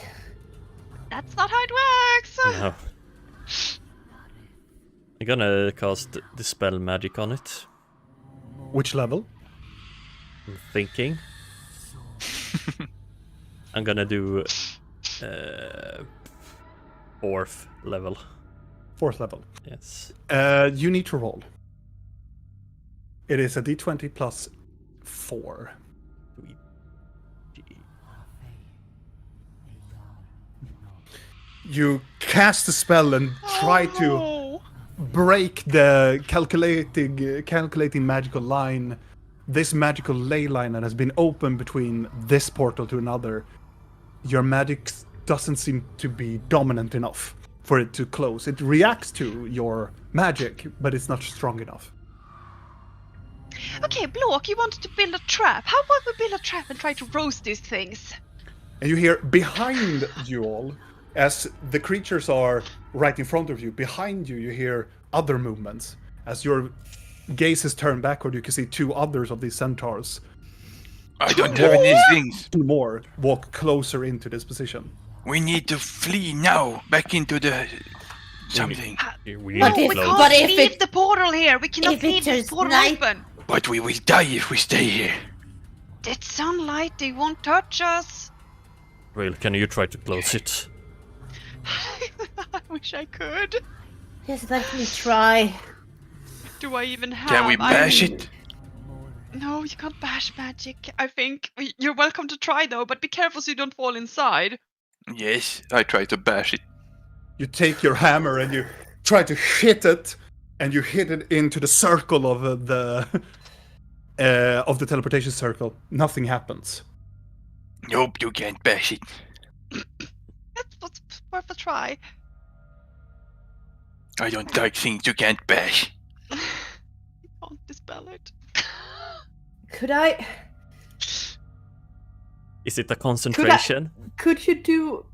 That's not how it works. No. I'm gonna cast Dispel Magic on it. Which level? I'm thinking. I'm gonna do 4th level. 4th level. Yes. You need to roll. It is a d20 plus 4. You cast the spell and try to No. break the calculating magical line, this magical ley line that has been opened between this portal to another. Your magic doesn't seem to be dominant enough for it to close. It reacts to your magic, but it's not strong enough. Okay, Block, you wanted to build a trap. How about we build a trap and try to roast these things? And you hear behind you all, as the creatures are right in front of you, behind you, you hear other movements. As your gaze is turned backward, you can see 2 others of these centaurs. I don't have any things. 2 more walk closer into this position. We need to flee now. Back into the something. We need But to if- We close. can't But if leave it- the portal here. We cannot if it leave this turns portal night- open. But we will die if we stay here. It's sunlight. They won't touch us. Well, can you try to close it? I wish I could. Just let me try. Do I even have? Can we bash it? No, you can't bash magic. I think you're welcome to try though, but be careful so you don't fall inside. Yes, I try to bash it. You take your hammer and you try to hit it, and you hit it into the circle of the teleportation circle. Nothing happens. Nope, you can't bash it. It's worth a try. I don't like things you can't bash. You can't dispel it. Could I? Is it a concentration? Could you do?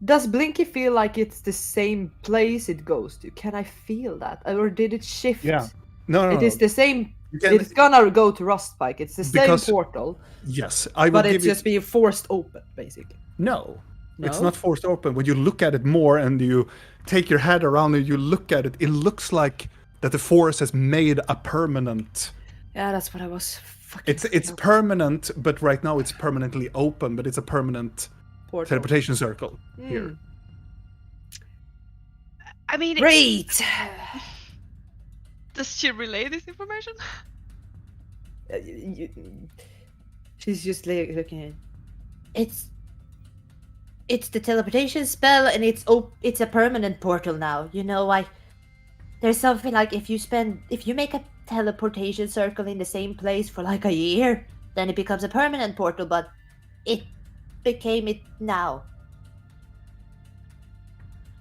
Does Blinky feel like it's the same place it goes to? Can I feel that, or did it shift? Yeah. No, It is the same. You can- It's gonna go to Rustpike. It's the Because- same portal, Yes, I will but give it's you. just being forced open, basically. No, it's No? not forced open. When you look at it more and you take your head around and you look at it, it looks like that the force has made a permanent. Yeah, that's what I was. Fucking It's permanent, but right now it's permanently open. But it's a permanent portal. teleportation circle here. I mean, Great. does she relay this information? She's just looking at it. it's the teleportation spell, and it's a permanent portal now. You know, there's something like if you make a teleportation circle in the same place for like a year, then it becomes a permanent portal. But it became it now.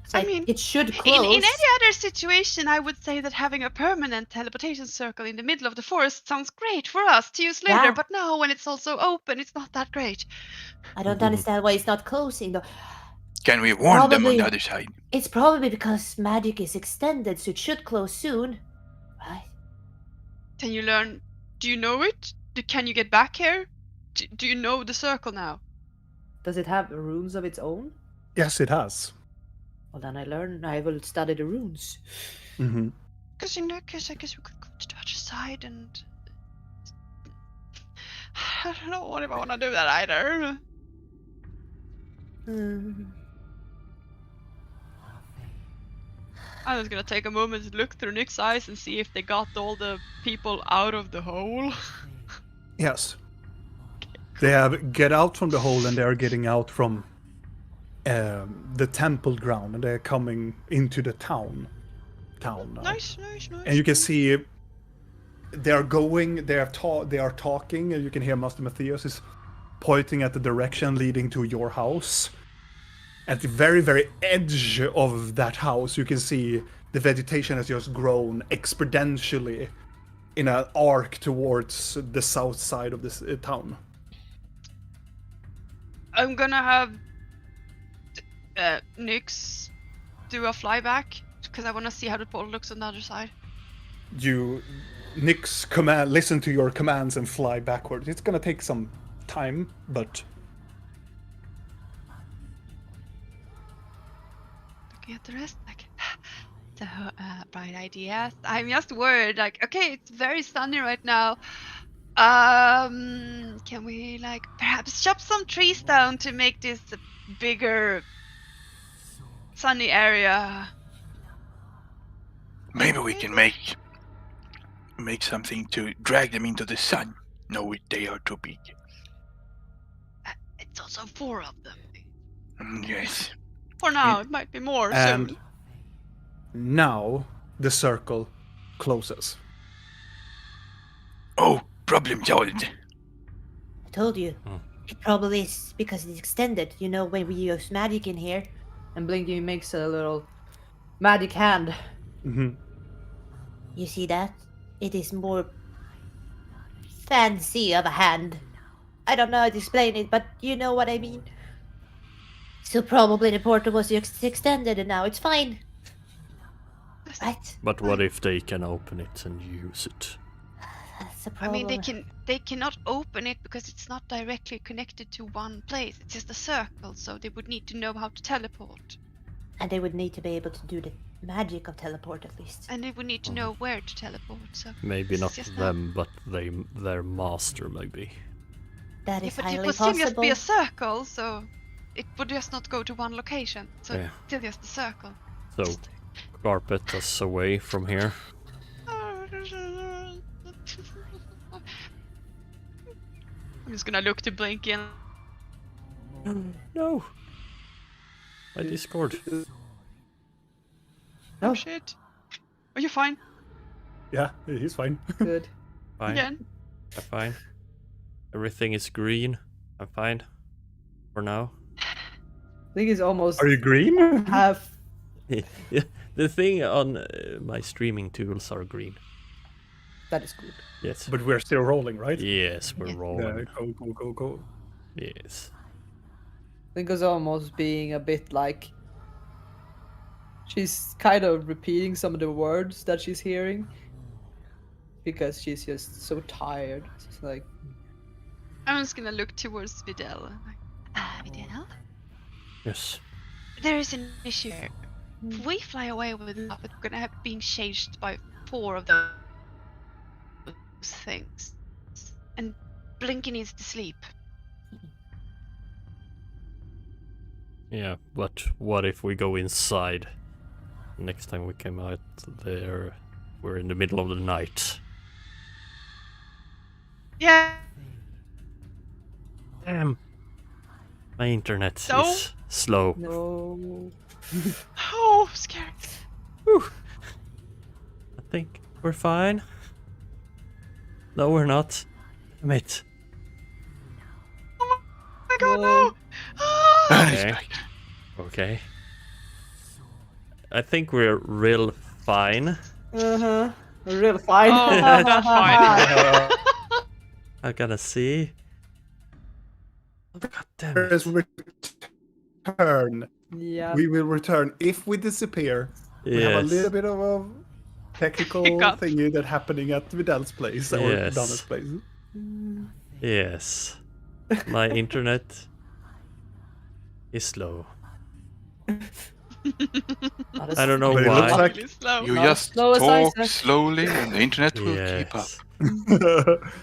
So I mean, it should in close. any other situation, I would say that having a permanent teleportation circle in the middle of the forest sounds great for us to use later. Yeah. But now, when it's also open, it's not that great. I don't understand why it's not closing though. Can we warn them on Probably- the other side? It's probably because magic is extended, so it should close soon, right? Can you learn? Do you know it? Can you get back here? Do you know the circle now? Does it have runes of its own? Yes, it has. Well, then I will study the runes. Mm-hmm. Because in that case, I guess we could go to the other side and. I don't know what if I want to do that either. I'm just gonna take a moment to look through Nick's eyes and see if they got all the people out of the hole. Yes. They have get out from the hole, and they are getting out from the temple ground, and they're coming into the town now. Nice. And you can see they are going. They are talking, and you can hear Master Matthias is pointing at the direction leading to your house. At the very, very edge of that house, you can see the vegetation has just grown exponentially in an arc towards the south side of this town. I'm gonna have Nyx do a flyback because I want to see how the portal looks on the other side. Nyx listen to your commands and fly backwards. It's gonna take some time, but looking at the rest, like, so bright ideas. I'm just worried, like, okay, it's very sunny right now. Can we like perhaps chop some trees down to make this a bigger sunny area? Maybe we can make something to drag them into the sun. No, they are too big. It's also 4 of them. Yes. For now, it might be more and soon. now the circle closes. Oh, problem solved. I told you. It probably is because it's extended. You know, when we use magic in here. And Blinky makes a little magic hand. Mm-hmm. You see that? It is more fancy of a hand. I don't know how to explain it, but you know what I mean. So probably the portal was extended and now it's fine. Right? But what if they can open it and use it? That's the I problem. mean, they cannot open it because it's not directly connected to one place. It's just a circle, so they would need to know how to teleport. And they would need to be able to do the magic of teleport at least. And they would need to know where to teleport, so... Maybe It's not just them, but their master, maybe. That Yeah, is but it highly would still just possible. be a circle, so... It would just not go to one location, so Yeah. it's still just a circle. So, carpet us away from here. I'm just gonna look to Blinky and... No! My Discord. Oh shit. Are you fine? Yeah, he's fine. Good. Fine. Again? I'm fine. Everything is green. I'm fine. For now. I think it's almost Are you green? half. Yeah, the thing on my streaming tools are green. That is good. Yes. But we're still rolling, right? Yes, we're Yeah. rolling. Go. Yes. I think it's almost being a bit like she's kind of repeating some of the words that she's hearing because she's just so tired. It's like, I'm just gonna look towards Videl. Videl? Yes. There is an issue here. If we fly away with love, we're gonna have being chased by 4 of those things. And Blinky needs to sleep. Yeah, but what if we go inside? Next time we came out there, we're in the middle of the night. Yeah. Damn. My internet So? is slow. No. Oh, scary. I think we're fine. No, we're not. Damn it. Oh my god, No. no! Ah! Okay. Okay. I think we're real fine. Uh-huh. Real fine. Oh, that's fine. I gotta see. Oh, god damn Curse it. return. Yeah. We will return if we disappear. We have a little Yes. bit of a technical Hiccup. thingy that happening at Vidal's place or Yes. Donna's place. Yes. My internet is slow. I don't know But it looks why. like- Really slow. You Not just slow as talk Isaac. slowly and the internet will keep up.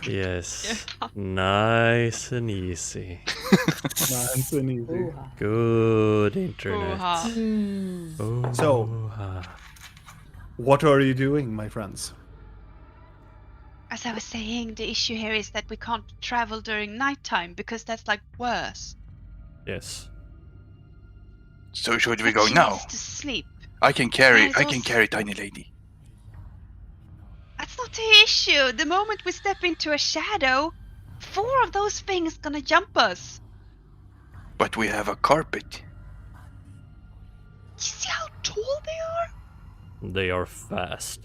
Yes. Nice and easy. Nice and easy. Good internet. Ooh-ha. So- Ooh-ha. What are you doing, my friends? As I was saying, the issue here is that we can't travel during nighttime because that's like worse. Yes. So should we But go she now? needs to sleep. I can carry. Yes, I can also- carry tiny lady. That's not the issue. The moment we step into a shadow, 4 of those things gonna jump us. But we have a carpet. You see how tall they are? They are fast.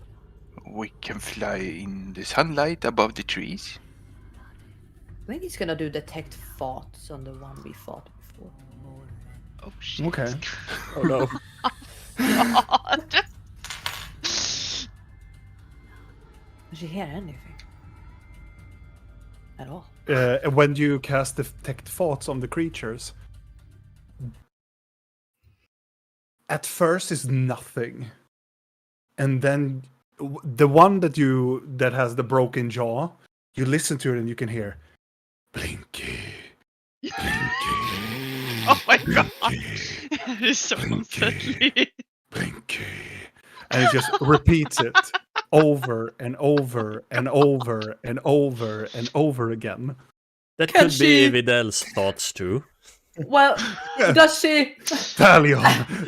We can fly in the sunlight above the trees. I think he's gonna do detect thoughts on the one we fought before. Oh shit. Okay. Oh no. God. Did she hear anything? At all? When you cast detect thoughts on the creatures, at first is nothing, and then the one that has the broken jaw, you listen to it and you can hear Blinky, Blinky, Oh my god. Blinky, That is so unsettling. Blinky, and it just repeats it over and over and over and over and over again. That Can could she- be Vidal's thoughts too. Well, does she? Talion,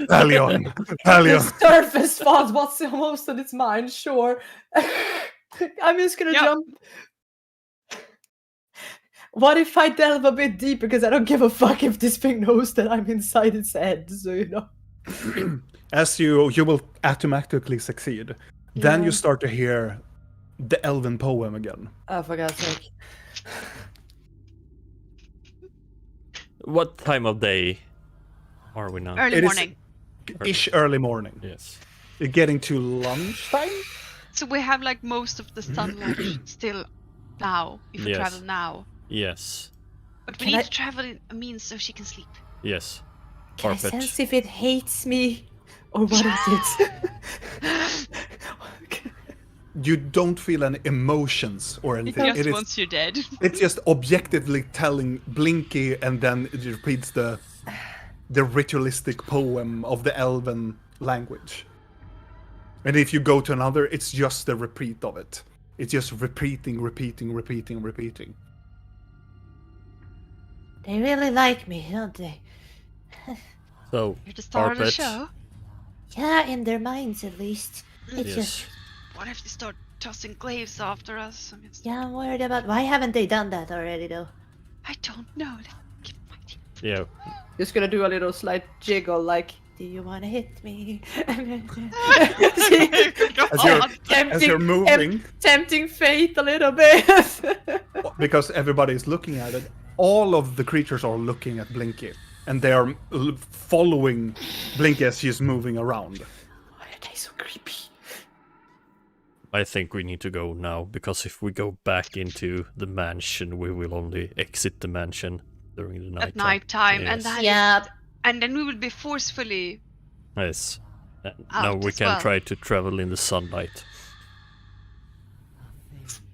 Talion, The Talion. surface thought what's most on its mind, sure. I'm just gonna Yep. jump. What if I delve a bit deeper? Because I don't give a fuck if this thing knows that I'm inside its head, so you know. As you will automatically succeed, then Yeah. you start to hear the elven poem again. Oh, for God's sake. What time of day are we now? Early It is- morning. Ish early morning. Yes. You're getting to lunchtime? So we have like most of the sunlight still now, if we Yes. travel now. Yes. But we Can need I- to travel in a means so she can sleep. Yes. Can I Carpet. sense if it hates me? Or what is it? You don't feel any emotions or anything. Just It is, once you're dead. it's just objectively telling Blinky, and then it repeats the ritualistic poem of the elven language. And if you go to another, it's just the repeat of it. It's just repeating. They really like me, don't they? So, You're the star of the carpet. show. Yeah, in their minds at least. It's Yes. just, What if they start tossing glaives after us? I mean, yeah, I'm worried about. Why haven't they done that already, though? I don't know. Let's get fighting. Yeah. Just gonna do a little slight jiggle, like, do you wanna hit me? As you're, as you're moving, tempting fate a little bit. because everybody is looking at it, all of the creatures are looking at Blinky, and they are following Blinky as she's moving around. Why are they so creepy? I think we need to go now, because if we go back into the mansion, we will only exit the mansion during the night. At night time, and Yes. that Yeah, and then we will be forcefully. Yes. Out Now we as can well. try to travel in the sunlight.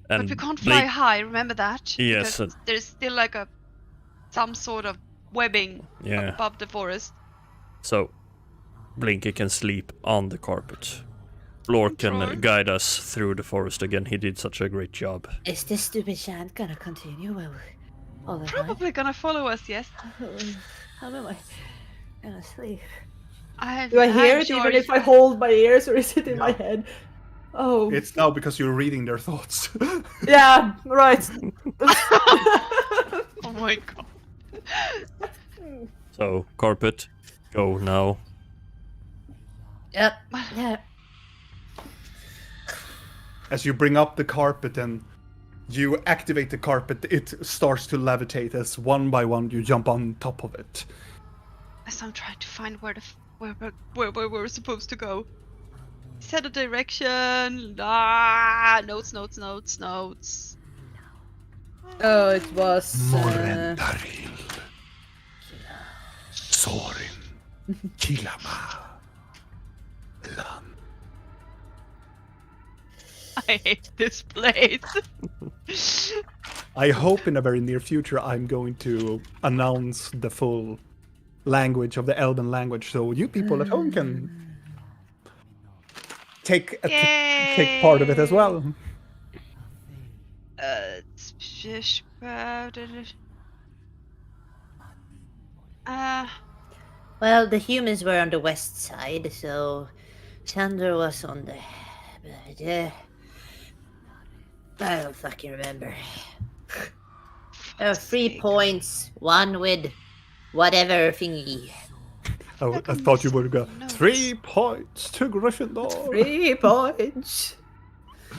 But we can't fly high. Remember that? Yes, Because there's still like some sort of webbing Yeah. above the forest. So, Blinky can sleep on the carpet. Floor can Control. guide us through the forest again. He did such a great job. is this stupid chant gonna continue all the time? Probably gonna follow us. Yes. How am I? gonna sleep. Do I hear it even if I hold my ears, or is it in my Yeah. head? Oh, It's now because you're reading their thoughts. yeah, right. Oh my god. So, carpet, go now. Yep. Yeah. As you bring up the carpet and you activate the carpet, it starts to levitate as one by one you jump on top of it. As I'm trying to find where we're supposed to go. Set a direction. Notes. Oh, it was. Morendaril. Sorin. Kilama. Lan. I hate this place. I hope in a very near future I'm going to announce the full language of the Elven language, so you people at home can take part of it as well. Well, the humans were on the west side, so Chandler was on the. I don't fucking remember. There were 3 points, one with whatever thingy. I thought you would go 3 points to Gryffindor. 3 points. I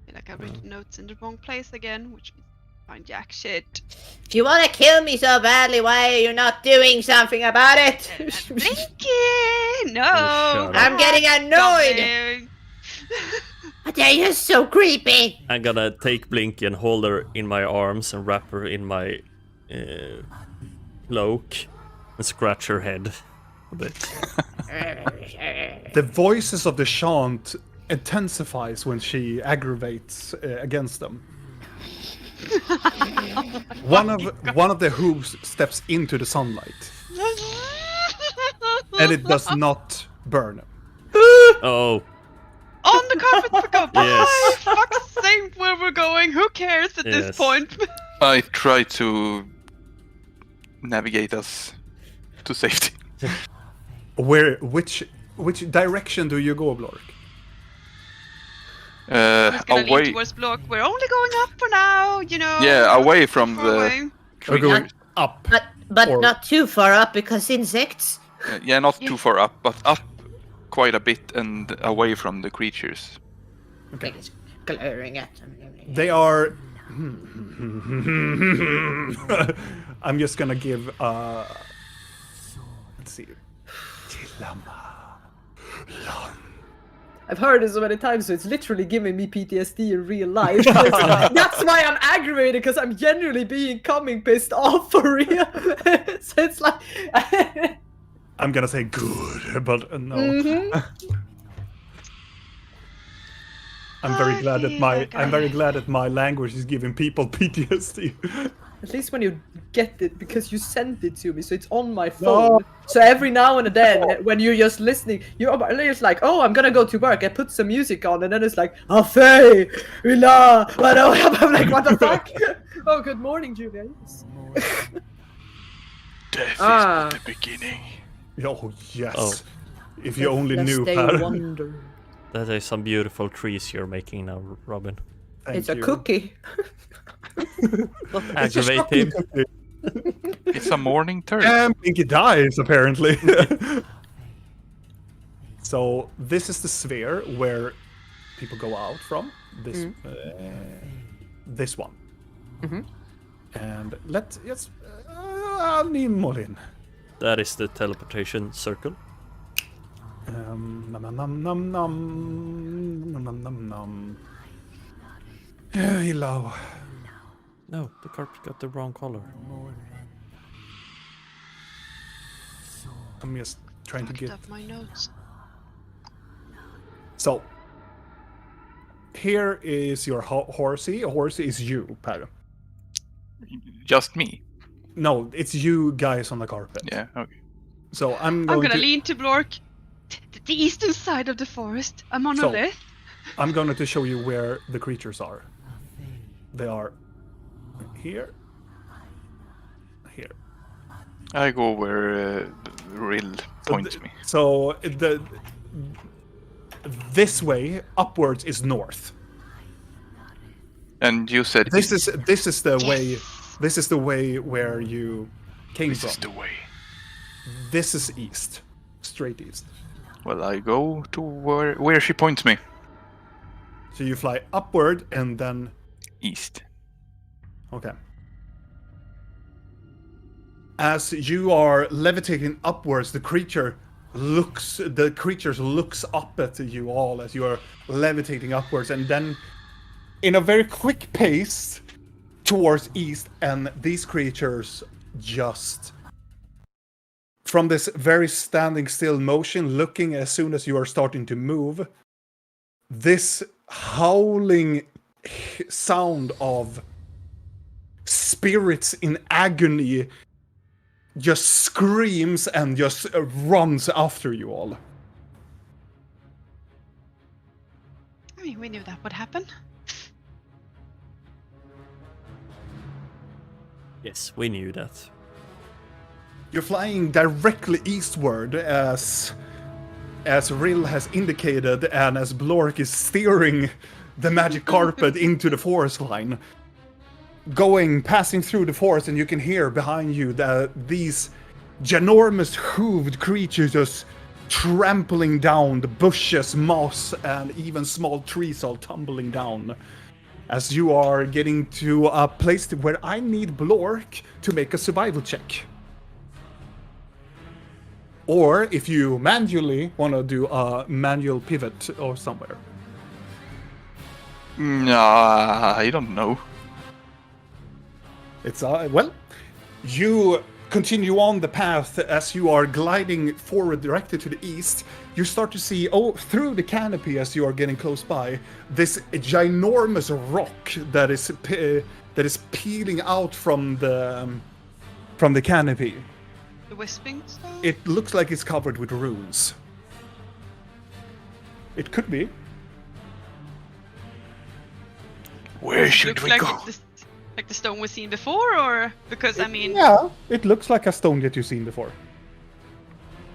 feel like I've written notes in the wrong place again, which means I find jack shit. If you want to kill me so badly, why are you not doing something about it? Blinky! No! Shut up. I'm getting annoyed! Something. They're just so creepy! I'm gonna take Blinky and hold her in my arms and wrap her in my cloak and scratch her head a bit. The voices of the chant intensifies when she aggravates against them. One of the hooves steps into the sunlight, and it does not burn. Oh, On the carpet for go. Bye! Yes. Fuck's sake, where we're going. Who cares at Yes. this point? I try to navigate us to safety. Which direction do you go, Blork? We're gonna lean Away. towards block. We're only going up for now, you know. Yeah, not away too from far the away. We're going creatures. up. But Or- not too far up because insects. Yeah, not too far up, but up quite a bit and away from the creatures. Okay. Like it's glaring at them. They are. I'm just gonna give. Let's see. Tilama. Lan. I've heard it so many times, so it's literally giving me PTSD in real life. That's why I'm aggravated, because I'm genuinely becoming pissed off for real. So it's like. I'm gonna say good, but no. Mhm. I'm very glad that my Okay. I'm very glad that my language is giving people PTSD. At least when you get it, because you sent it to me, so it's on my phone. So every now and then, when you're just listening, you're just like, "Oh, I'm gonna go to work." I put some music on, and then it's like, "Afe, ila." I'm like, "What the fuck?" Oh, good morning, Julia. Yes. Death Ah. is but the beginning. Oh yes. Oh. If you only Lest knew, they Per. wonder. that is some beautiful trees you're making now, Robin. Thank It's a you. cookie. Aggravate him. It's a morning turn. And Pinky dies, apparently. So this is the sphere where people go out from. This one. And let's Molin. That is the teleportation circle. Nom nom nom nom nom nom nom nom. Hello. No, the carpet got the wrong color. I'm just trying to Fucked get. up my notes. So here is your horsey. Horsey is you, Per. Just me. No, it's you guys on the carpet. Yeah, okay. So I'm I'm going gonna to lean to Blork. The eastern side of the forest. A monolith. I'm going to show you where the creatures are. They are here, here, I go where Rill points me. So this way upwards is north. And you said This is the way. This is the way where you came this from. is the way. This is east, straight east. Well, I go to where she points me. So you fly upward and then East. okay. As you are levitating upwards, the creatures looks up at you all as you are levitating upwards, and then in a very quick pace towards east, and these creatures just from this very standing still motion, looking as soon as you are starting to move, this howling sound of spirits in agony just screams and just runs after you all. I mean, we knew that would happen. Yes, we knew that. You're flying directly eastward as Rill has indicated, and as Blork is steering the magic carpet into the forest line. Passing through the forest, and you can hear behind you these ginormous hooved creatures just trampling down the bushes, moss, and even small trees all tumbling down. As you are getting to a place where I need Blork to make a survival check. Or if you manually want to do a manual pivot or somewhere. Nah, I don't know. It's well, you continue on the path as you are gliding forward directly to the east. You start to see through the canopy as you are getting close by this ginormous rock that is peeling out from the canopy. The Whispering Stone? It looks like it's covered with runes. It could be. Where should Look we like go? Like the stone we've seen before, or because I mean, Yeah, it looks like a stone that you've seen before.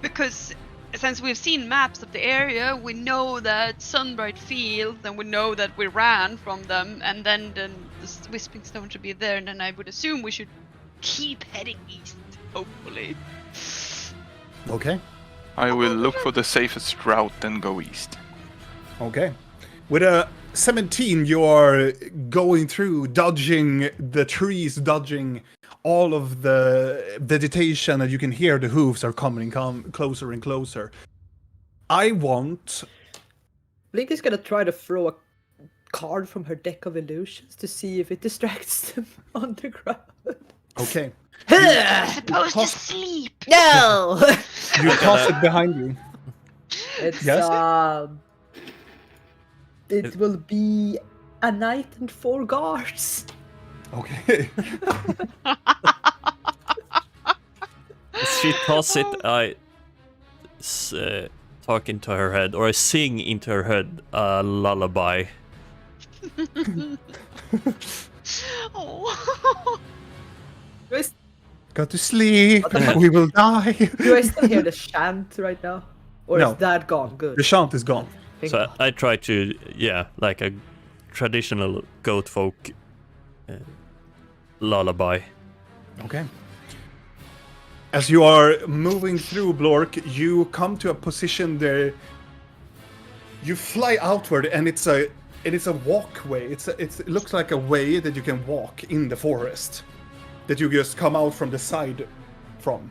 because since we've seen maps of the area, we know that Sunbright Field, and we know that we ran from them, and then the Whispering Stone should be there, and then I would assume we should keep heading east, hopefully. Okay. I will look for the safest route and go east. Okay. With a 17, you are going through, dodging the trees, dodging all of the vegetation, and you can hear the hooves are coming closer and closer. I want... Blink is gonna try to throw a card from her deck of illusions to see if it distracts them on the ground. Okay. Supposed to sleep. No! You toss it behind you. It's Yes? it will be a knight and 4 guards. Okay. As she toss it, I talk into her head, or I sing into her head a lullaby. Oh. Do I, Go to sleep. We will die. do I still hear the chant right now? Or No. is that gone? Good. The chant is gone. Thank So God. I try to, like a traditional goat folk lullaby. Okay. As you are moving through Blork, you come to a position there. You fly outward, and it's a walkway. It looks like a way that you can walk in the forest, that you just come out from the side from.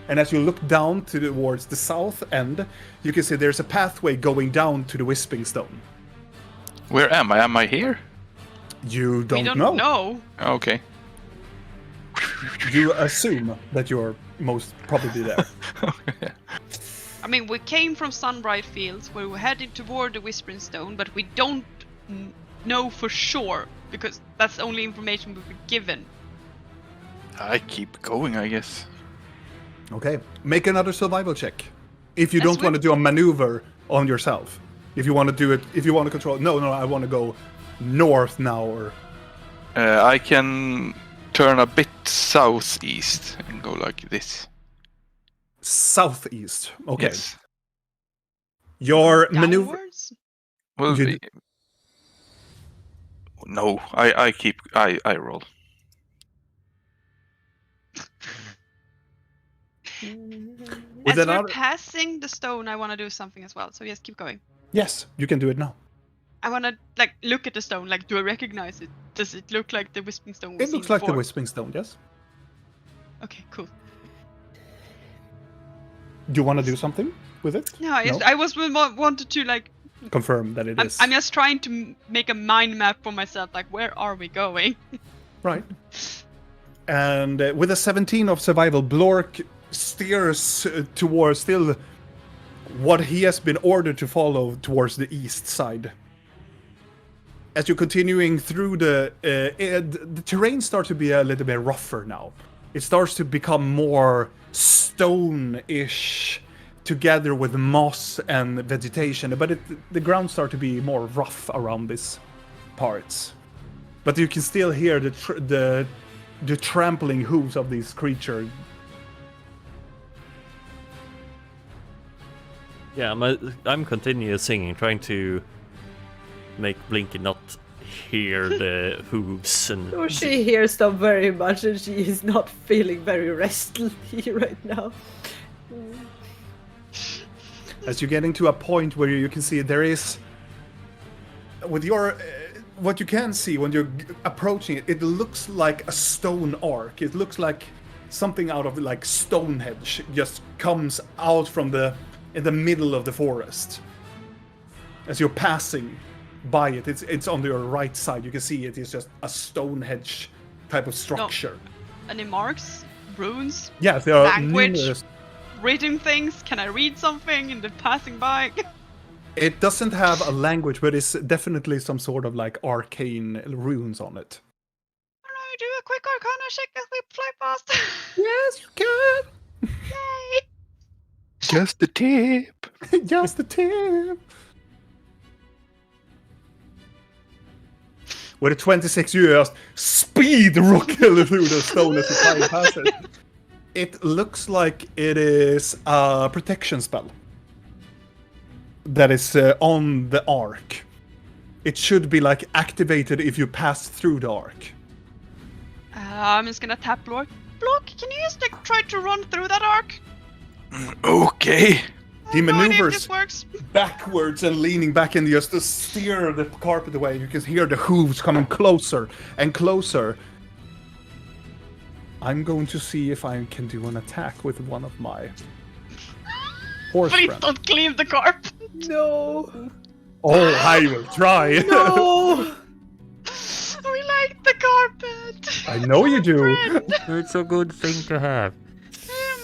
And as you look down towards the south end, you can see there's a pathway going down to the Whispering Stone. Where am I? Am I here? You We don't don't know. know. Okay. You assume that you're most probably there. I mean, we came from Sunbright Fields, where we're headed toward the Whispering Stone, but we don't know for sure, because that's the only information we've been given. I keep going, I guess. Okay, make another survival check. If you Yes, don't want to do a maneuver on yourself. If you want to do it, if you want to control... No, I want to go north now, or... I can turn a bit southeast and go like this. Southeast. Okay. Yes. Your maneuver. Downwards? Well, You no, I roll. With As we're another- passing the stone, I want to do something as well. So yes, keep going. Yes, you can do it now. I want to like look at the stone. Like, do I recognize it? Does it look like the Whispering Stone? It looks like the Whispering Stone, yes. Okay, cool. Do you want to do something with it? No, I was wanted to like. Confirm that it is. I'm just trying to make a mind map for myself. Like, where are we going? Right. And with a 17 of survival, Blork steers towards still what he has been ordered to follow towards the east side. As you're continuing through the terrain starts to be a little bit rougher now. It starts to become more stone-ish together with moss and vegetation, but the ground starts to be more rough around these parts. But you can still hear the trampling hooves of these creatures. Yeah, I'm continuing singing, trying to make Blinky not hear the hooves and. Oh, she hears them very much, and she is not feeling very restlessly right now. As you're getting to a point where you can see there is, with your, what you can see when you're approaching it, it looks like a stone arc. It looks like something out of like Stonehenge just comes out from in the middle of the forest. As you're passing by it, it's on your right side. You can see it is just a Stonehenge type of structure. No. Any marks, runes, Yes, there are language, numerous. written things? Can I read something in the passing by? It doesn't have a language, but it's definitely some sort of like arcane runes on it. Can I do a quick Arcana check as we fly past? Yes, you can. Yay! Just the tip. Just the tip. With a 26, you just speed rock through the stone as you fly past it. It looks like it is a protection spell that is on the arc. It should be like activated if you pass through the arc. I'm just gonna tap Blork. Blork, can you just like try to run through that arc? Okay. He No idea if maneuvers this works. backwards and leaning back and just to steer the carpet away. You can hear the hooves coming closer and closer. I'm going to see if I can do an attack with one of my horse Please friends. don't cleave the carpet. No! Oh, I will try. No! We like the carpet. I know you do. It's a good thing to have.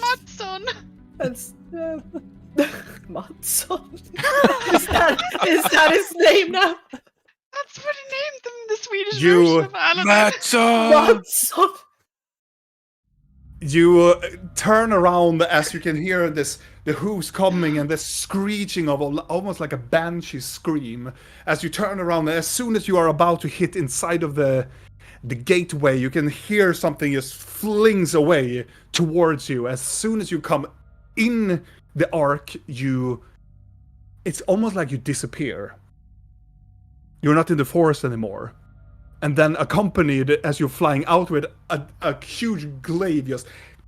Matson. That's Matson. is that his name now? That's what he named them in the Swedish You- version of Alan. Matson! Matson. You turn around as you can hear the hooves coming and the screeching of almost like a banshee scream. As you turn around, as soon as you are about to hit inside of the gateway, you can hear something just flings away towards you. As soon as you come in the arc, it's almost like you disappear. You're not in the forest anymore. And then accompanied as you're flying out with a huge glaive just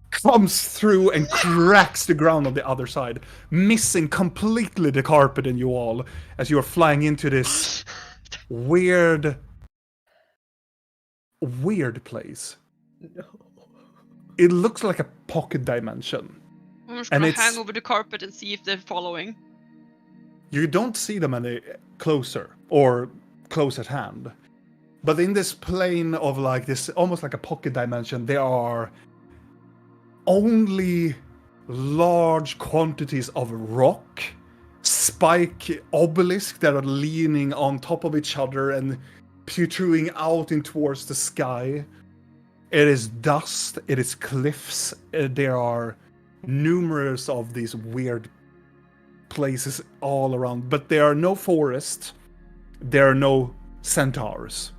comes through and cracks the ground on the other side, missing completely the carpet and you all as you're flying into this weird place. No. It looks like a pocket dimension. I'm just And gonna it's- hang over the carpet and see if they're following. You don't see them any closer or close at hand. But in this plane of like this, almost like a pocket dimension, there are only large quantities of rock, spike obelisk that are leaning on top of each other and protruding out in towards the sky. It is dust, it is cliffs, there are numerous of these weird places all around, but there are no forests, there are no centaurs.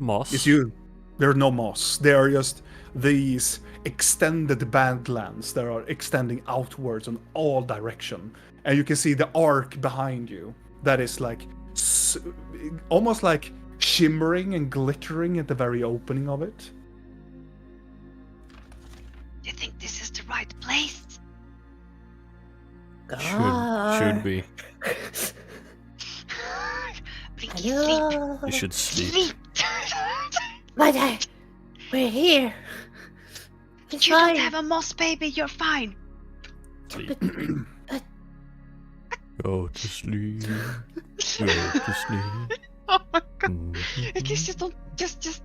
Moss? is you. There are no moss. They are just these extended badlands that are extending outwards in all direction. And you can see the arc behind you that is like almost like shimmering and glittering at the very opening of it. Do you think this is the right place? Should be. Blinky, sleep. Hello. You should sleep. Sleep. But we're here. It's You fine. don't have a moss baby, you're fine. Sleep. but- Go to sleep. Go to sleep. Oh my god. Mhm. Please just don't just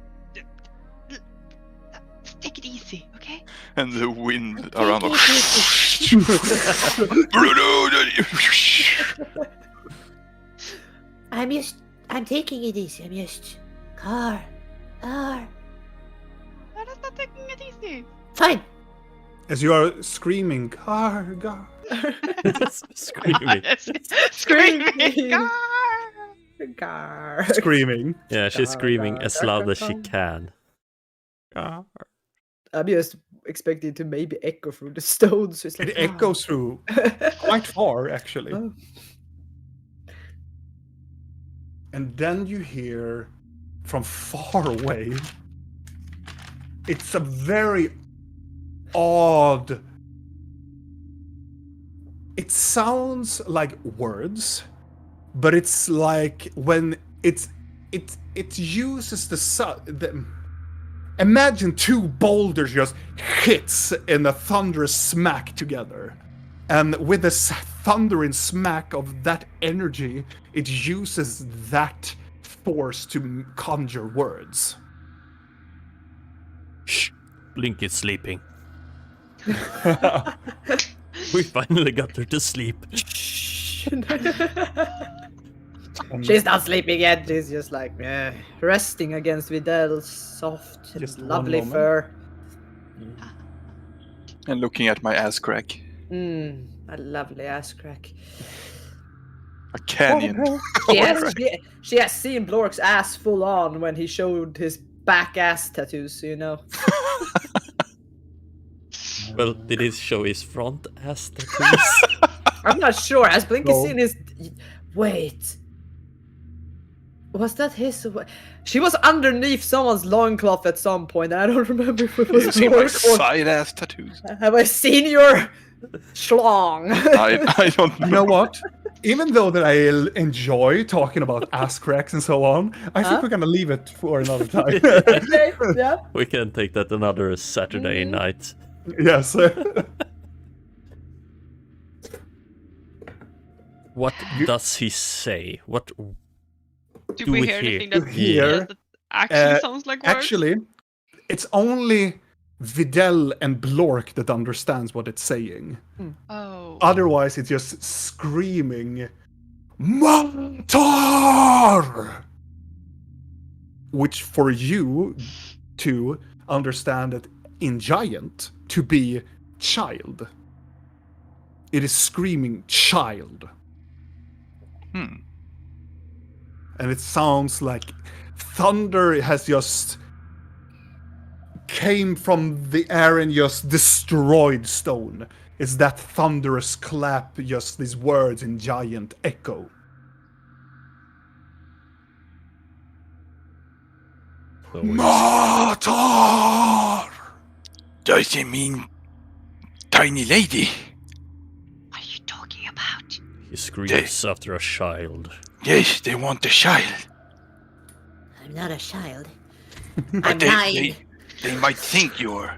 take it easy, okay? And the wind Take around. it easy. I'm taking it easy. I'm used. Car. That is not taking it easy. Fine. As you are screaming, "Gar, gar." Screaming. Screaming. Gar. Screaming. Yeah, she's screaming as loud as she Gar. can. I'm just expecting to maybe echo through the stones. So it's like, It echoes through quite far, actually. Oh. And then you hear from far away, it's a very odd. It sounds like words, but it's like when it uses the imagine two boulders just hits in a thunderous smack together. And with the thundering smack of that energy, it uses that force to conjure words. Shh. Blink is sleeping. We finally got her to sleep. She's not sleeping yet. She's just like resting against Vidal's soft, and Just one lovely moment. fur. And looking at my ass crack. A lovely ass crack. A canyon. She has seen Blork's ass full on when he showed his back ass tattoos, you know. Well, did he show his front ass tattoos? I'm not sure. Has Blinky No. seen his? Wait. Was that his? She was underneath someone's loincloth at some point. And I don't remember if it was You see my Blork or. side ass tattoos? Have I seen your schlong? I don't know. You know what? Even though that I enjoy talking about ass cracks and so on, I think we're gonna leave it for another time. Okay, yeah. We can take that another Saturday night. Yes. What does he say? What? Do Do we we hear hear- anything that, Hear, that actually sounds like words? Actually, it's only Videl and Blork that understands what it's saying. Oh. Otherwise, it's just screaming, Mantar! Which for you to understand it in Giant to be child. It is screaming child. And it sounds like thunder has just came from the air and just destroyed stone. It's that thunderous clap, just these words in Giant echo. So Matar! Does it mean tiny lady? What are you talking about? he screams after a child. Yes, they want the child. I'm not a child. But I'm 9. they might think you're.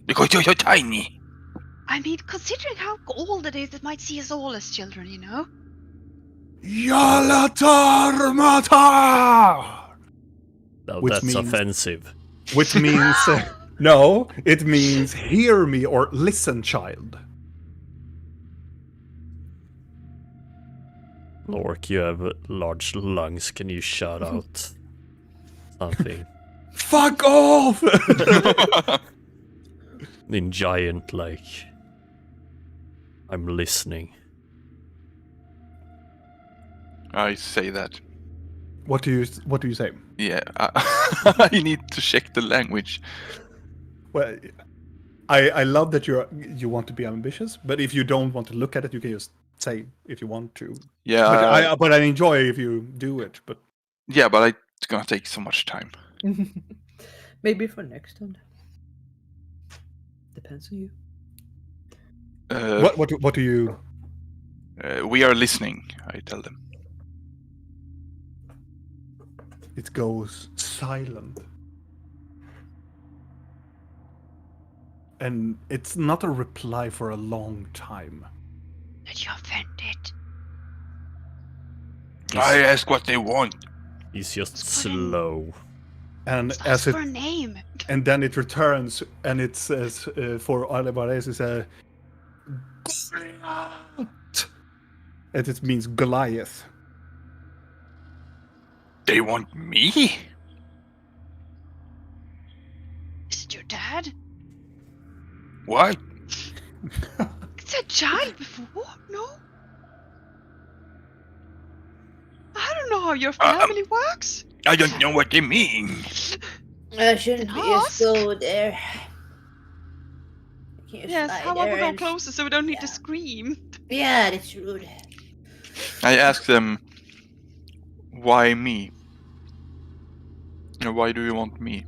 Because you're so tiny. I mean, considering how old it is, it might see us all as children, you know? Yalatar Matar! Now Which that's means- offensive. Which means, no, it means hear me or listen, child. Lork, you have large lungs. Can you shout out something Fuck off! in Giant, like I'm listening? I say that. What do you say? Yeah, I need to check the language. Well, I love that you want to be ambitious, but if you don't want to look at it, you can just say if you want to. Yeah, But I enjoy if you do it. But yeah, but it's gonna take so much time. Maybe for next time. Depends on you. what do you? We are listening, I tell them. It goes silent. And it's not a reply for a long time. Did you offended? I ask what they want. He's just Let's put in- slow. And Ask as it for a name. and then it returns and it says for Alvarez is a and it means Goliath. They want me? Is it your dad? What? It's a child before, no? I don't know how your family works. I don't know what they mean. Shouldn't we just Ask. go there? Can you Yes, fly how about we there go and- closer so we don't need to Yeah. scream? Yeah, that's rude. I ask them, why me? Why do you want me?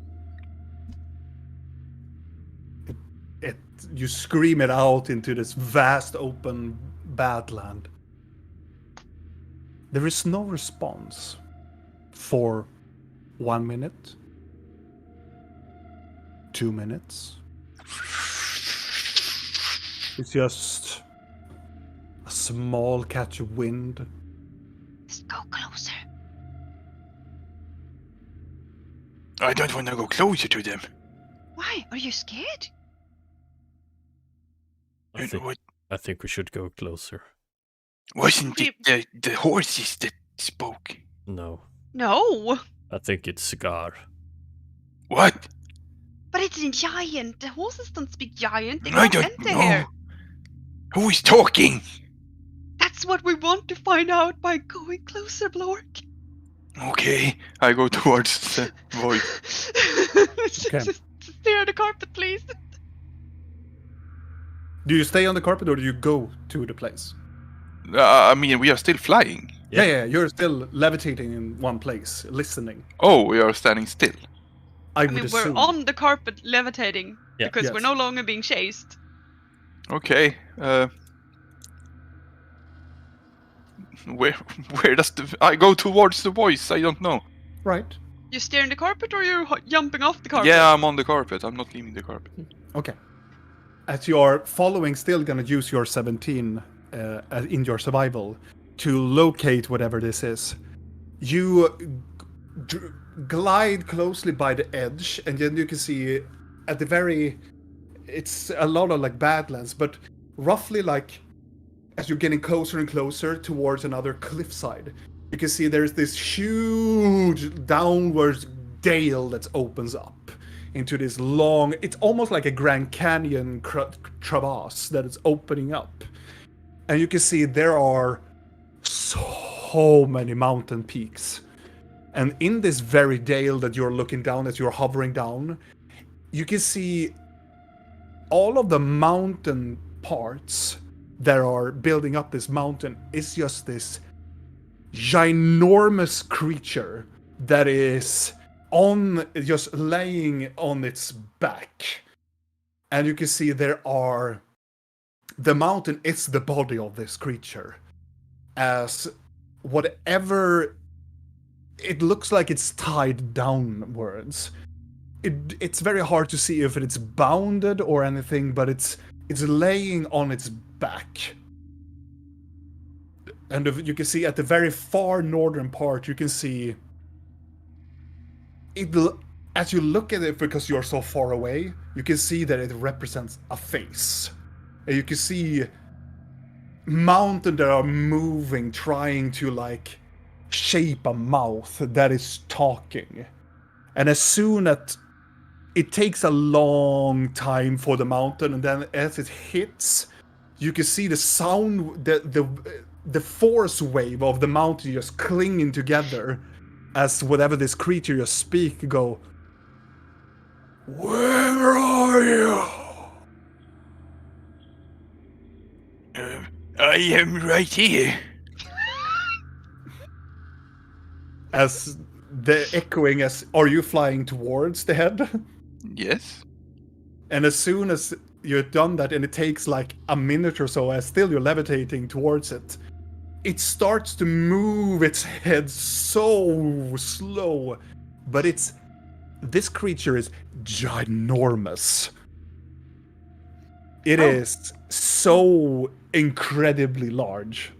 You scream it out into this vast open badland. There is no response for 1 minute, 2 minutes. It's just a small catch of wind. Just go closer. I don't want to go closer to them. Why? Are you scared? I think we should go closer. Wasn't it the horses that spoke? No, No. I think it's Cigar. What? But it's in giant. The horses don't speak giant. They I can't don't enter know. here. Who is talking? That's what we want to find out by going closer, Blork. Okay, I go towards the voice. Okay. Just stay on the carpet, please. Do you stay on the carpet or do you go to the place? I mean, we are still flying. Yeah, you're still levitating in one place, listening. Oh, we are standing still. I I would mean, assume. we're on the carpet levitating Yeah. because we're Yes. no longer being chased. Okay. Where does I go towards the voice? I don't know. Right. You steering the carpet or you're jumping off the carpet? Yeah, I'm on the carpet. I'm not leaving the carpet. Okay. As you are following, still gonna use your 17 in your survival to locate whatever this is. You glide closely by the edge, and then you can see at the very. It's a lot of like badlands, but roughly like as you're getting closer and closer towards another cliffside, you can see there's this huge downwards dale that opens up into this long. It's almost like a Grand Canyon crevasse that is opening up, and you can see there are so many mountain peaks. And in this very dale that you're looking down as you're hovering down, you can see all of the mountain parts that are building up this mountain is just this ginormous creature that is just laying on its back. And you can see the mountain is the body of this creature. As whatever, it looks like it's tied downwards. It's very hard to see if it's bounded or anything, but it's laying on its back. And you can see at the very far northern part, you can see it. As you look at it, because you're so far away, you can see that it represents a face. And you can see mountains that are moving, trying to like shape a mouth that is talking. And as soon as it takes a long time for the mountain, and then as it hits, you can see the sound, the force wave of the mountain just clinging together, as whatever this creature you speak go, "Where are you?" I am right here. As the echoing as, are you flying towards the head? Yes. And as soon as you've done that, and it takes like a minute or so, as still you're levitating towards it, it starts to move its head so slow. But this creature is ginormous. It is so incredibly large.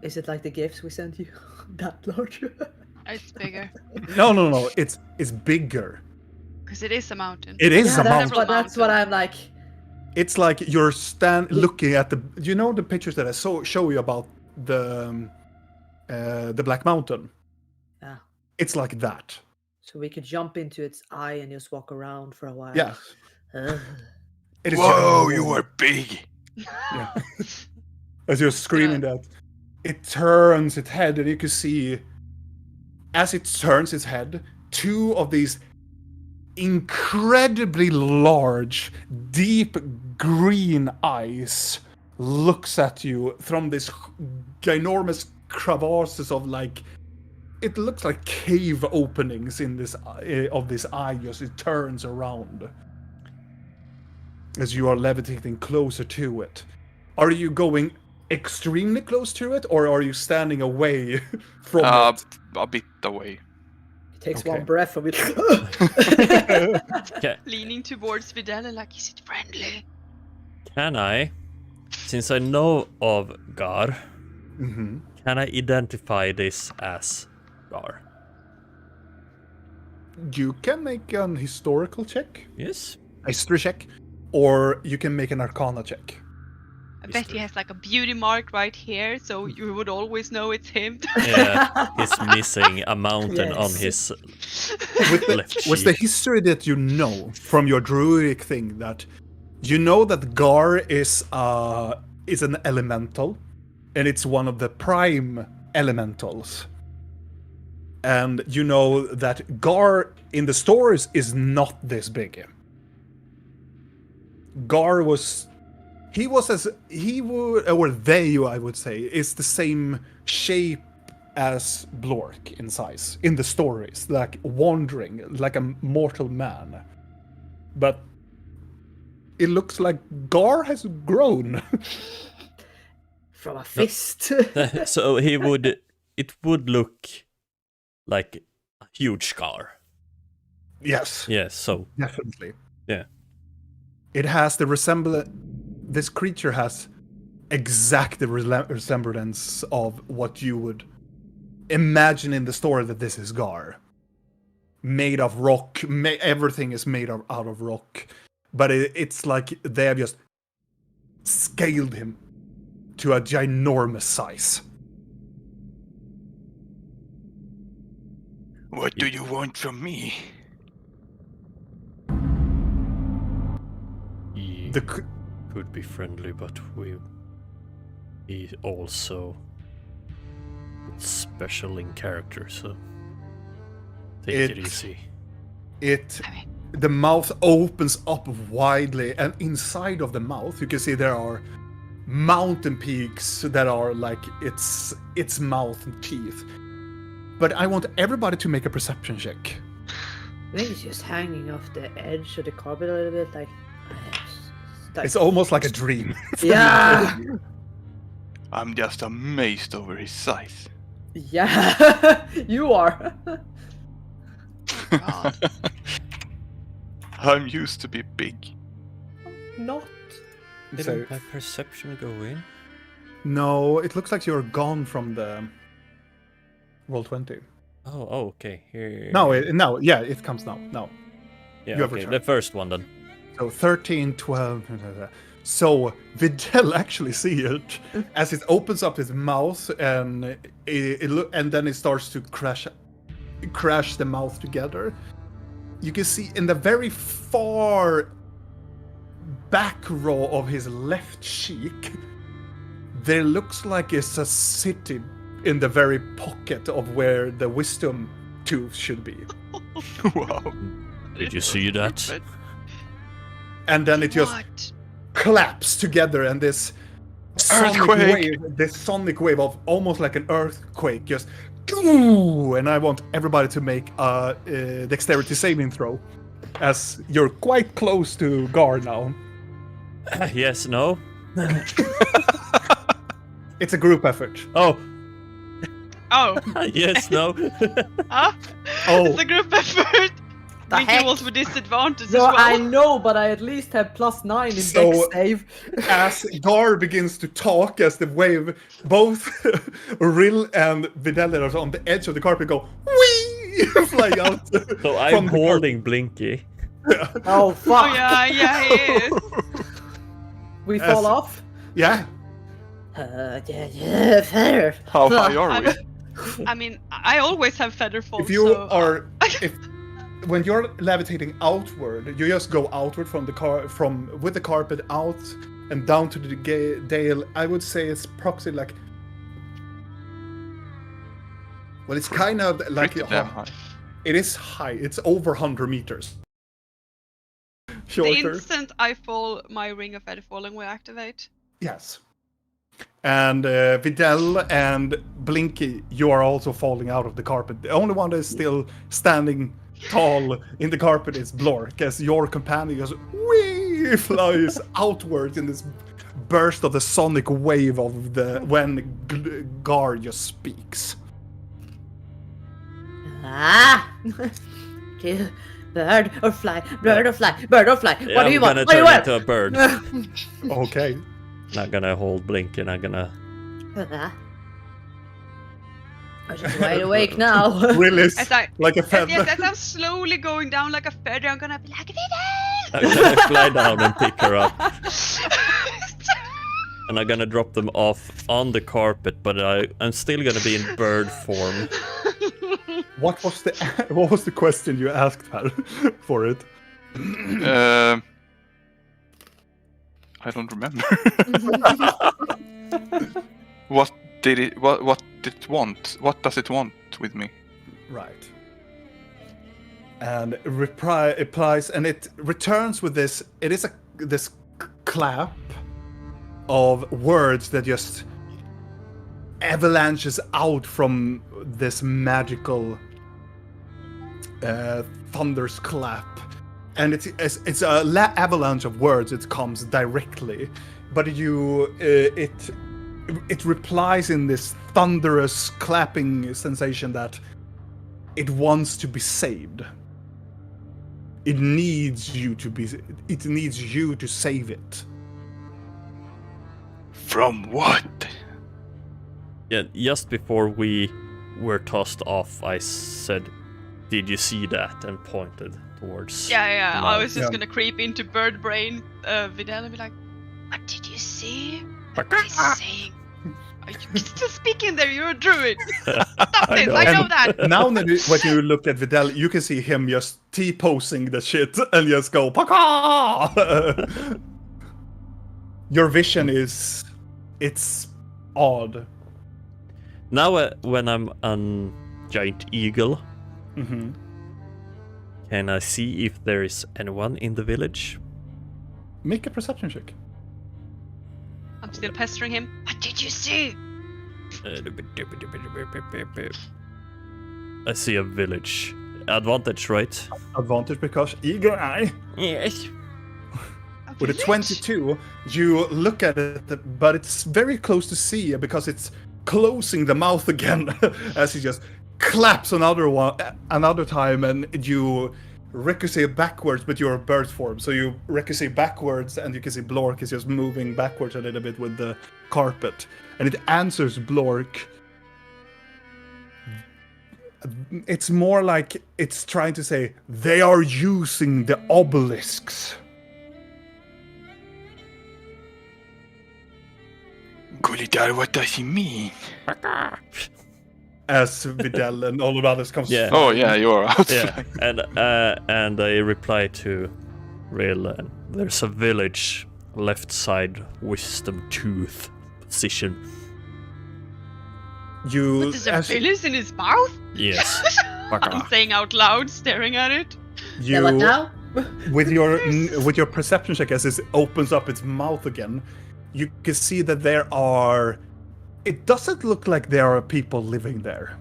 Is it like the gifts we sent you? That large? It's bigger. No. It's bigger. Because it is a mountain. It is a that's mountain. that's what I'm like. It's like you're looking at the. You know the pictures that I show you about the Black Mountain. Yeah. It's like that. So we could jump into its eye and just walk around for a while. Yeah. Ugh. It is Whoa, ginormous. you are big. Yeah. As you're screaming that, it turns its head, and you can see, as it turns its head, two of these incredibly large, deep green eyes looks at you from this ginormous crevasses of like, it looks like cave openings in this of this eye as it turns around. As you are levitating closer to it. Are you going extremely close to it, or are you standing away from it? A bit away. It takes Okay. one breath and we. Leaning towards Videla like, is it friendly? Can I, since I know of Gar, Mm-hmm. can I identify this as Gar? You can make an historical check, Yes. history check, or you can make an arcana check. I bet he has like a beauty mark right here, so you would always know it's him. Yeah, he's missing a mountain on his left What's the cheek. history that you know from your druidic thing, that you know that Gar is an elemental, and it's one of the prime elementals. And you know that Gar in the stories is not this big. Gar was, I would say, is the same shape as Blork in size in the stories, like wandering like a mortal man. But it looks like Gar has grown. From a fist. So it would look like a huge scar. Yes, Yes, so definitely. yeah. It has the resemblance. This creature has exact resemblance of what you would imagine in the story that this is Gar. Made of rock. Everything is made out of rock. But it's like they have just scaled him to a ginormous size. What do you want from me? He The could be friendly, but he also special in character, so take it easy. The mouth opens up widely, and inside of the mouth you can see there are mountain peaks that are like its mouth and teeth. But I want everybody to make a perception check. I think it's just hanging off the edge of the carpet a little bit, like. It's almost like a dream. Yeah. I'm just amazed over his size. Yeah. You are. God. I'm used to be big. Not. So, Didn't my perception go in? no, it looks like you're gone from the roll 20. Oh, okay. Here. No, it comes now. No. yeah, you have okay. returned. The first one then. So 13, 12. So Videl actually see it as it opens up its mouth, and and then it starts to crash the mouth together. You can see in the very far back row of his left cheek, there looks like it's a city in the very pocket of where the wisdom tooth should be. Wow. Did you see that? But And then it just what? collapse together, and this sonic wave of almost like an earthquake just, and I want everybody to make a dexterity saving throw, as you're quite close to Gar now. Yes, no? It's a group effort. Oh, Oh, yes, no? huh? Oh. It's a group effort. The Blinky heck? rolls with disadvantage No, as well. I know, but I at least have +9 in So- dex save. As Gar begins to talk, as the wave, both Rill and Videl are on the edge of the carpet go, whee, flying out. So I'm from the holding Blinky. Oh, fuck. Oh yeah, he is. We Yes. fall off? Yeah. Feather. How high are we? I mean, I always have feather fall. If you so are, when you're levitating outward, you just go outward from the with the carpet out and down to the dale. I would say it's approximately like, well, it's kind of like Pretty damn high. it is high. It's over 100 meters. the Shorter. instant I fall, my ring of feather falling will activate. Yes. And Videl and Blinky, you are also falling out of the carpet. The only one that is still standing tall in the carpet is Blork, as your companion just whee flies outwards in this burst of the sonic wave of Gar just speaks. Ah! Bird or fly, bird or fly, bird or fly. Yeah, What do you I'm want? gonna What do you turn want? into a bird. Okay. Not gonna hold Blinky, not gonna... I'm just wide awake now. Really is As I, like a feather. yes, as I'm slowly going down like a feather, I'm gonna be like, Videl! I'm gonna fly down and pick her up. And I'm gonna drop them off on the carpet, but I'm still gonna be in bird form. What was the question you asked her for it? I don't remember. What did it want? What does it want with me? Right. And it replies, and it returns with this. It is this clap of words that just avalanches out from this magical thunder's clap, and it's a avalanche of words. It comes directly, but it replies in this thunderous clapping sensation that it wants to be saved. It needs you to save it. From what? Yeah, just before we were tossed off, I said, "Did you see that?" and pointed towards. Yeah. I was just Yeah. gonna creep into bird brain, Videl, and be like, "What did you see? What are you saying? Are you still speaking there? You're a druid. Stop this! I know that." Now when you look at Videl, you can see him just T-posing the shit and just go Paka! Your vision it's odd. Now, when I'm on giant eagle, Mm-hmm. can I see if there is anyone in the village? Make a perception check. I'm still pestering him. What did you see? I see a village. Advantage, right? Advantage because eagle eye. Yes. With a village? 22, you look at it, but it's very close to see because it's closing the mouth again as he just claps another time, and you ricochet backwards, but you're a bird form, so you ricochet backwards, and you can see Blork is just moving backwards a little bit with the carpet, and it answers Blork. It's more like it's trying to say, they are using the obelisks. Gulidar, what does he mean? As Videl and all of the others comes. Yeah. Oh yeah, you're out. Yeah, and I reply to Rill, there's a village, left side, wisdom tooth position. You, What is there pillars in his mouth? Yes. I'm saying out loud, staring at it. Yeah, what you now? with your perception check as it opens up its mouth again, you can see that there are. It doesn't look like there are people living there.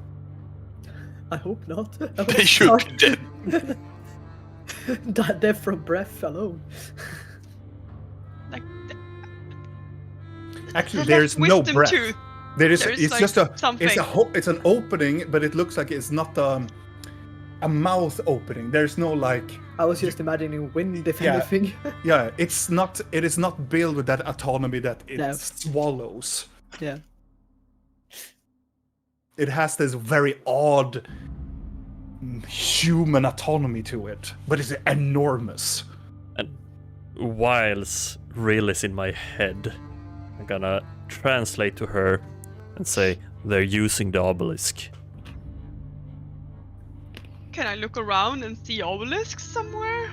I hope not. They should be dead. Dead from breath alone. Like, Actually, the there's left no wisdom breath. tooth. There is. There's It's like just a. something. It's an opening, but it looks like it's not a mouth opening. There's no like. I was just imagining wind, if Yeah. anything. Yeah, it's not. It is not built with that autonomy that it No. swallows. Yeah. It has this very odd human autonomy to it, but it's enormous. And whilst Rill is in my head, I'm gonna translate to her and say they're using the obelisk. Can I look around and see obelisks somewhere?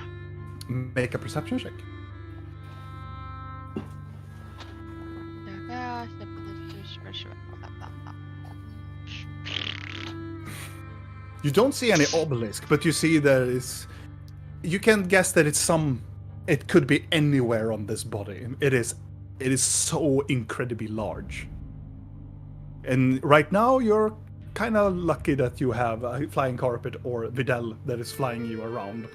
Make a perception check. You don't see any obelisk, but you see there is. You can guess that it's some. It could be anywhere on this body. It is so incredibly large. And right now, you're kind of lucky that you have a flying carpet or Videl that is flying you around.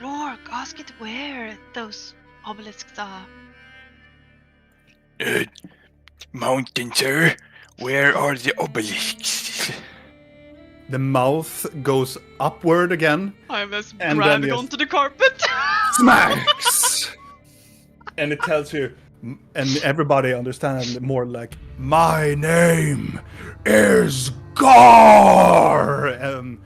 Lork, ask it where those obelisks are. Mountain, sir. Where are the obelisks? The mouth goes upward again. I was And then grabbing yes. onto the carpet. Smacks! And it tells you, and everybody understands more like, my name is Gar! And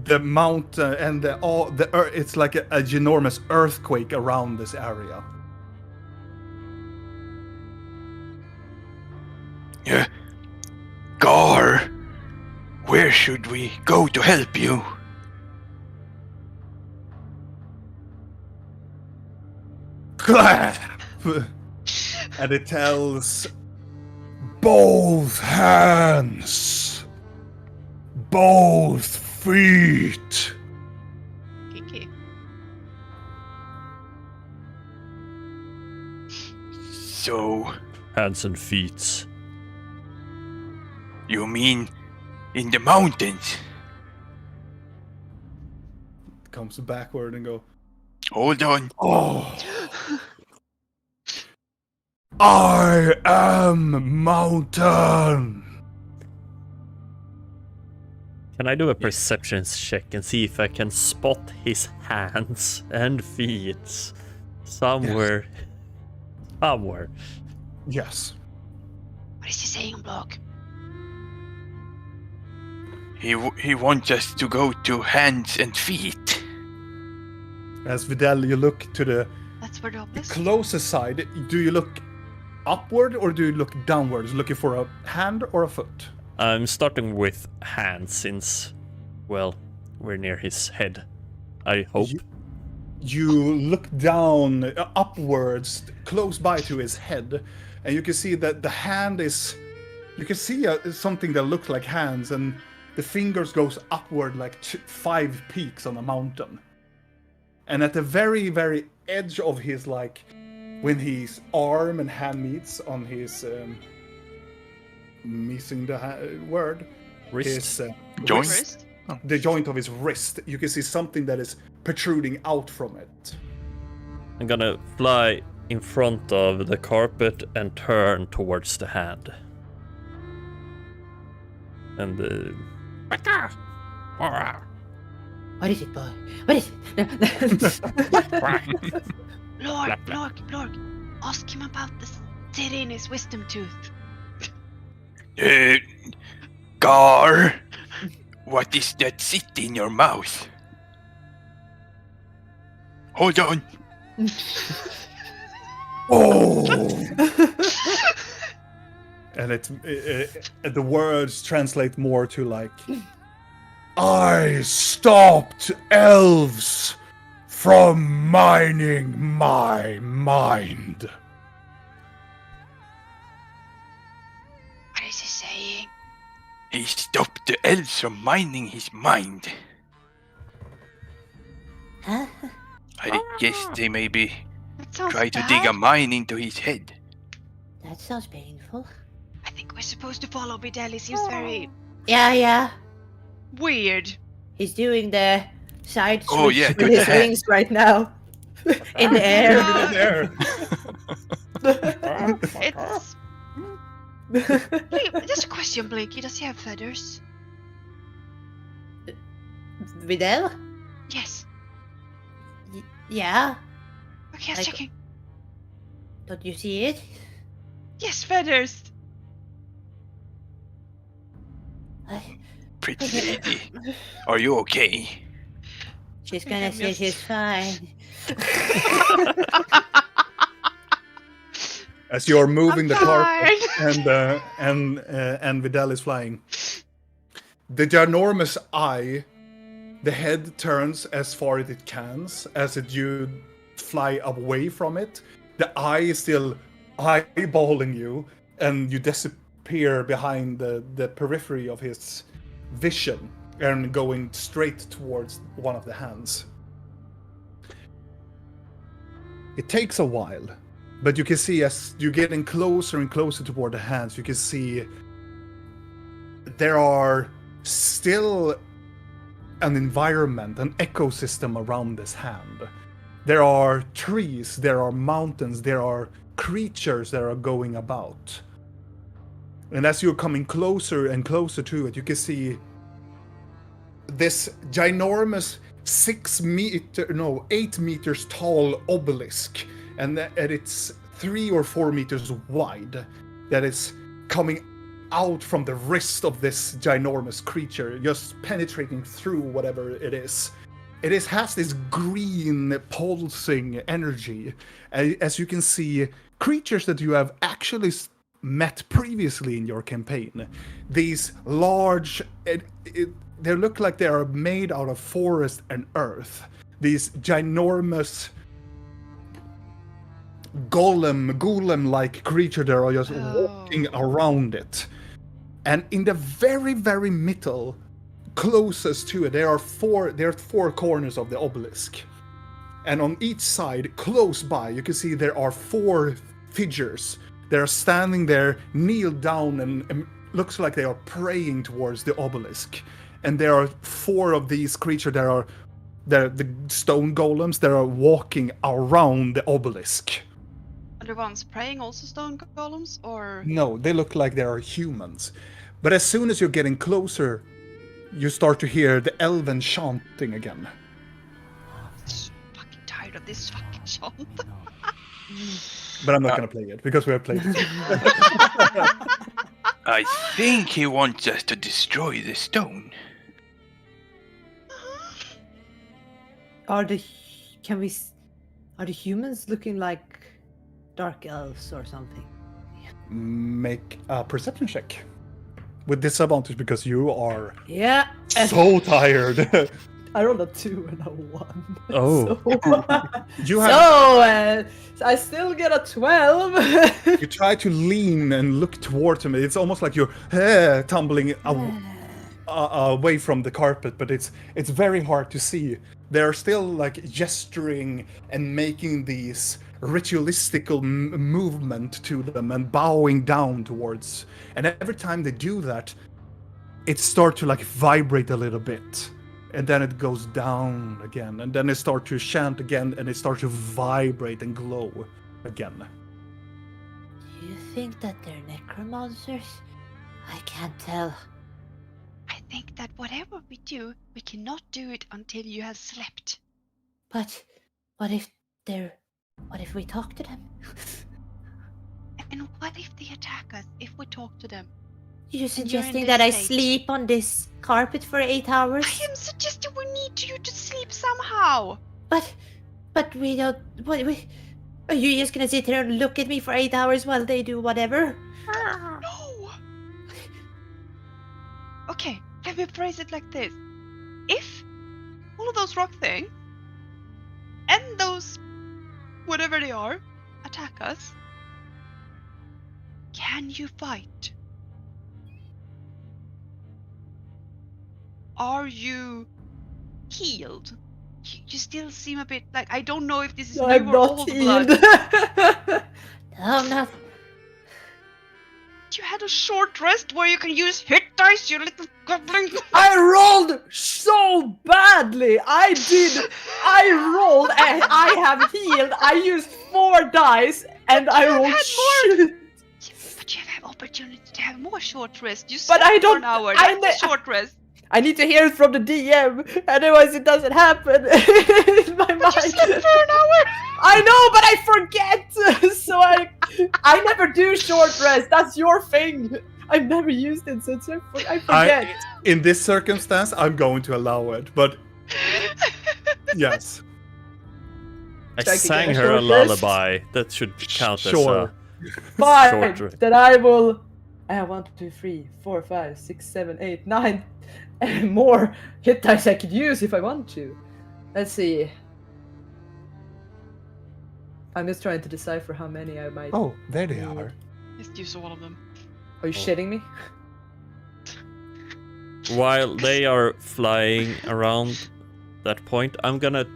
the mountain and it's like a ginormous earthquake around this area. Gar, where should we go to help you? Clap! And it tells both hands, both feet. Kiki. So, Hands and feet. you mean in the mountains? Comes backward and go, Hold on. oh. I am mountain. Can I do a perception check and see if I can spot his hands and feet somewhere? Somewhere. Yes. What is he saying, Block? He wants us to go to hands and feet. As Videl, you look to the That's where the obelisk. closest side. Do you look upward or do you look downwards, looking for a hand or a foot? I'm starting with hands since, well, we're near his head. I hope. You look down, upwards, close by to his head, and you can see that the hand is. You can see something that looks like hands, and the fingers goes upward like 5 peaks on a mountain. And at the very, very edge of his, like, when his arm and hand meets on his, missing the word, Wrist. his Joint? Wrist? the joint of his wrist, you can see something that is protruding out from it. I'm gonna fly in front of the carpet and turn towards the hand. And What is it, boy? What is it? Lork, ask him about the city in his wisdom tooth. Gar, what is that city in your mouth? Hold on. Oh! And the words translate more to like, I stopped elves from mining my mind. What is he saying? He stopped the elves from mining his mind. Huh? I guess they maybe That sounds try to bad. dig a mine into his head. That sounds painful. I think we're supposed to follow Videl. He seems very Yeah. weird. He's doing the side switch Oh, yeah, with with his the hand. wings right now. In the air. In the air. It's just a question, Blinky. Does he have feathers? Videl? Yes. Yeah. Okay, I was Like- checking. Don't you see it? Yes, feathers. Pretty lady, are you okay? She's gonna say she's fine. As you're moving the carpet fine. and Videl is flying. The ginormous eye, the head turns as far as it can, you fly away from it. The eye is still eyeballing you, and you disappear behind the periphery of his vision and going straight towards one of the hands. It takes a while, but you can see as you're getting closer and closer toward the hands, you can see there are still an environment, an ecosystem around this hand. There are trees, there are mountains, there are creatures that are going about. And as you're coming closer and closer to it, you can see this ginormous 8 meters tall obelisk, and it's 3 or 4 meters wide, that is coming out from the wrist of this ginormous creature, just penetrating through whatever it is. It has this green pulsing energy. As you can see, creatures that you have actually met previously in your campaign. These large, they look like they are made out of forest and earth. These ginormous golem-like creature that are just walking around it. And in the very, very middle, closest to it, there are 4 corners of the obelisk. And on each side, close by, you can see there are 4 figures. They're standing there, kneel down, and looks like they are praying towards the obelisk. And there are 4 of these creatures that are the stone golems that are walking around the obelisk. Are the ones praying also stone golems, or? No, they look like they are humans. But as soon as you're getting closer, you start to hear the elven chanting again. I'm so fucking tired of this fucking chant. But I'm not gonna play it, because we have played it. I think he wants us to destroy the stone. Are the humans looking like dark elves or something? Make a perception check. With disadvantage, because you are Yeah. so tired. I rolled a 2 and a 1. Oh. You have So I still get a 12. you try to lean and look towards him. It's almost like you're tumbling away from the carpet, but it's very hard to see. They're still like gesturing and making these ritualistical movement to them and bowing down towards. And every time they do that, it starts to like vibrate a little bit. And then it goes down again. And then it starts to chant again, and it starts to vibrate and glow again. Do you think that they're necromancers? I can't tell. I think that whatever we do, we cannot do it until you have slept. But what if we talk to them? And what if they attack us if we talk to them? You're in suggesting this that I state. sleep on this carpet for 8 hours? I am suggesting we need you to sleep somehow. But we don't. Are you just gonna sit here and look at me for 8 hours while they do whatever? No. Okay, let me phrase it like this. If all of those rock things and those whatever they are attack us, can you fight? are you healed? You still seem a bit like, I don't know if this is No, new I'm or not old healed. blood. No, I'm not. You had a short rest where you can use hit dice, you little goblin. I rolled so badly. I rolled and I have healed. I used 4 dice and I you rolled had more. shit. But you have opportunity to have more short rest. You But slept I for don't- an hour. I That's a short rest. I need to hear it from the DM, otherwise it doesn't happen in my mind. But you slept for an hour. I know, but I forget. So I never do short rest. That's your thing. I've never used it, so I forget. In this circumstance, I'm going to allow it, but yes. I Check sang again. her a Short rest. lullaby. That should count Sure. as a Fine. short rest. Then I will. I have 1, 2, 3, 4, 5, 6, 7, 8, 9, and more hit dice I could use if I want to. Let's see. I'm just trying to decipher how many I might. Oh, there they are. Just use all of them. Are you shitting me? While they are flying around that point, I'm gonna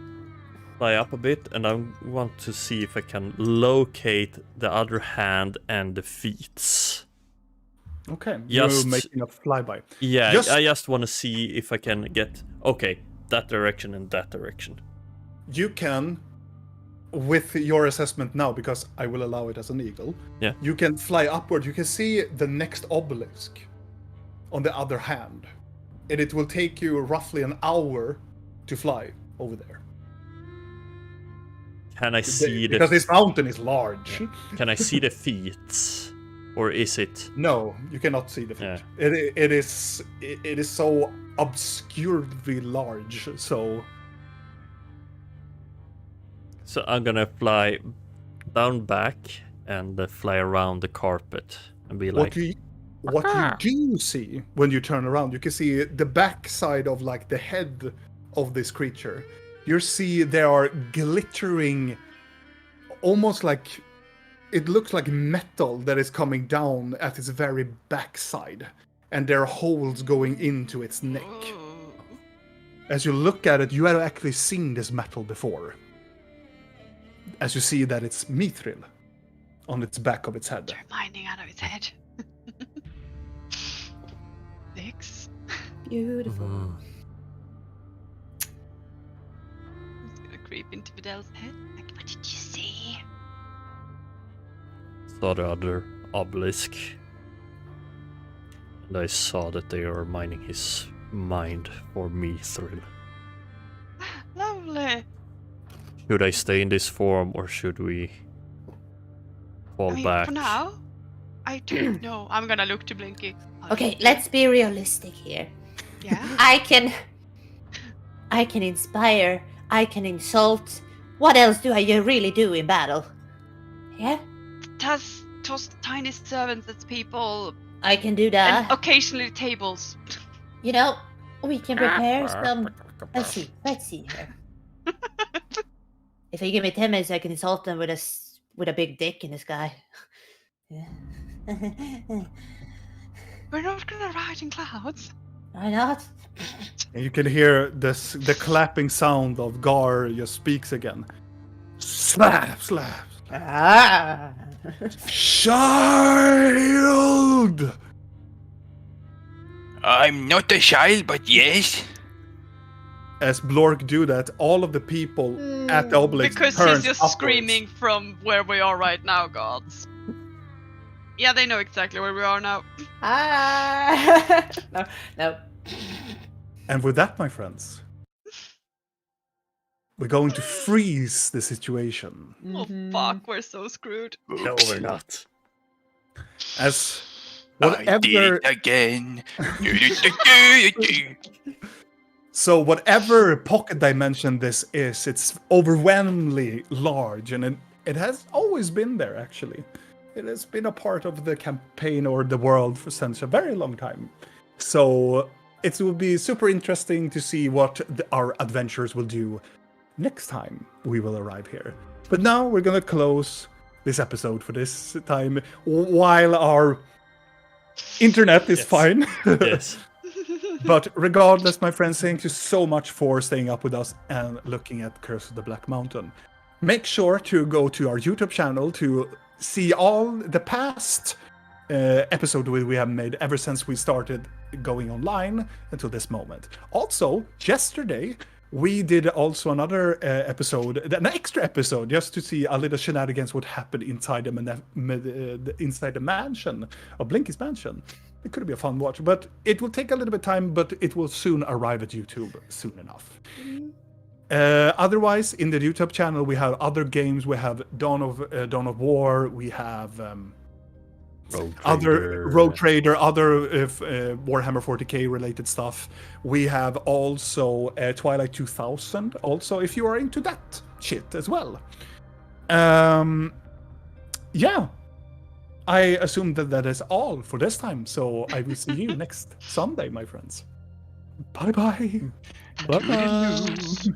fly up a bit and I want to see if I can locate the other hand and the feet. Okay, Just- you're making a flyby. Yeah, Just- I just want to see if I can get, okay, that direction and that direction. You can, with your assessment now, because I will allow it as an eagle, Yeah. you can fly upward. You can see the next obelisk on the other hand. And it will take you roughly an hour to fly over there. Can I see Because the this mountain is large. Can I see the feet? Or is it No, you cannot see the feet. Yeah. It is so obscurely large. So So I'm gonna fly down back and fly around the carpet and be like, what you do see when you turn around, you can see the backside of like the head of this creature. You see there are glittering, almost like it looks like metal that is coming down at its very backside, and there are holes going into its neck. Oh. As you look at it, you have actually seen this metal before. As you see that it's mithril on its back of its head. Reminding out of his head. 6. Beautiful. "Mm, He's gonna creep into Fidel's head. Like, what did you see? saw the other obelisk. And I saw that they are mining his mind for mithril. Lovely. Should I stay in this form or should we fall I mean, back? for now, I don't know. I'm gonna look to Blinky. Okay, let's be realistic here. Yeah. I can inspire, I can insult. What else do I really do in battle? Yeah? Toss tiny servants at people I can do and that. occasionally tables. You know, we can prepare some. Let's see here. If you give me 10 minutes, I can insult them with a big dick in the sky. Yeah. We're not gonna ride in clouds. Why not? And you can hear the clapping sound of Gar just speaks again. Slap, slap. Ah. Child! I'm not a child, but yes. As Blork do that, all of the people at the obelisk Because turns he's just upwards. screaming from where we are right now, gods. Yeah, they know exactly where we are now. Ah. No. And with that, my friends, we're going to freeze the situation. Oh fuck, we're so screwed. No, we're not. As I whatever, did it again. so whatever pocket dimension this is, it's overwhelmingly large, and it has always been there. Actually, it has been a part of the campaign or the world for since a very long time. So it will be super interesting to see what our adventurers will do next time we will arrive here. But now we're gonna close this episode for this time while our internet is Yes. fine. Yes. But regardless, my friends, thank you so much for staying up with us and looking at Curse of the Black Mountain. Make sure to go to our YouTube channel to see all the past episode we have made ever since we started going online until this moment. Also, yesterday we did also another episode, an extra episode, just to see a little shenanigans what happened inside the mansion of Blinky's mansion. It could be a fun watch, but it will take a little bit of time, but it will soon arrive at YouTube soon enough. Otherwise, in the YouTube channel, we have other games. We have Dawn of War. We have other Rogue Trader, other Warhammer 40k related stuff. We have also Twilight 2000. Also, if you are into that shit as well. Yeah. I assume that is all for this time. So I will see you next Sunday, my friends. Bye bye. Bye-bye.